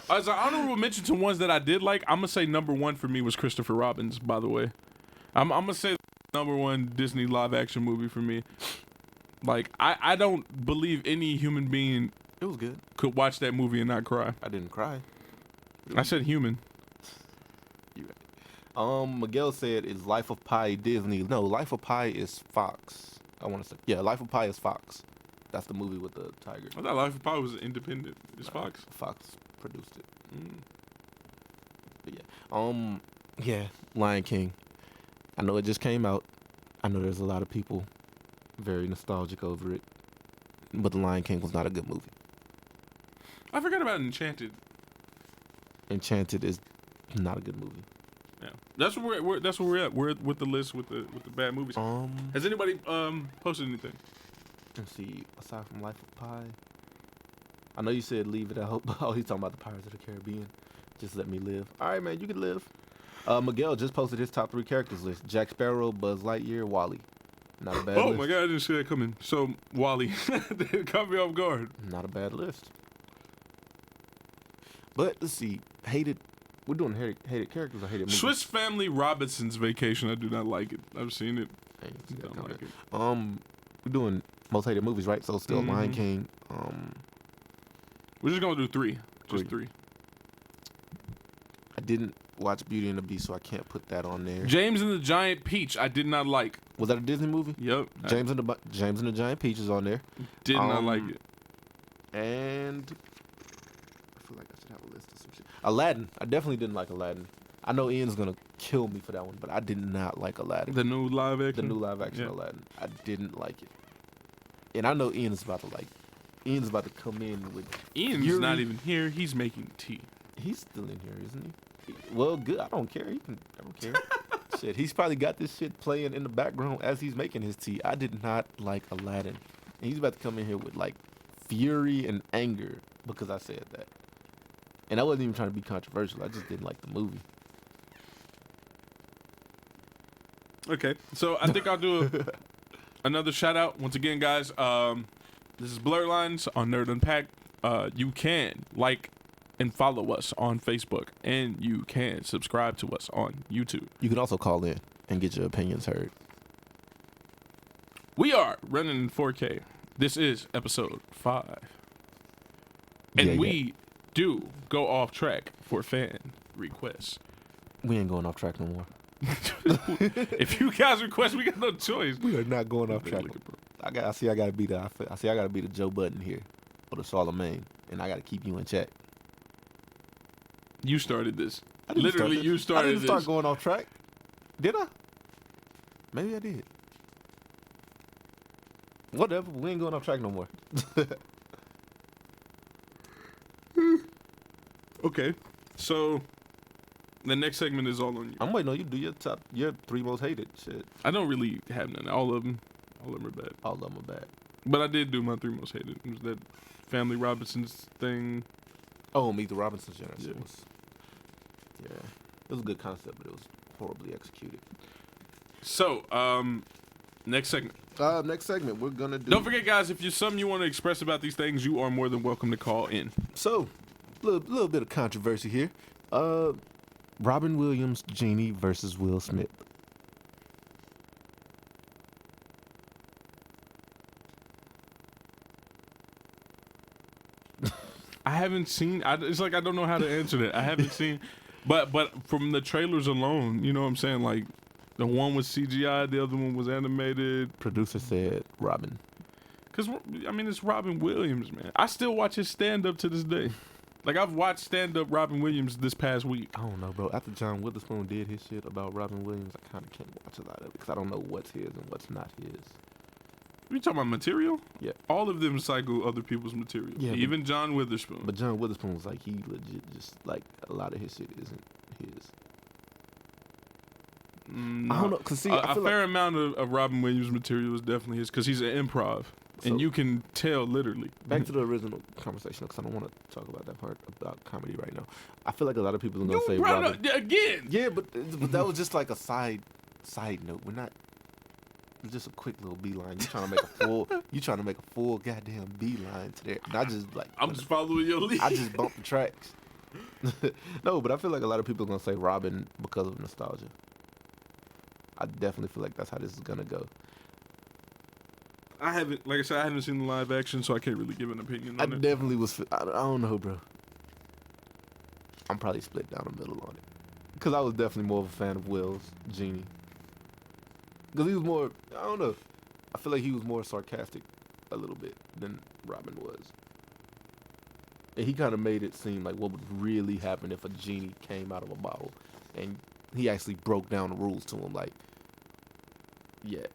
As an honorable mention to ones that I did like, I'm gonna say number 1 for me was Christopher Robin's. By the way, I'm gonna say number 1 Disney live action movie for me. Like I don't believe any human being It was good. could watch that movie and not cry. I didn't cry. I said human. You right. Miguel said, "Is Life of Pi Disney?" No, Life of Pi is Fox. I want to say, yeah, Life of Pi is Fox. That's the movie with the tiger. I thought Life of Pi was independent. It's Fox. Fox produced it. But yeah, Lion King. I know it just came out. I know there's a lot of people Very nostalgic over it. But The Lion King was not a good movie. I forgot about Enchanted. Enchanted is not a good movie. Yeah, that's where we're at. We're with the list with the bad movies. Has anybody posted anything? Let's see. Aside from Life of Pi, I know you said leave it out. Oh, he's talking about the Pirates of the Caribbean. Just let me live. All right, man, you can live. Miguel just posted his top 3 characters list: Jack Sparrow, Buzz Lightyear, Wally. Not a bad list. Oh my god, I didn't see that coming. So Wally, they caught me off guard. Not a bad list. But let's see. Hated. We're doing hated characters or hated movies. Swiss Family Robinson's Vacation. I do not like it. I've seen it. Dang, you got Don't like comment. it. We're doing most hated movies, right? So still Lion King. We're just gonna do 3. Just 3. I didn't watch Beauty and the Beast, so I can't put that on there. James and the Giant Peach. I did not like. Was that a Disney movie? Yep. James and the Giant Peach is on there. Did not like it. And I feel like I should have a list of some shit. Aladdin. I definitely didn't like Aladdin. I know Ian's gonna kill me for that one, but I did not like Aladdin. The new live action. The new live action Aladdin. I didn't like it. And I know Ian's about to come in with Ian's fury. not even here. He's making tea. He's still in here, isn't he? Well, good. I don't care. I don't care. Shit, he's probably got this shit playing in the background as he's making his tea. I did not like Aladdin. And he's about to come in here with like fury and anger because I said that. And I wasn't even trying to be controversial. I just didn't like the movie. Okay, so I think I'll do another shout out once again, guys. This is Blerd Lines on Nerd Unpacked. You can like and follow us on Facebook, and you can subscribe to us on YouTube. You can also call in and get your opinions heard. We are running in 4K. This is episode 5, and we do go off track for fan requests. We ain't going off track no more. If you guys request, we got no choice. We are not going off track. I see I gotta be the Joe Budden here, or the Charlemagne, and I gotta keep you in check. You started this. I didn't Literally, start you started I didn't start this. going off track. Did I? Maybe I did. Whatever. We ain't going off track no more. Okay, so the next segment is all on you. I'm waiting on you to do your 3 most hated shit. I don't really have none. All of them are bad. All of them are bad. But I did do my 3 most hated. It was that Family Robinson's thing. Oh, Meet the Robinsons. Yeah. Yeah. It was a good concept, but it was horribly executed. So, next segment. Next segment, we're gonna do. Don't forget, guys, if there's something you want to express about these things, you are more than welcome to call in. So, little bit of controversy here. Robin Williams, Genie versus Will Smith. I haven't seen. It's like I don't know how to answer that. I haven't seen, but from the trailers alone, you know what I'm saying? Like, the one was CGI, the other one was animated. Producer said Robin. Cause I mean, it's Robin Williams, man. I still watch his stand up to this day. Like, I've watched stand up Robin Williams this past week. I don't know, bro. After John Witherspoon did his shit about Robin Williams, I kind of can't watch a lot of it because I don't know what's his and what's not his. You talking about material? Yeah. All of them cycle other people's material. Yeah, Even John Witherspoon. But John Witherspoon was like, he legit just, like, a lot of his shit isn't his. No. I don't know, because see, a fair amount of Robin Williams material is definitely his because he's an improv. And you can tell literally. Back to the original conversation, because I don't want to talk about that part about comedy right now. I feel like a lot of people are going to say Robin. Again. Yeah, but that was just like a side note. We're not. It's just a quick little beeline. You trying to make a full goddamn beeline to there. And I just like. I'm just following your lead. I just bumped the tracks. No, but I feel like a lot of people are gonna say Robin because of nostalgia. I definitely feel like that's how this is gonna go. I haven't, like I said, I haven't seen the live action, so I can't really give an opinion on it. Definitely was. I don't know, bro. I'm probably split down the middle on it because I was definitely more of a fan of Will's Genie. Because he was more, I don't know. I feel like he was more sarcastic a little bit than Robin was. And he kind of made it seem like what would really happen if a genie came out of a bottle. And he actually broke down the rules to him. Like, yeah.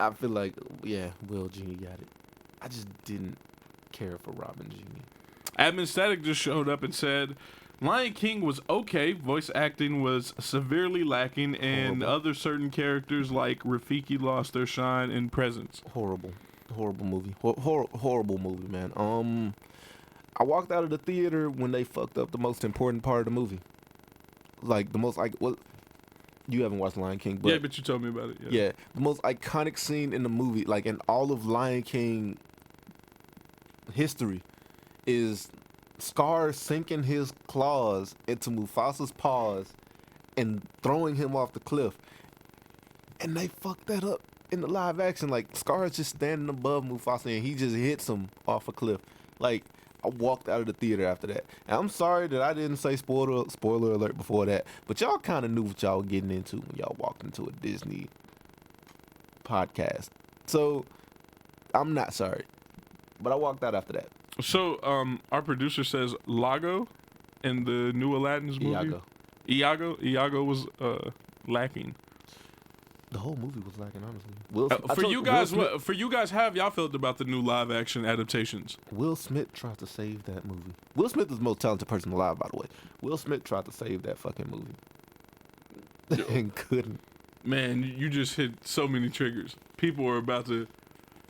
I feel like, yeah, Will Genie got it. I just didn't care for Robin Genie. Admin Static just showed up and said, Lion King was okay. Voice acting was severely lacking, and other certain characters like Rafiki lost their shine and presence. Horrible movie. Horrible movie, man. I walked out of the theater when they fucked up the most important part of the movie. Like the most you haven't watched Lion King, but yeah, but you told me about it. Yeah, the most iconic scene in the movie, like in all of Lion King history, is Scar sinking his claws into Mufasa's paws and throwing him off the cliff. And they fucked that up in the live action. Like, Scar's just standing above Mufasa and he just hits him off a cliff. Like, I walked out of the theater after that. And I'm sorry that I didn't say spoiler alert before that, but y'all kind of knew what y'all were getting into when y'all walked into a Disney podcast. So, I'm not sorry. But I walked out after that. So, our producer says Lago in the new Aladdin's movie. Iago was lacking. The whole movie was lacking, honestly. For you guys, how have y'all felt about the new live action adaptations? Will Smith tried to save that movie. Will Smith is the most talented person alive, by the way. Will Smith tried to save that fucking movie and couldn't. Man, you just hit so many triggers. People are about to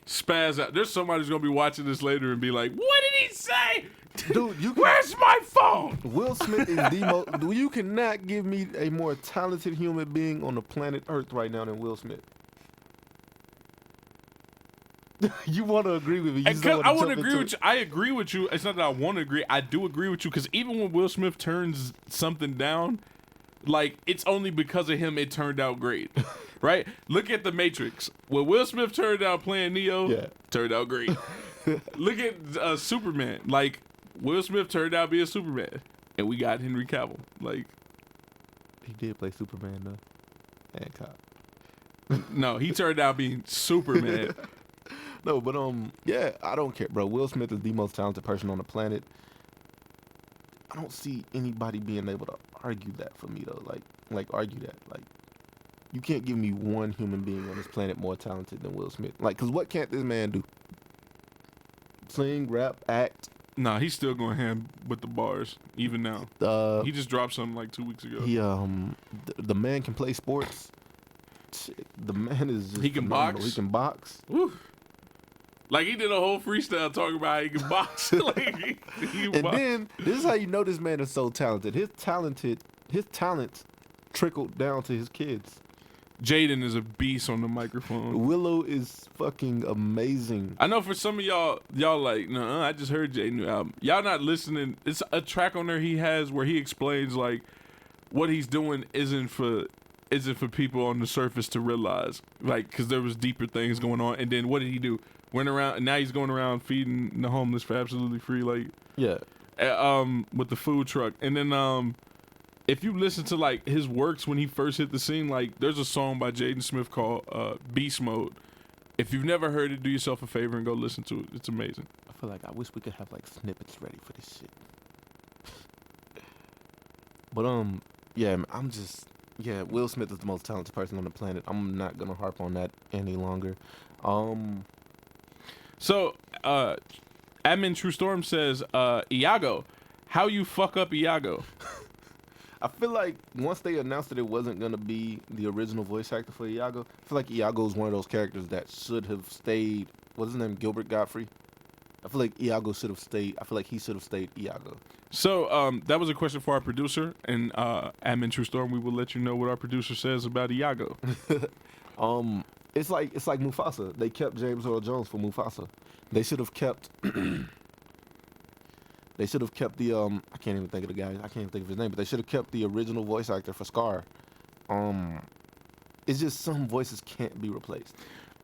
spaz out. There's somebody who's gonna be watching this later and be like, "What did he say? Dude, where's my phone?" Will Smith is the most. You cannot give me a more talented human being on the planet Earth right now than Will Smith. You want to agree with me? I want to agree with you. I agree with you. It's not that I want to agree. I do agree with you because even when Will Smith turns something down, like it's only because of him it turned out great. Right? Look at The Matrix. When Will Smith turned out playing Neo, turned out great. Look at Superman. Like, Will Smith turned out being Superman. And we got Henry Cavill. Like, he did play Superman, though. And Cop. No, he turned out being Superman. No, but, yeah, I don't care, bro. Will Smith is the most talented person on the planet. I don't see anybody being able to argue that for me, though. Like argue that. Like, you can't give me one human being on this planet more talented than Will Smith. Like, because what can't this man do? Sing, rap, act. Nah, he's still going hand with the bars, even now. He just dropped something like 2 weeks ago. He, the man can play sports. The man is just he can phenomenal. box. He can box. Woo. Like, he did a whole freestyle talking about how he can box. Like, and then, this is how you know this man is so talented. His talents trickled down to his kids. Jaden is a beast on the microphone. Willow is fucking amazing. I know for some of y'all like, no, I just heard Jaden new album. Y'all not listening. It's a track on there he has where he explains like what he's doing isn't for people on the surface to realize. Like, because there was deeper things going on. And then what did he do? Went around, and now he's going around feeding the homeless for absolutely free. Like, yeah, with the food truck. And then if you listen to like his works when he first hit the scene, like there's a song by Jaden Smith called Beast Mode. If you've never heard it, do yourself a favor and go listen to it. It's amazing. I feel like I wish we could have like snippets ready for this shit. But Will Smith is the most talented person on the planet. I'm not gonna harp on that any longer. So Admin True Storm says, Iago, how you fuck up Iago? I feel like once they announced that it wasn't going to be the original voice actor for Iago, I feel like Iago is one of those characters that should have stayed. What's his name? Gilbert Godfrey? I feel like Iago should have stayed. I feel like he should have stayed Iago. So that was a question for our producer, and Admin True Storm, we will let you know what our producer says about Iago. It's like Mufasa. They kept James Earl Jones for Mufasa. They should have kept... They should have kept the I can't even think of the guy. I can't even think of his name, but they should have kept the original voice actor for Scar. It's just some voices can't be replaced.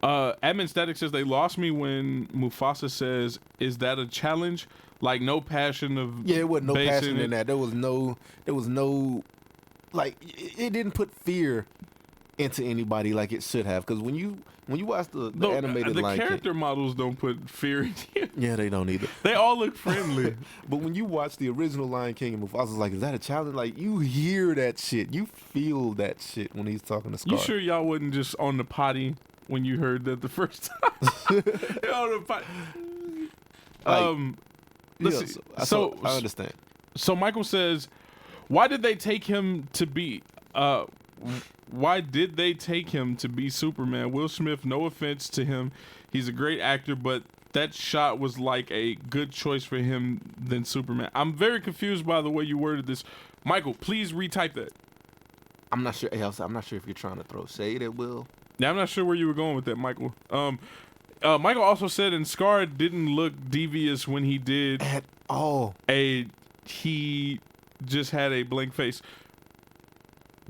Admin Static says they lost me when Mufasa says, "Is that a challenge?" Like no passion of it wasn't no passion in that. There was no like it didn't put fear into anybody like it should have. Because when you watch the animated Lion King, character models don't put fear in you. Yeah, they don't either. They all look friendly. But when you watch the original Lion King and Mufasa's like, is that a challenge? Like, you hear that shit. You feel that shit when he's talking to Scar. You sure y'all wasn't just on the potty when you heard that the first time. Let's see. So I understand. So Michael says, why did they take him to be Superman? Will Smith, no offense to him, he's a great actor, but that shot was like a good choice for him than Superman. I'm very confused by the way you worded this. Michael, please retype that. I'm not sure. Hey, I'm not sure if you're trying to throw shade at Will. Yeah, I'm not sure where you were going with that, Michael. Michael also said, and Scar didn't look devious when he did At all. He just had a blank face.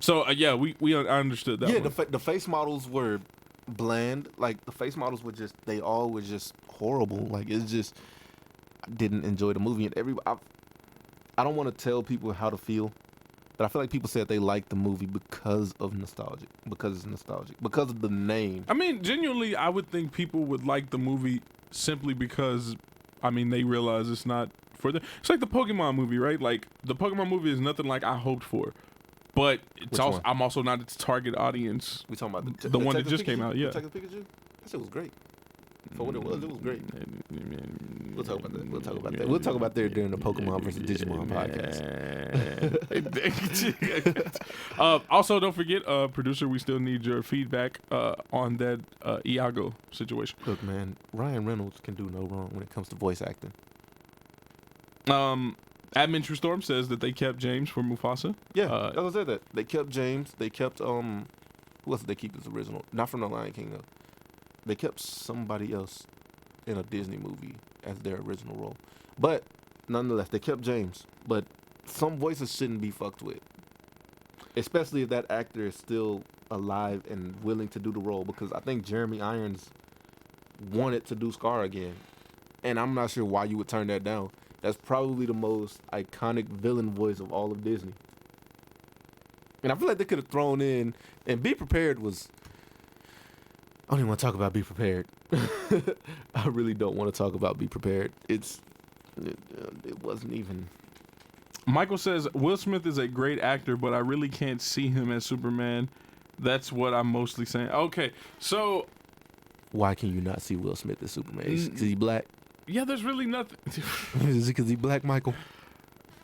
So I understood that. Yeah, one. the face models were bland. Like the face models were they all were just horrible. Like it's just, I didn't enjoy the movie. And I don't want to tell people how to feel, but I feel like people said they liked the movie because it's nostalgic, because of the name. I mean, genuinely, I would think people would like the movie simply because, I mean, they realize it's not for them. It's like the Pokemon movie, right? Like the Pokemon movie is nothing like I hoped for, but it's also I'm also not its target audience. We talking about the one that just came out. Yeah, Detective Pikachu. That shit was great. For what it was great. We'll talk about that. We'll talk about that during the Pokemon versus Digimon podcast. Also, don't forget, producer, we still need your feedback on that Iago situation. Look, man, Ryan Reynolds can do no wrong when it comes to voice acting. Admin True Storm says that they kept James for Mufasa. Yeah, I was say that. They kept James. They kept who else did they keep as original? Not from the Lion King though. They kept somebody else in a Disney movie as their original role. But nonetheless, they kept James. But some voices shouldn't be fucked with. Especially if that actor is still alive and willing to do the role. Because I think Jeremy Irons wanted to do Scar again. And I'm not sure why you would turn that down. That's probably the most iconic villain voice of all of Disney. And I feel like they could have thrown in, and Be Prepared was, I don't even want to talk about Be Prepared. I really don't want to talk about Be Prepared. It wasn't even. Michael says, Will Smith is a great actor, but I really can't see him as Superman. That's what I'm mostly saying. Okay, so. Why can you not see Will Smith as Superman? Is he black? Yeah, there's really nothing. Is it because he black, Michael?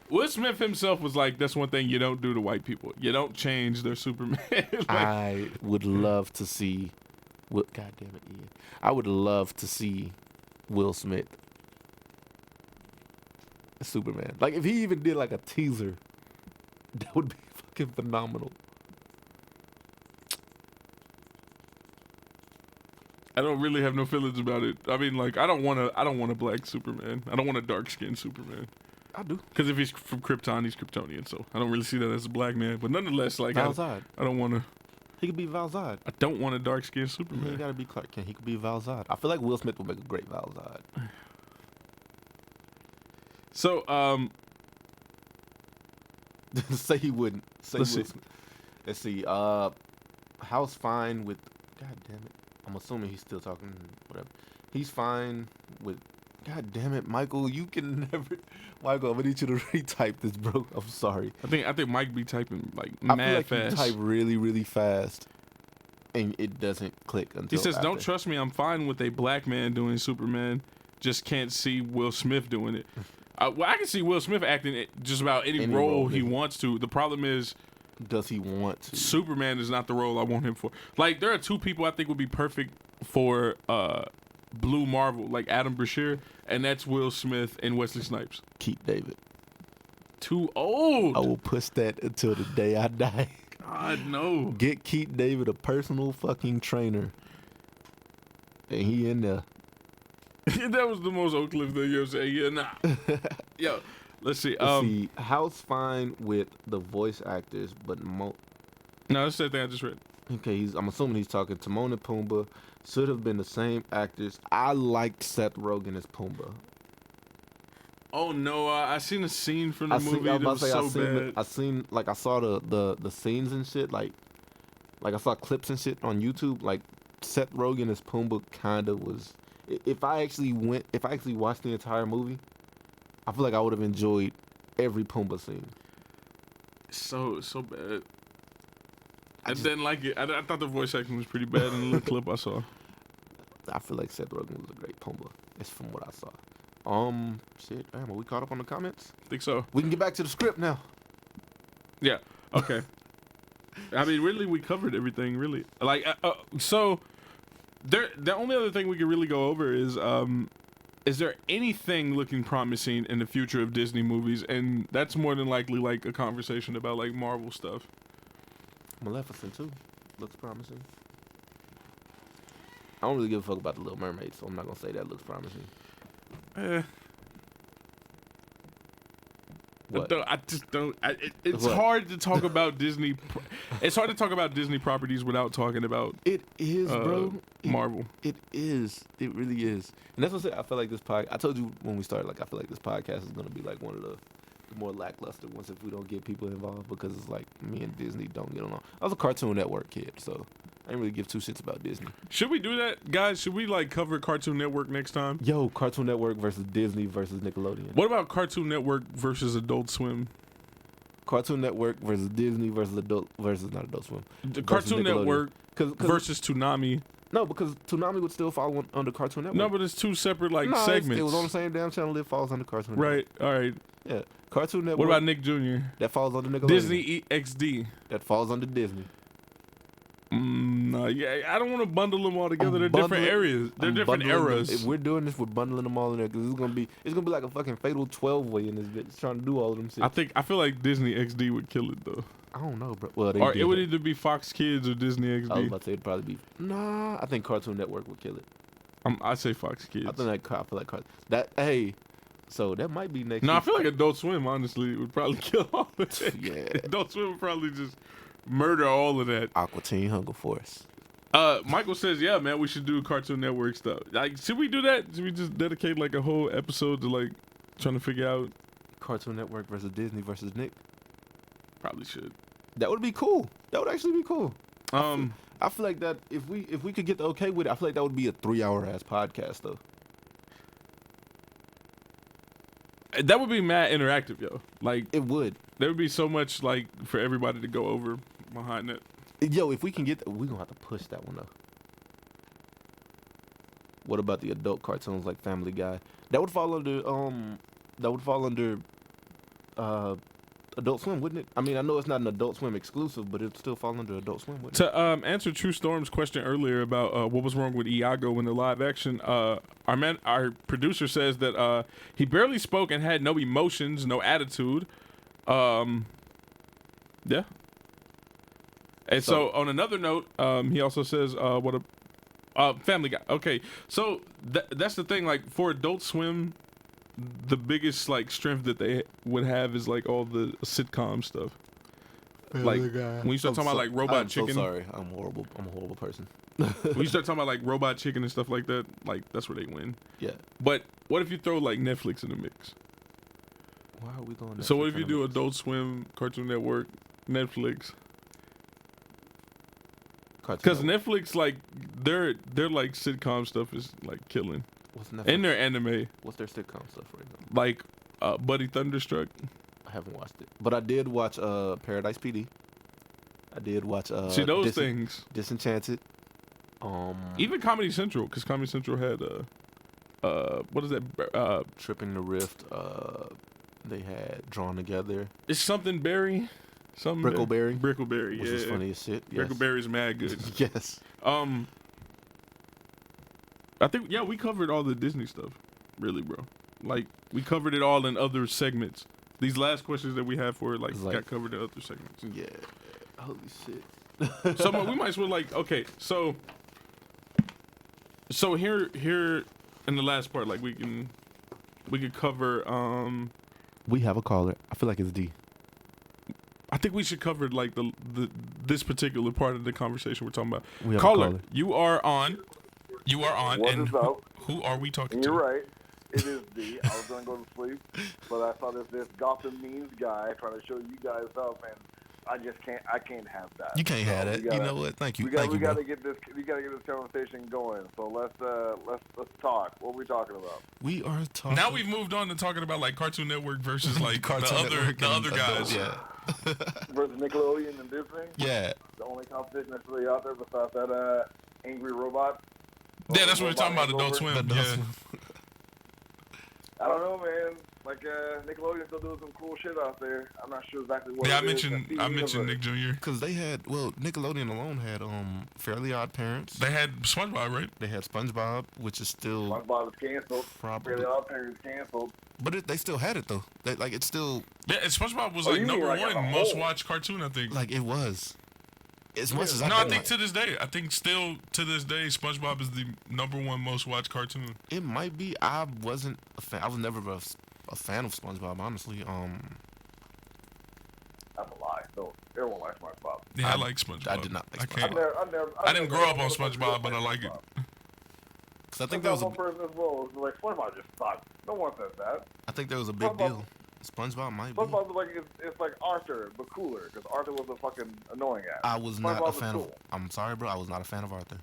Will Smith himself was like, that's one thing you don't do to white people. You don't change their Superman. Like, I would love to see. God damn it, Ian. I would love to see Will Smith as Superman. Like, if he even did like a teaser, that would be fucking phenomenal. I don't really have no feelings about it. I mean, like, I don't want a black Superman. I don't want a dark-skinned Superman. I do. Because if he's from Krypton, he's Kryptonian, so I don't really see that as a black man. But nonetheless, like, I don't want to. He could be Val Zod. I don't want a dark-skinned Superman. He gotta be Clark Kent. He could be Val Zod. I feel like Will Smith would make a great Val Zod. So, say he wouldn't. Say Let's Will see. Smith. Let's see. House fine with. God damn it. I'm assuming he's still talking. Whatever. He's fine with. God damn it, Michael. You can never. Michael, I'm gonna need you to retype this, bro. I'm sorry. I think Mike be typing like I mad feel like fast. you type really, really fast, and it doesn't click until. He says, after. "Don't trust me. I'm fine with a black man doing Superman. Just can't see Will Smith doing it. Well, I can see Will Smith acting it just about any role he wants to. The problem is, does he want to? Superman is not the role I want him for. Like, there are two people I think would be perfect for Blue Marvel, like Adam Brashear, and that's Will Smith and Wesley Snipes. Keep David. Too old. I will push that until the day I die. God, no. Get Keith David a personal fucking trainer, and he in there. That was the most Oak Cliff thing you ever said. Yeah, nah. Yo, let's see. Let's see. House fine with the voice actors, but no, that's the same thing I just read. Okay, I'm assuming he's talking Timon and Pumbaa. Should have been the same actors. I liked Seth Rogen as Pumbaa. Oh no, I seen a scene from the movie that was so bad. I saw the scenes and shit. Like I saw clips and shit on YouTube. Like Seth Rogen as Pumbaa kind of was. If I actually watched the entire movie, I feel like I would have enjoyed every Pumbaa scene. So bad. I didn't like it. I thought the voice acting was pretty bad in the little clip I saw. I feel like Seth Rogen was a great Pumbaa. It's from what I saw. Shit, damn, are we caught up on the comments? I think so. We can get back to the script now. Yeah. Okay. I mean, really, we covered everything. Really, like, so the only other thing we could really go over is there anything looking promising in the future of Disney movies? And that's more than likely like a conversation about like Marvel stuff. Maleficent too looks promising. I don't really give a fuck about the Little Mermaid, so I'm not gonna say that looks promising. What? I just don't. It's What? hard to talk about Disney. It's hard to talk about Disney properties without talking about It is, bro. Marvel. It is. It really is. And that's what I said. I feel like this podcast. I told you when we started. Like, I feel like this podcast is gonna be like one of the more lackluster ones if we don't get people involved, because it's like me and Disney don't get along. I was a Cartoon Network kid, so I didn't really give two shits about Disney. Should we do that, guys? Should we like cover Cartoon Network next time? Yo, Cartoon Network versus Disney versus Nickelodeon. What about Cartoon Network versus Adult Swim? Cartoon Network versus Disney versus not Adult Swim. versus Cartoon Nickelodeon. Network 'Cause versus Toonami. no, because Toonami would still fall under Cartoon Network. No, but it's two separate like No, segments. it was on the same damn channel. It falls under Cartoon Network. Right. All right. Yeah. Cartoon Network. What about Nick Jr.? That falls under Nickelodeon. Disney XD. That falls under Disney. No, yeah, I don't want to bundle them all together. I'm They're different bundling- areas. They're I'm different bundling them. eras. If we're doing this, we're bundling them all in there, because it's gonna be like a fucking fatal 12-way in this bitch trying to do all of them shit. I feel like Disney XD would kill it though. I don't know, bro. Well, they Or did it would that. either be Fox Kids or Disney I was XD. about to say it'd probably be. Nah, I think Cartoon Network would kill it. I say Fox Kids. I feel like that. Hey, so that might be next. No, I week. feel like Adult Swim honestly would probably kill all of it. Yeah. Adult Swim would probably just murder all of that. Aqua Teen Hunger Force. Michael says, yeah, man, we should do Cartoon Network stuff. Like, should we do that? Should we just dedicate like a whole episode to like trying to figure out? Cartoon Network versus Disney versus Nick. Probably should. That would be cool. That would actually be cool. I I feel like that if we could get the okay with it, I feel like that would be a 3-hour ass podcast though. that would be mad interactive, yo. Like, It would. there would be so much like for everybody to go over behind it. Yo, if we can get, we're gonna have to push that one up. What about the adult cartoons like Family Guy? That would fall under Adult Swim, wouldn't it? I mean, I know it's not an Adult Swim exclusive, but it'd still fall under Adult Swim, wouldn't it? To answer True Storm's question earlier about what was wrong with Iago in the live action, our producer says that he barely spoke and had no emotions, no attitude. Yeah. And so on another note, he also says what a Family Guy. Okay, so that's the thing. Like for Adult Swim, the biggest like strength that they would have is like all the sitcom stuff. Like when you start talking about like Robot I'm Chicken, so sorry. I'm horrible. I'm a horrible person. when you start talking about like Robot Chicken and stuff like that, like that's where they win. Yeah. But what if you throw like Netflix in the mix? Why are we going? So what if you do Adult Swim, Cartoon Network, Netflix? Because Netflix, like their like sitcom stuff is like killing, What's Netflix? and their anime, What's their sitcom stuff right now? like Buddy Thunderstruck. I haven't watched it, but I did watch Paradise PD. I did watch See those things. Disenchanted. Even Comedy Central, because Comedy Central had what is that? Tripping the Rift. They had Drawn Together. It's something Berry, something Brickleberry. Brickleberry, Which yeah. is funny as shit. Yes. Brickleberry's mad good. Yes. I think we covered all the Disney stuff, really, bro. Like we covered it all in other segments. These last questions that we have for it, like got covered in other segments. Yeah. Holy shit. So we might as well like okay, so here in the last part, like we could cover We have a caller. I feel like it's D. I think we should cover like this particular part of the conversation we're talking about. We have Caller, a caller. you are on. What and is up? who are we talking You're to? right. It is D. I was gonna go to sleep, but I saw this Gotham memes guy trying to show you guys up, and I just can't. I can't have that. You can't have So that. You know what? Thank you. We got bro. to get this. We got to get this conversation going. So let's talk. What are we talking about? We are talking. Now we've moved on to talking about like Cartoon Network versus like Cartoon Network the and other guys. Yeah. Versus Nickelodeon and Disney. Yeah. The only competition that's really out there besides that angry robot. Yeah, that's what we're talking about. Adult Swim. Adult Yeah. Swim. I don't know, man. Like Nickelodeon still doing some cool shit out there. I'm not sure exactly what. Yeah, it is. I mentioned Nick Jr. Because they had, Nickelodeon alone had Fairly Odd Parents. They had SpongeBob, right? They had SpongeBob, which is still SpongeBob is canceled. probably, Fairly Odd Parents canceled. but they still had it though. It's still Yeah, and SpongeBob was Oh, like you mean number like as a one whole? most watched cartoon, I think. like it was. As much as No, I don't think like- to this day, still to this day, SpongeBob is the number one most watched cartoon. it might be. I wasn't a fan. I was never a fan of SpongeBob, honestly. That's a lie. No, everyone likes SpongeBob. Yeah, I like SpongeBob. I did not like I SpongeBob. can't. I didn't grow up on SpongeBob, but I like it. Cause I think there was one person as well was like SpongeBob just sucks. No one says that. a big SpongeBob- deal. SpongeBob might be. SpongeBob was like it's like Arthur but cooler because Arthur was a fucking annoying ass. I was not a SpongeBob is fan of. cool. I'm sorry, bro. I was not a fan of Arthur.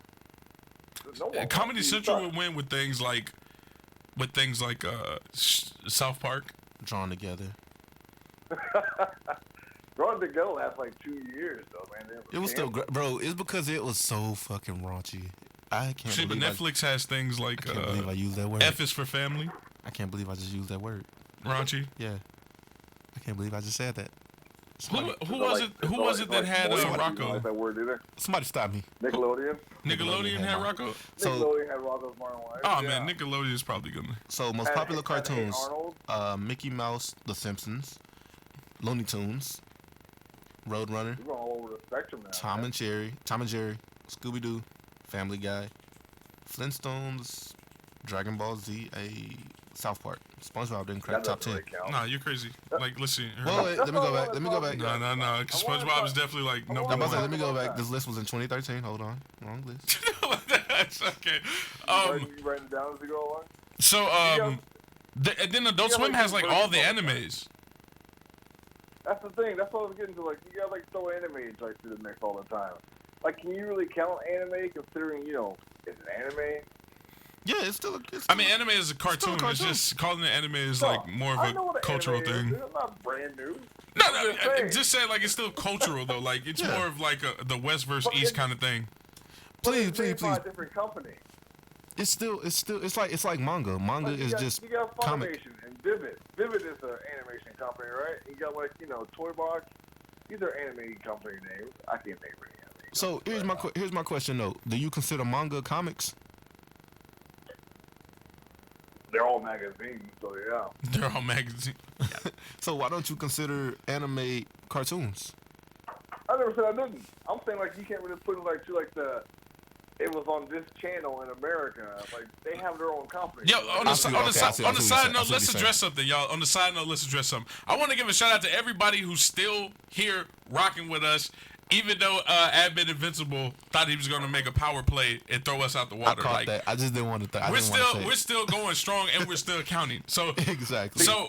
No one Comedy wants to Central suck. would win with things like South Park. Drawn together. Drawn Together last like 2 years though, man. It was still, bro. It's because it was so fucking raunchy. I can't Shit, but believe. Netflix has things I like can't believe I used that word. F is for family, I can't believe I just used that word. raunchy. Yeah. I can't believe I just said that. Who was it that had Rocco? Like that word either. Somebody stop me. Nickelodeon. Nickelodeon had Rocco. So, Nickelodeon had Rocco's Modern Life. Oh yeah. man, Nickelodeon is probably gonna. so most Had- popular had Hey cartoons: Arnold. Mickey Mouse, The Simpsons, Looney Tunes, Roadrunner, We're going all over the spectrum now. Tom man. and Jerry, Scooby Doo, Family Guy, Flintstones, Dragon Ball Z, South Park. SpongeBob didn't crack That top doesn't 10. really count. Nah, you're crazy. Like, listen. Well, wait, let me go back. Let me go back. No. SpongeBob is definitely like I number I'm about to say, one. let me go back. This list was in 2013. Hold on. Wrong list. That's okay. You writing it down as you go along? So and then Adult Yeah, Swim like has like these all the versions of animes. That's the thing. That's what I was getting to. Like, you gotta like throw anime like through the mix all the time. Like, can you really count anime considering it's an anime? Yeah, it's still. I mean, anime is a cartoon. It's cartoon. just calling it anime is No, like more I of know a what an cultural anime thing. is. It's not brand new. No, I'm just saying. just say like it's still cultural though. Like it's Yeah. more of like the West versus But East it- kind of thing. Please, But it's made by please. a different company. It's like manga. Manga Like, is just you got comic. Funimation and Vivid. Vivid is an animation company, right? You got Toy Box. These are anime company names. I can't think of any anime. So here's my question though. Do you consider manga comics? They're all magazines, so yeah. They're all magazines. So why don't you consider anime cartoons? I never said I didn't. I'm saying like you can't really put it like to like the. It was on this channel in America. Like they have their own company. Yo, on the I see side what you're note, saying. let's address something, y'all. On the side note, let's address something. I want to give a shout out to everybody who's still here rocking with us, even though Admin Invincible thought he was going to make a power play and throw us out the I water. caught Like, that. I just didn't want to. we're still going strong and we're still counting. So Exactly. So,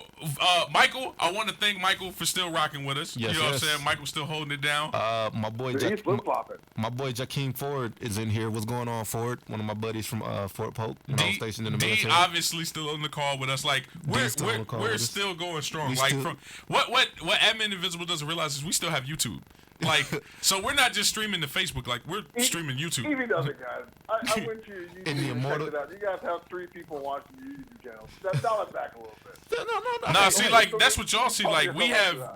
Michael, I want to thank Michael for still rocking with us. Yes, you know what I'm yes. saying? Michael's still holding it down. My boy Dude, he's flip flopping. my boy Jakeem Ford is in here. What's going on, Ford? One of my buddies from Fort Polk when I was stationed in the D military. obviously still on the call with us. Like we're still on the call we're with us. still going strong. We Like still- from what Admin Invisible doesn't realize is we still have YouTube. Like so we're not just streaming to Facebook. Like we're streaming YouTube. Evie does it, guys. I went to your YouTube In the and immortal- checked it out. You guys have 3 people watching your YouTube channel. That dial it back a little bit. No. Nah, see, hey, like so that's they- what y'all see. oh, Like yeah,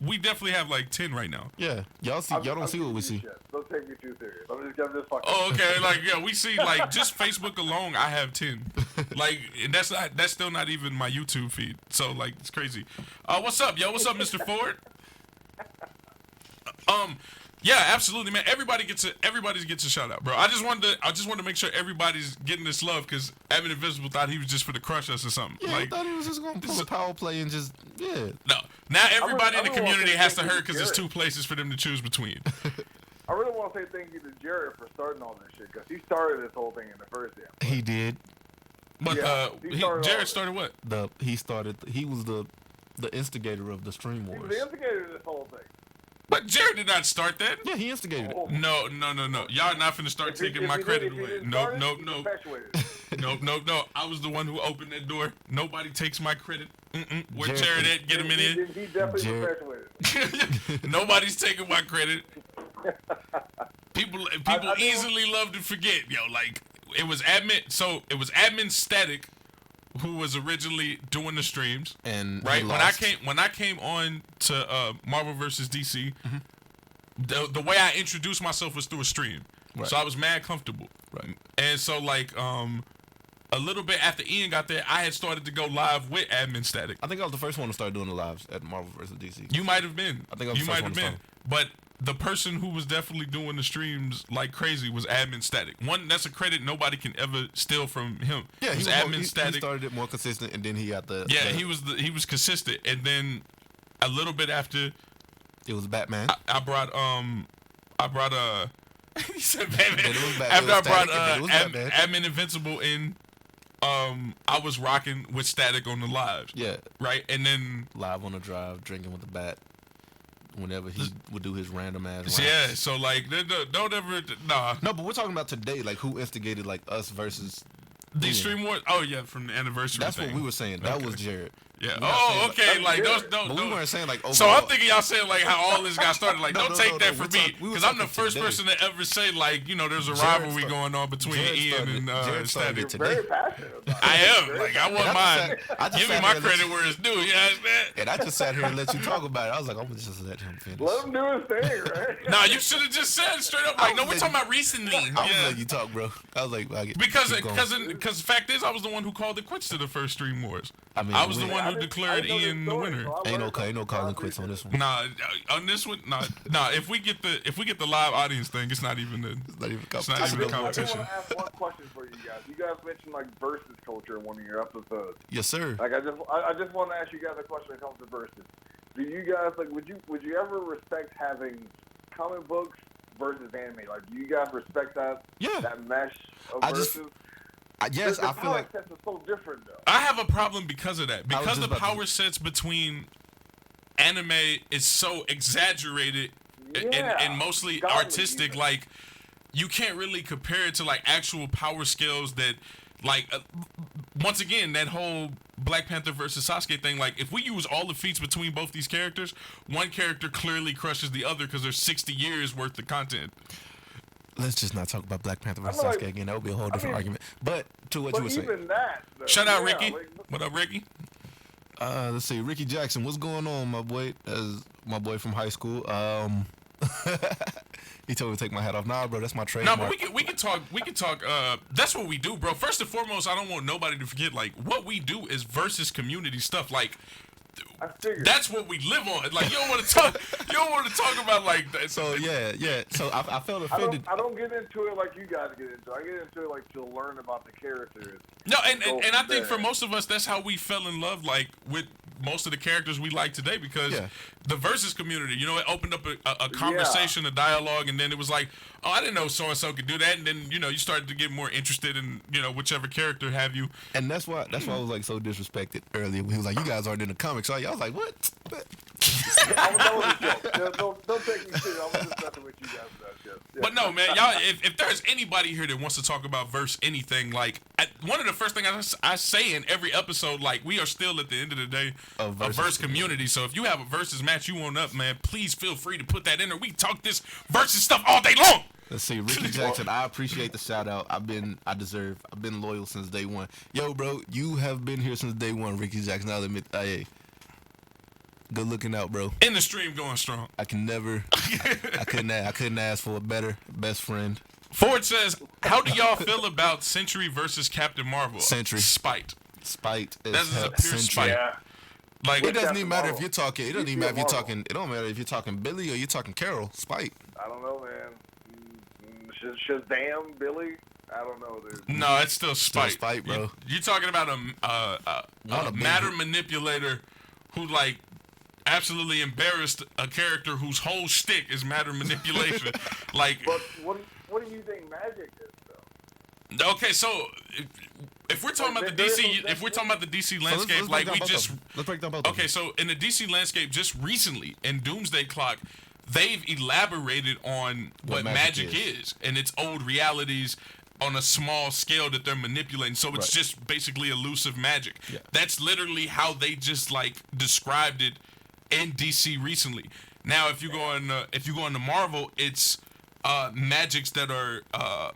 we definitely have like 10 right now. Yeah, y'all don't see what we see. Don't take me too serious. I'm just giving this fucking. Oh, okay. Like yeah, we see like just Facebook alone. I have 10. Like, and that's still not even my YouTube feed. So like it's crazy. What's up, yo? What's up, Mr. Ford? Yeah, absolutely, man. Everybody gets a shout out, bro. I just wanted to make sure everybody's getting this love because Admin Invisible thought he was just for to crush us or something. Yeah, Like, I thought he was just gonna pull a power play and just no. Now everybody in the I really want community to has to thank you hurt because there's Jared. 2 places for them to choose between. I really want to say thank you to Jared for starting all this shit because he started this whole thing in the first damn. He did. But Yeah, he started all Jared of it. started what? He was the the instigator of the stream He was wars. the instigator of this whole thing. But Jared did not start that. Yeah, he instigated it. Oh. No. Y'all not finna start taking my credit away. Nope. No. I was the one who opened that door. Nobody takes my credit. Where Jared at? Get him in here. He definitely perpetuated. Nobody's taking my credit. People I easily love to forget, yo. Like it was admin Static who was originally doing the streams, And right? he When I came on to Marvel vs. DC, the way I introduced myself was through a stream, Right. so I was mad comfortable. Right. And so like a little bit after Ian got there, I had started to go live with admin Static. I think I was the first one to start doing the lives at Marvel vs. DC. You might have been. I think I was you the might first have one been. to But the person who was definitely doing the streams like crazy was admin Static. One, that's a credit nobody can ever steal from him. Yeah, it was he admin he Static. started it more consistent, and then he got the. Yeah, he was consistent, and then a little bit after, It was Batman. I brought he said Batman. Then it was Batman. After It I was brought Static, and then it was Batman. admin Invincible in, I was rocking with Static on the lives. Yeah, Right, and then live on the drive, drinking with the bat. Whenever he would do his random ass. yeah, rants. so like don't ever nah. No, but we're talking about today, like who instigated like us versus These Ian. stream wars. Oh yeah, from the anniversary. That's thing. what we were saying. That Okay. was Jared. Yeah. We're not Oh, saying, okay. Like those. But we weren't saying like. So overall. I'm thinking y'all saying like how all this got started. Like, No, don't no, take no, that no, for we me talk- we were because I'm the talking first today. person to ever say like there's a Jared rivalry started- going on between Jared Ian started- and Jared started Static. You're today. very passionate about it. I am Very like I passionate. want mine. I just Give me sat my here and credit where it's due. You understand? And I just sat here and let you talk about it. I was like, I'm gonna just let him finish. Let him do his thing, right? Nah, you should have just said straight up like, no, we're talking about recently. I was Yeah. letting you talk, bro. I was like, Because keep going. the fact is, I was the one who called it quits to the first Stream Wars. I mean, I was the we- one I who didn't- declared I know this Ian the story, winner. so I ain't learned no something. calling quits on this one. Nah, on this one, nah. If we get the live audience thing, it's not even It's not even a It's not competition. even a I competition. want to ask one question for you guys. You guys mentioned like versus culture in one of your episodes. Yes, sir. Like I just want to ask you guys a question when it comes to versus. Do you guys like would you ever respect having comic books versus anime? Like do you guys respect that Yeah. that mesh of I just- versus? Yes, the I feel power like sets are so different though. I have a problem because of that. I was Because just the about to- power sets between anime is so exaggerated Yeah, and mostly godly artistic. even. Like you can't really compare it to like actual power skills that, like, once again, that whole Black Panther versus Sasuke thing. Like, if we use all the feats between both these characters, one character clearly crushes the other because there's 60 years worth of content. let's just not talk about Black Panther versus I'm like- Sasuke again. That would be a whole different mean- argument. But to what you But were saying, even that. Though, Shout out yeah, Ricky. like, What up, Ricky? let's see, Ricky Jackson, what's going on, my boy? As my boy from high school. He told me to take my hat off. Nah, bro, that's my No, trademark. but we can talk. That's what we do, bro. First and foremost, I don't want nobody to forget. Like, what we do is versus community stuff. Like, I figured. that's what we live on. Like, you don't want to talk. You don't want to talk about like that. So yeah. So I felt I offended. don't get into it like you guys get into it. I get into it like to learn about the characters. No, and Go I from think for there. most of us, that's how we fell in love, like with most of the characters we like today, because Yeah. the versus community, you know, it opened up a conversation, a dialogue, and then it was like, oh, I didn't know so and so could do that, and then you know you started to get more interested in whichever character have you. And that's why I was like so disrespected earlier. He was like, "You guys aren't in the comics, are you?" I was like, "What?" That was a joke. Don't take me serious. I was just messing with you guys. Yeah. But no, man, y'all. If there's anybody here that wants to talk about verse anything, like one of the first things I say in every episode, like we are still at the end of the day A a versus verse community. So if you have a versus match you want up, man, please feel free to put that in there. We talk this versus stuff all day long. Let's see, Ricky Jackson. I appreciate the shout out. I've been loyal since day one. Yo, bro, you have been here since day one, Ricky Jackson. I'll admit, hey, good looking out, bro. In the stream going strong. I couldn't ask for a better best friend. Ford says, how do y'all feel about Century versus Captain Marvel? Century. Spite. Spite is That's a hell- pure Century. spite. Yeah. Like, It doesn't Captain even matter Marvel. if you're talking. It doesn't even Yeah, matter if you're Marvel. talking. It don't matter if you're talking Billy or you're talking Carol. Spite. I don't know, man. Shazam, Billy. I don't know, dude. no, it's still spite. spite, bro. You're talking about a big- matter manipulator who, like, absolutely embarrassed a character whose whole shtick is matter manipulation. Like, But what do you think magic is, though? Okay, so if we're talking about the DC, if we're talking about the DC landscape, let's like break we down just both of them. Let's break down both of okay, them. so in the DC landscape, just recently in Doomsday Clock, they've elaborated on what magic is and its old realities on a small scale that they're manipulating. So it's just basically elusive magic. Yeah. That's literally how they just like described it in DC recently. Now, if you go into Marvel, it's magics that are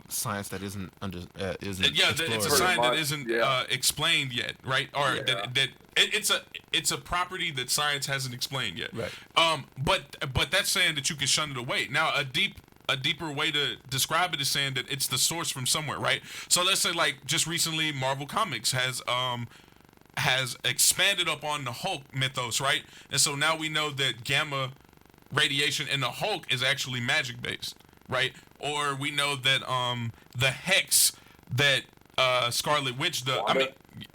Science that isn't isn't it's a explored. science that much, isn't yeah. explained yet, right? Or it's a property that science hasn't explained yet. Right. But that's saying that you can shun it away. Now, a deeper way to describe it is saying that it's the source from somewhere, right? So let's say like just recently Marvel Comics has expanded up on the Hulk mythos, right? And so now we know that gamma radiation in the Hulk is actually magic based, right? Or we know that the hex that Scarlet Witch does. I mean,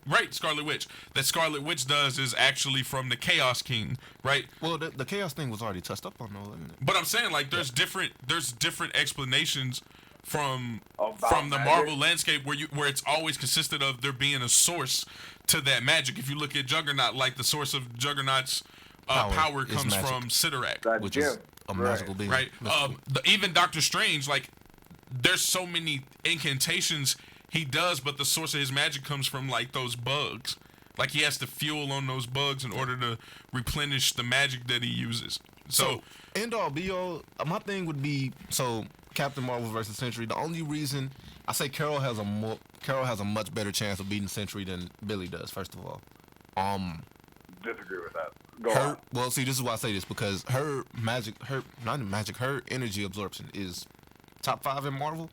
right, Scarlet Witch. That Scarlet Witch does is actually from the Chaos King, right? Well, the chaos thing was already touched up on, though, isn't it? But I'm saying like there's different explanations from About the magic? Marvel landscape where it's always consisted of there being a source to that magic. If you look at Juggernaut, like the source of Juggernaut's power is comes magic. from Sidorak. That Which Jim. is a magical being. Right. Mystical. Even Doctor Strange, like, there's so many incantations he does, but the source of his magic comes from like those bugs. Like he has to fuel on those bugs in order to replenish the magic that he uses. So end all be all, my thing would be Captain Marvel versus Sentry. The only reason I say Carol has a much better chance of beating Sentry than Billy does. First of all, Disagree with that. Go on. well, see, this is why I say this because her energy absorption is top 5 in Marvel.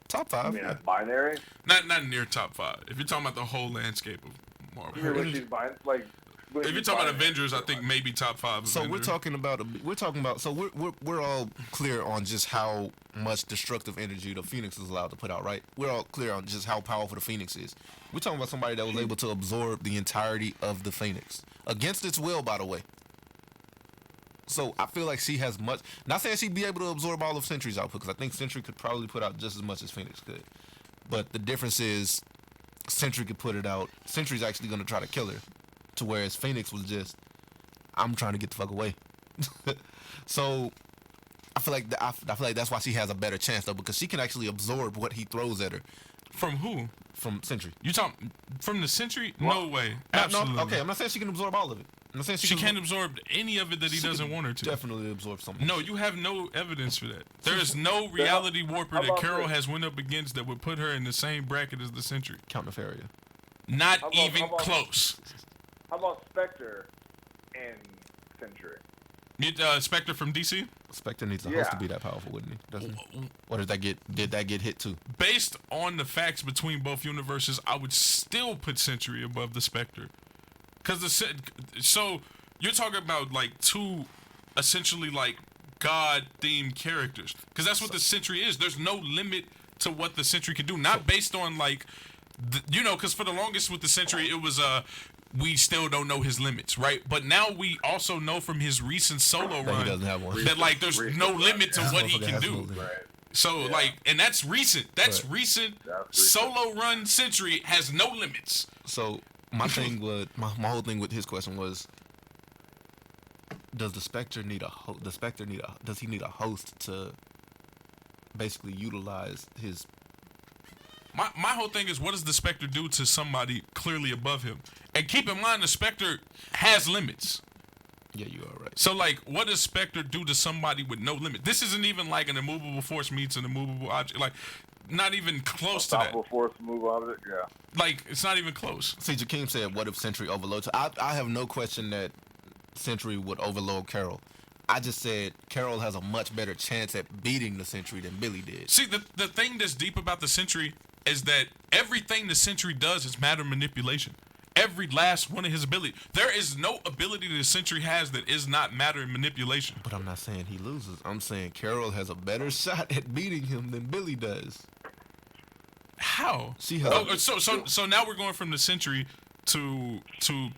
Top 5. I mean, that's binary. not near top 5. If you're talking about the whole landscape of Marvel. You mean when she's like. when If you're she's talking about binary. Avengers, I think maybe top 5. So Avengers. we're talking about. So we're all clear on just how much destructive energy the Phoenix is allowed to put out, right? We're all clear on just how powerful the Phoenix is. We're talking about somebody that was able to absorb the entirety of the Phoenix against its will, by the way. So I feel like she has much. Not saying she'd be able to absorb all of Sentry's output, because I think Sentry could probably put out just as much as Phoenix could. But the difference is, Sentry could put it out. Sentry's actually going to try to kill her, to whereas Phoenix was just, I'm trying to get the fuck away. So I feel like that's why she has a better chance though, because she can actually absorb what he throws at her From who? from Sentry. You talking from the Sentry? No way. Absolutely. No, okay, I'm not saying she can absorb all of it. I'm not saying She can't absorb any of it that he she doesn't can want her to. Definitely absorb something. No, you have no evidence for that. There is no reality warper how that about Carol this? has went up against that would put her in the same bracket as the Sentry. Count Nefaria. Not How about- even how about- close. How about Spectre and Sentry? Spectre from DC? Spectre needs a Yeah. host to be that powerful, wouldn't he? Doesn't he? Or did that get hit too? Based on the facts between both universes, I would still put Sentry above the Spectre. So you're talking about like two essentially like God-themed characters. Because that's what the Sentry is. There's no limit to what the Sentry can do. Not based on like, because for the longest with the Sentry, it was we still don't know his limits, right? But now we also know from his recent solo That run he doesn't have one. that like there's no limit to what he Motherfucker can has do. no limit. Right. So like, and that's recent. That's Right. recent. That's recent. Solo run Sentry has no limits. So my thing would my whole thing with his question was, does the Spectre need a does he need a host to basically utilize his? My whole thing is, what does the Spectre do to somebody clearly above him? And keep in mind, the Spectre has limits. Yeah, you are right. So like, what does Spectre do to somebody with no limit? This isn't even like an immovable force meets an immovable object. Like, not even close to that. Unstoppable force move out of it. Yeah. Like, it's not even close. See, Jakeem said, "What if Sentry overloads?" I have no question that Sentry would overload Carol. I just said Carol has a much better chance at beating the Sentry than Billy did. See, the thing that's deep about the Sentry is that everything the Sentry does is matter manipulation. Every last one of his ability. There is no ability the Sentry has that is not matter and manipulation. But I'm not saying he loses. I'm saying Carol has a better shot at beating him than Billy does. How? She has. So now we're going from the Sentry to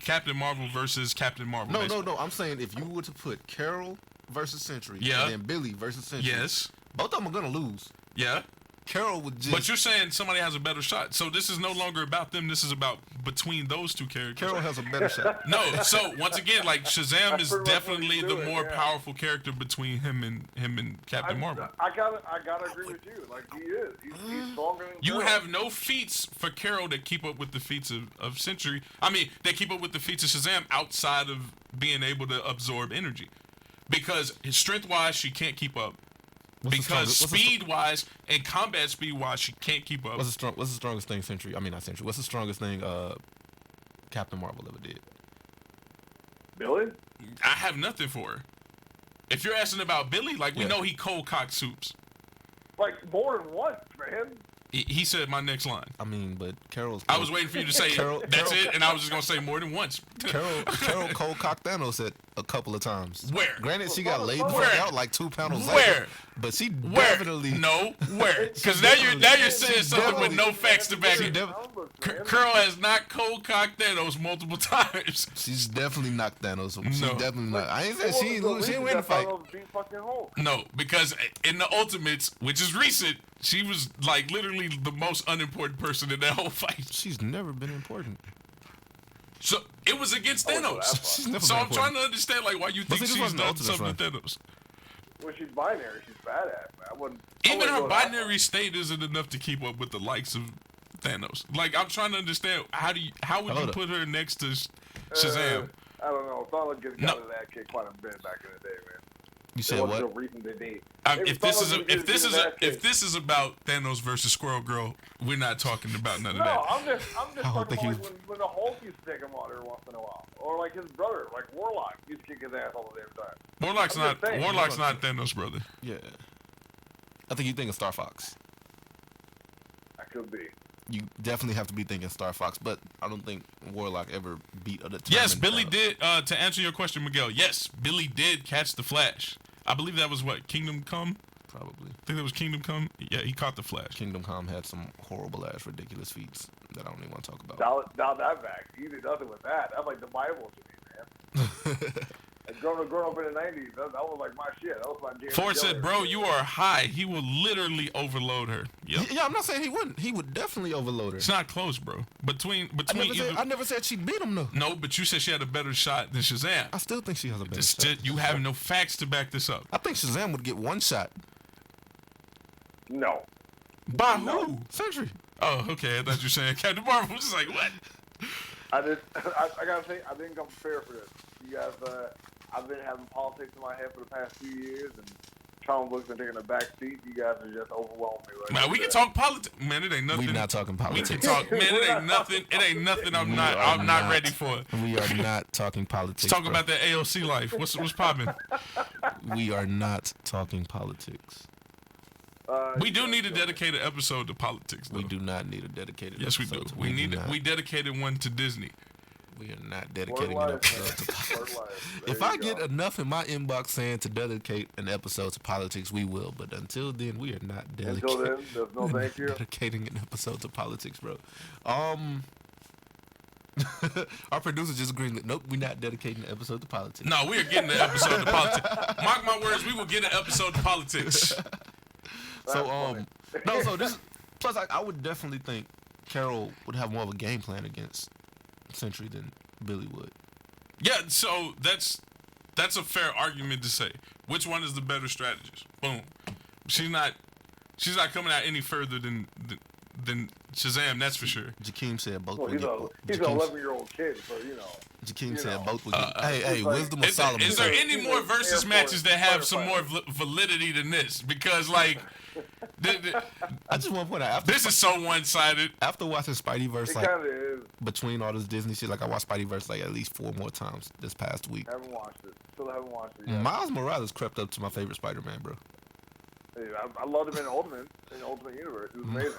Captain Marvel versus Captain Marvel. No. basically. I'm saying if you were to put Carol versus Sentry, Yeah. and then Billy versus Sentry, Yes. both of them are gonna lose. Yeah. Carol would just. But you're saying somebody has a better shot. So this is no longer about them. This is about between those two characters. Carol has a better shot. No, so once again, like Shazam is pretty much definitely what the he's more doing, yeah. powerful character between him and Captain Marvel. I gotta agree with you. Like he is. He's stronger than You Carol. have no feats for Carol that keep up with the feats of Sentry. I mean, they keep up with the feats of Shazam outside of being able to absorb energy. Because strength-wise, she can't keep up. Because speed-wise and combat speed-wise, she can't keep up. What's the strongest thing Sentry? I mean, not Sentry. What's the strongest thing Captain Marvel ever did? Billy. I have nothing for her. If you're asking about Billy, like we Yeah. know he cold cocked soups. Like more than once, man. He said my next line. I mean, but Carol's. I was waiting for you to say that's Carol- it, and I was just gonna say more than once. Carol cold cocked Thanos at a couple of times. Where? Granted, she got laid the Where? fuck out like 2 panels Where? later. But she Where? definitely. No, where? Because now you're saying something with no facts to back it. Curl has not cold cocked Thanos multiple times. She's definitely knocked Thanos. She's No. definitely not. I ain't saying she ain't lose. She ain't win the fight. No, because in the Ultimates, which is recent, she was like literally the most unimportant person in that whole fight. She's never been important. So it was against Oh, Thanos. that's She's never So been I'm important. trying to understand like why you But think see, this she's wasn't the done Ultimates something to Thanos. When she's binary, she's badass, man. I wouldn't. Even her binary state isn't enough to keep up with the likes of Thanos. Like I'm trying to understand how would you Hold up. put her next to Shazam? I don't know. Thanos gets No. got his ass kicked quite a bit back in the day, man. You There said wasn't what? no reason to date. If this is about Thanos versus Squirrel Girl, we're not talking about none of No, that. I'm just I don't talking think about he like when the Hulk used to take him on every once in a while, or like his brother, like Warlock, used to kick his ass all the damn time. Warlock's I'm not just saying. Warlock's not Thanos' brother. Yeah. I think you think of Star Fox. I could be. You definitely have to be thinking Star Fox, but I don't think Warlock ever beat a determined Yes, Billy Thanos. did. To answer your question, Miguel, yes, Billy did catch the Flash. I believe that was what, Kingdom Come? Probably. I think that was Kingdom Come. Yeah, he caught the Flash. Kingdom Come had some horrible ass ridiculous feats that I don't even want to talk about. Dial that back. He did nothing with that. That's like the Bible to me, man. And growing up in the 90s, that was like my shit. That was my James Ford Miller. said, bro, you are high. He will literally overload her. Yep. Yeah, I'm not saying he wouldn't. He would definitely overload her. It's not close, bro. Between I never said she beat him though. No, but you said she had a better shot than Shazam. I still think she has a better Just, shot. you have no facts to back this up. I think Shazam would get one shot. No. By who? Sentry. Oh, okay. I thought you were saying Captain Marvel. was just like, what? I gotta say, I didn't come prepared for this. You guys, I've been having politics in my head for the past few years, and comic books been taking a back seat. You guys are just overwhelming me right Man, now. we can talk politics. Man, it ain't nothing. We're not talking We politics. can talk. Man, it ain't nothing. It ain't nothing. I'm not ready for it. We are not talking politics. Let's talk bro. about that AOC life. What's popping? We are not talking politics. We do need a dedicated episode to politics, though. We do not need a dedicated Yes, we episode. do. We need it. not. We dedicated one to Disney. We are not dedicating Word an life, episode to man. politics. Word life. There If you I go. get enough in my inbox saying to dedicate an episode to politics, we will. But until then, we are not Until then, there's no thank you. dedicating an episode to politics, bro. Our producer just agreed. Nope, we're not dedicating an episode to politics. No, we are getting the episode to politics. Mark my words, we will get an episode to politics. So so this plus I would definitely think Carol would have more of a game plan against Sentry than Billy would. Yeah, so that's a fair argument to say. Which one is the better strategist? Boom. She's not coming out any further than Shazam, that's for sure. Jakeem said both Well, would he's an 11-year-old kid, so you know. Jakeem you said know. both would get. Hey, like- wisdom of Is Solomon. there said- any more versus Air matches Force that have some firefighter. more validity than this? Because like, I just want to point out after, this is so one-sided. after watching Spideyverse, It like kind of is. between all this Disney shit, like I watched Spideyverse like at least 4 more times this past week. Haven't watched it. Still haven't watched it yet. Miles Morales crept up to my favorite Spider-Man, bro. Hey, I loved him in Ultimate Universe. It was amazing.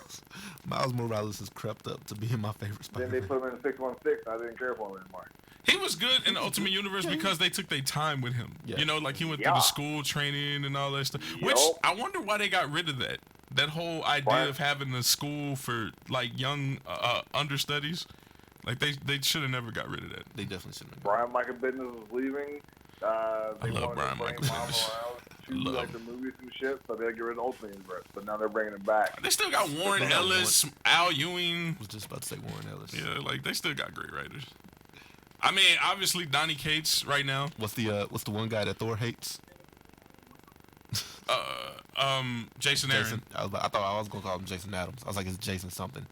Miles Morales has crept up to being my favorite Then Spider-Man. they put him in 616. I didn't care for him anymore. He was good in the Ultimate Universe because they took their time with him. Yeah. You know, like he went through Yeah. the school training and all that stuff. Which Yup. I wonder why they got rid of that. That whole idea Right. of having a school for like young understudies. Like they should have never got rid of that. They definitely shouldn't have. Brian Michael Bendis was leaving. They love wanted to Brian bring Michael Miles Bendis. Morales. to Love. like the movies and shit, so they get rid of the Ultimate Universe. But now they're bringing it back. They still got Warren They got Ellis, Al Ewing. I was just about to say Warren Ellis. Yeah, like they still got great writers. I mean, obviously Donny Cates right now. What's the one guy that Thor hates? Jason Aaron. Jason. I thought I was gonna call him Jason Adams. I was like, it's Jason something.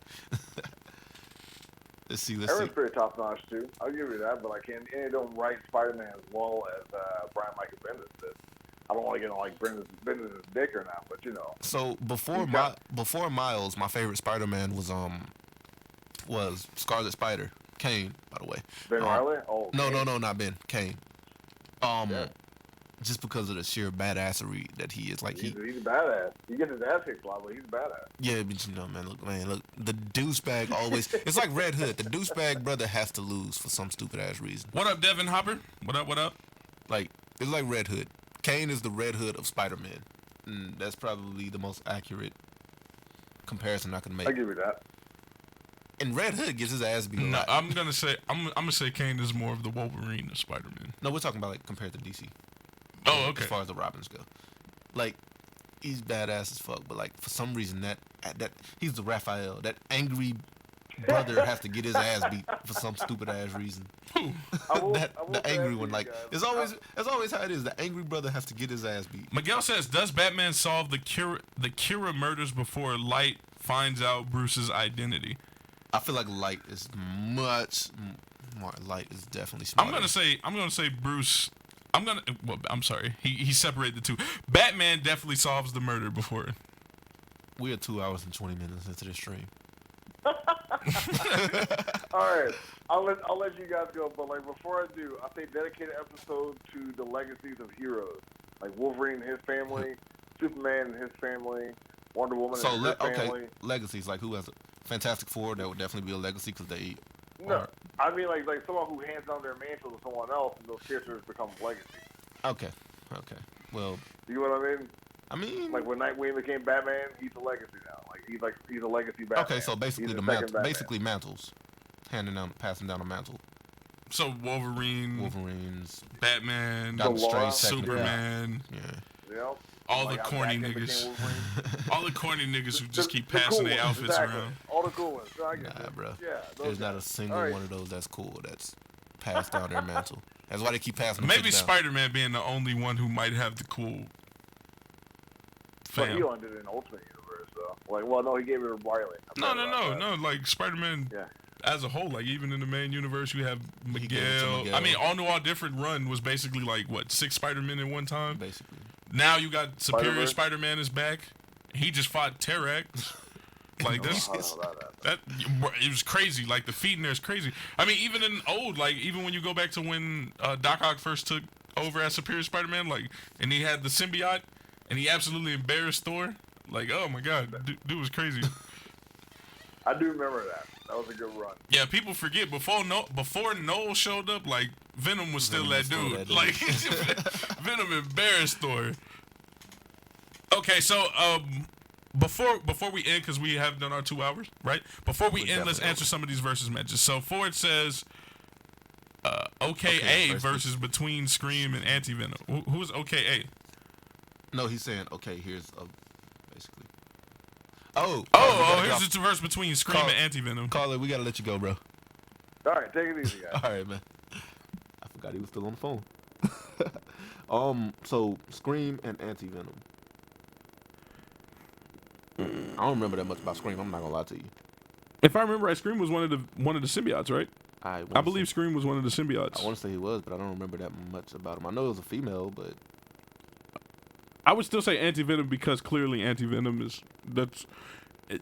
Let's see. Aaron's pretty top notch too. I'll give you that, but I can't. And they don't write Spider-Man as well as Brian Michael Bendis did. I don't want to get on like Bendis' dick or not, but you know. So before Miles, my favorite Spider-Man was Scarlet Spider, Kane, by the way. Ben Riley? Oh. No, not Ben, Kane. Yeah. Just because of the sheer badassery that he is, like he's a badass. He gets his ass kicked a lot, but he's a badass. Yeah, but you know, look, the douchebag always. It's like Red Hood. The douchebag brother has to lose for some stupid ass reason. What up, Devin Hopper? What up? Like it's like Red Hood. Kane is the Red Hood of Spider-Man. And that's probably the most accurate comparison I can make. I'll give you that. And Red Hood gets his ass beat. No, I'm gonna say Kane is more of the Wolverine of Spider-Man. No, we're talking about like compared to DC. Oh, okay. As far as the Robins go, like he's badass as fuck, but like for some reason that he's the Raphael. That angry brother has to get his ass beat for some stupid ass reason. The angry one, like it's always how it is. The angry brother has to get his ass beat. Miguel says, does Batman solve the Kira murders before Light finds out Bruce's identity? I feel like Light is much more. Light is definitely smarter. I'm gonna say Bruce. I'm sorry. He separated the two. Batman definitely solves the murder before. We are 2 hours and 20 minutes into the stream. All right, I'll let you guys go, but like before I do, I say dedicated episode to the legacies of heroes, like Wolverine and his family, Superman and his family, Wonder Woman and her family. Legacies, like who has a Fantastic Four? That would definitely be a legacy because they. No, I mean like someone who hands down their mantle to someone else, and those characters become legacy. Okay. Well. You know what I mean? I mean, like when Nightwing became Batman, he's a legacy now. Like he's a legacy Batman. Okay, so basically mantles, passing down a mantle. So Wolverines, Batman, Superman. Yeah. Yep. All the corny niggas. All the corny niggas who just keep passing their outfits around. All the cool ones. So nah, bro. Yeah. There's not a single one of those that's cool that's passed down their mantle. That's why they keep passing. Maybe Spider-Man being the only one who might have the cool. But he only did it in Ultimate Universe, though. Like, well, no, he gave it to Riley. No. Like Spider-Man. Yeah. As a whole, like even in the main universe, you have Miguel. I mean, All New All Different run was basically like what 6 Spider-Men in one time. Basically. Now you got Superior Spider-Man is back. He just fought Terax. Like this, that it was crazy. Like the feat in there is crazy. I mean, even in old, like even when you go back to when Doc Ock first took over as Superior Spider-Man, like, and he had the symbiote, and he absolutely embarrassed Thor. Like, oh my god, dude was crazy. I do remember that. That was a good run. Yeah, people forget before Noel showed up, like Venom was still that dude. Like Venom embarrassed Thor. Okay, so before we end, because we have done our 2 hours, right? Before we end, let's answer some of these versus matches. So Ford says, OKA versus between Scream and Anti-Venom. Who's OKA? No, he's saying here's basically. Oh, here's the verse between Scream and Anti-Venom. Caller, we gotta let you go, bro. All right, take it easy, guys. All right, man. I forgot he was still on the phone. So Scream and Anti-Venom. I don't remember that much about Scream. I'm not gonna lie to you. If I remember right, Scream was one of the symbiotes, right? I believe Scream was one of the symbiotes. I want to say he was, but I don't remember that much about him. I know it was a female, but I would still say Anti-Venom because clearly Anti-Venom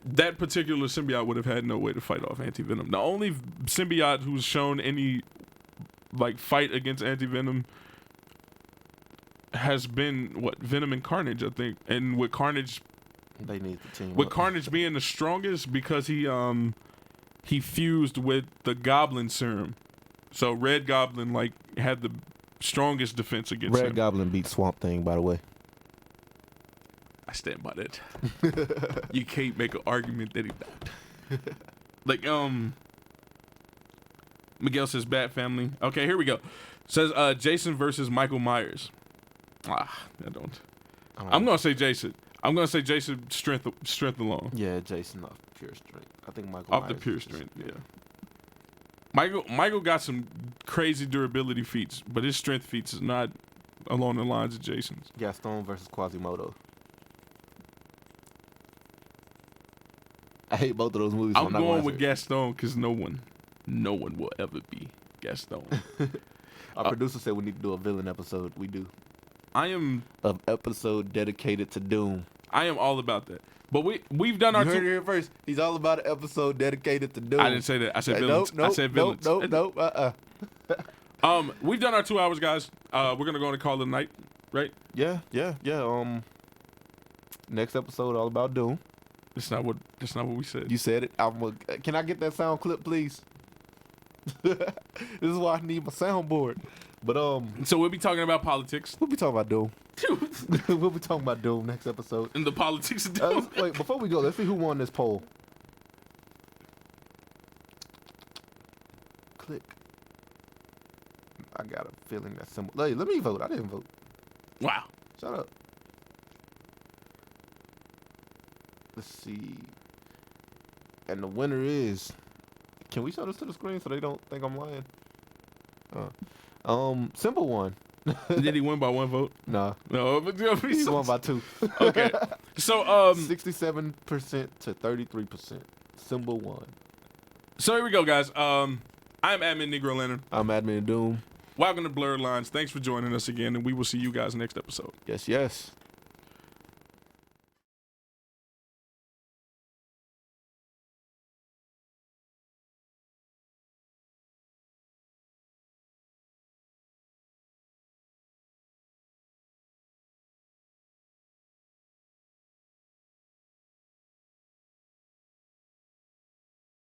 that particular symbiote would have had no way to fight off Anti-Venom. The only symbiote who's shown any like fight against Anti-Venom has been Venom and Carnage, I think, and with Carnage. They need the team. With Carnage being the strongest because he fused with the Goblin serum, so Red Goblin had the strongest defense against him. Red Goblin beat Swamp Thing, by the way. I stand by that. You can't make an argument that he don't. Miguel says Bat Family. Okay, here we go. Says Jason versus Michael Myers. I don't. I'm gonna say Jason. I'm gonna say Jason strength alone. Yeah, Jason off pure strength. I think Michael Off the Myers pure is just- strength. Yeah. Michael got some crazy durability feats, but his strength feats is not along the lines of Jason's. Gaston versus Quasimodo. I hate both of those movies. so I'm not going gonna with answer it. Gaston because no one will ever be Gaston. Our producer said we need to do a villain episode. We do. I am An episode dedicated to Doom. all about that. But we've done our You heard it two. here first. He's all about an episode dedicated to Doom. I didn't say that. I said Hey, villains. Nope, I said villains. nope. We've done our 2 hours, guys. We're gonna go and call it a night, right? Yeah. Next episode all about Doom. That's not what we said. You said it. Can I get that sound clip, please? This is why I need my soundboard. But So we'll be talking about politics. we'll be talking about Doom. We'll be talking about Doom next episode. And the politics of Doom. Wait, before we go, let's see who won this poll. Click. I got a feeling that's simple. Hey, let me vote. I didn't vote. Wow. Shut up. Let's see. And the winner is. Can we show this to the screen so they don't think I'm lying? Simple one. Did he win by 1 vote? Nah. No, but He won by 2. Okay. So 67% to 33%. Symbol 1. So here we go, guys. I'm Admin Negro Lantern. I'm Admin Doom. Welcome to Blerd Lines. Thanks for joining us again, and we will see you guys next episode. Yes.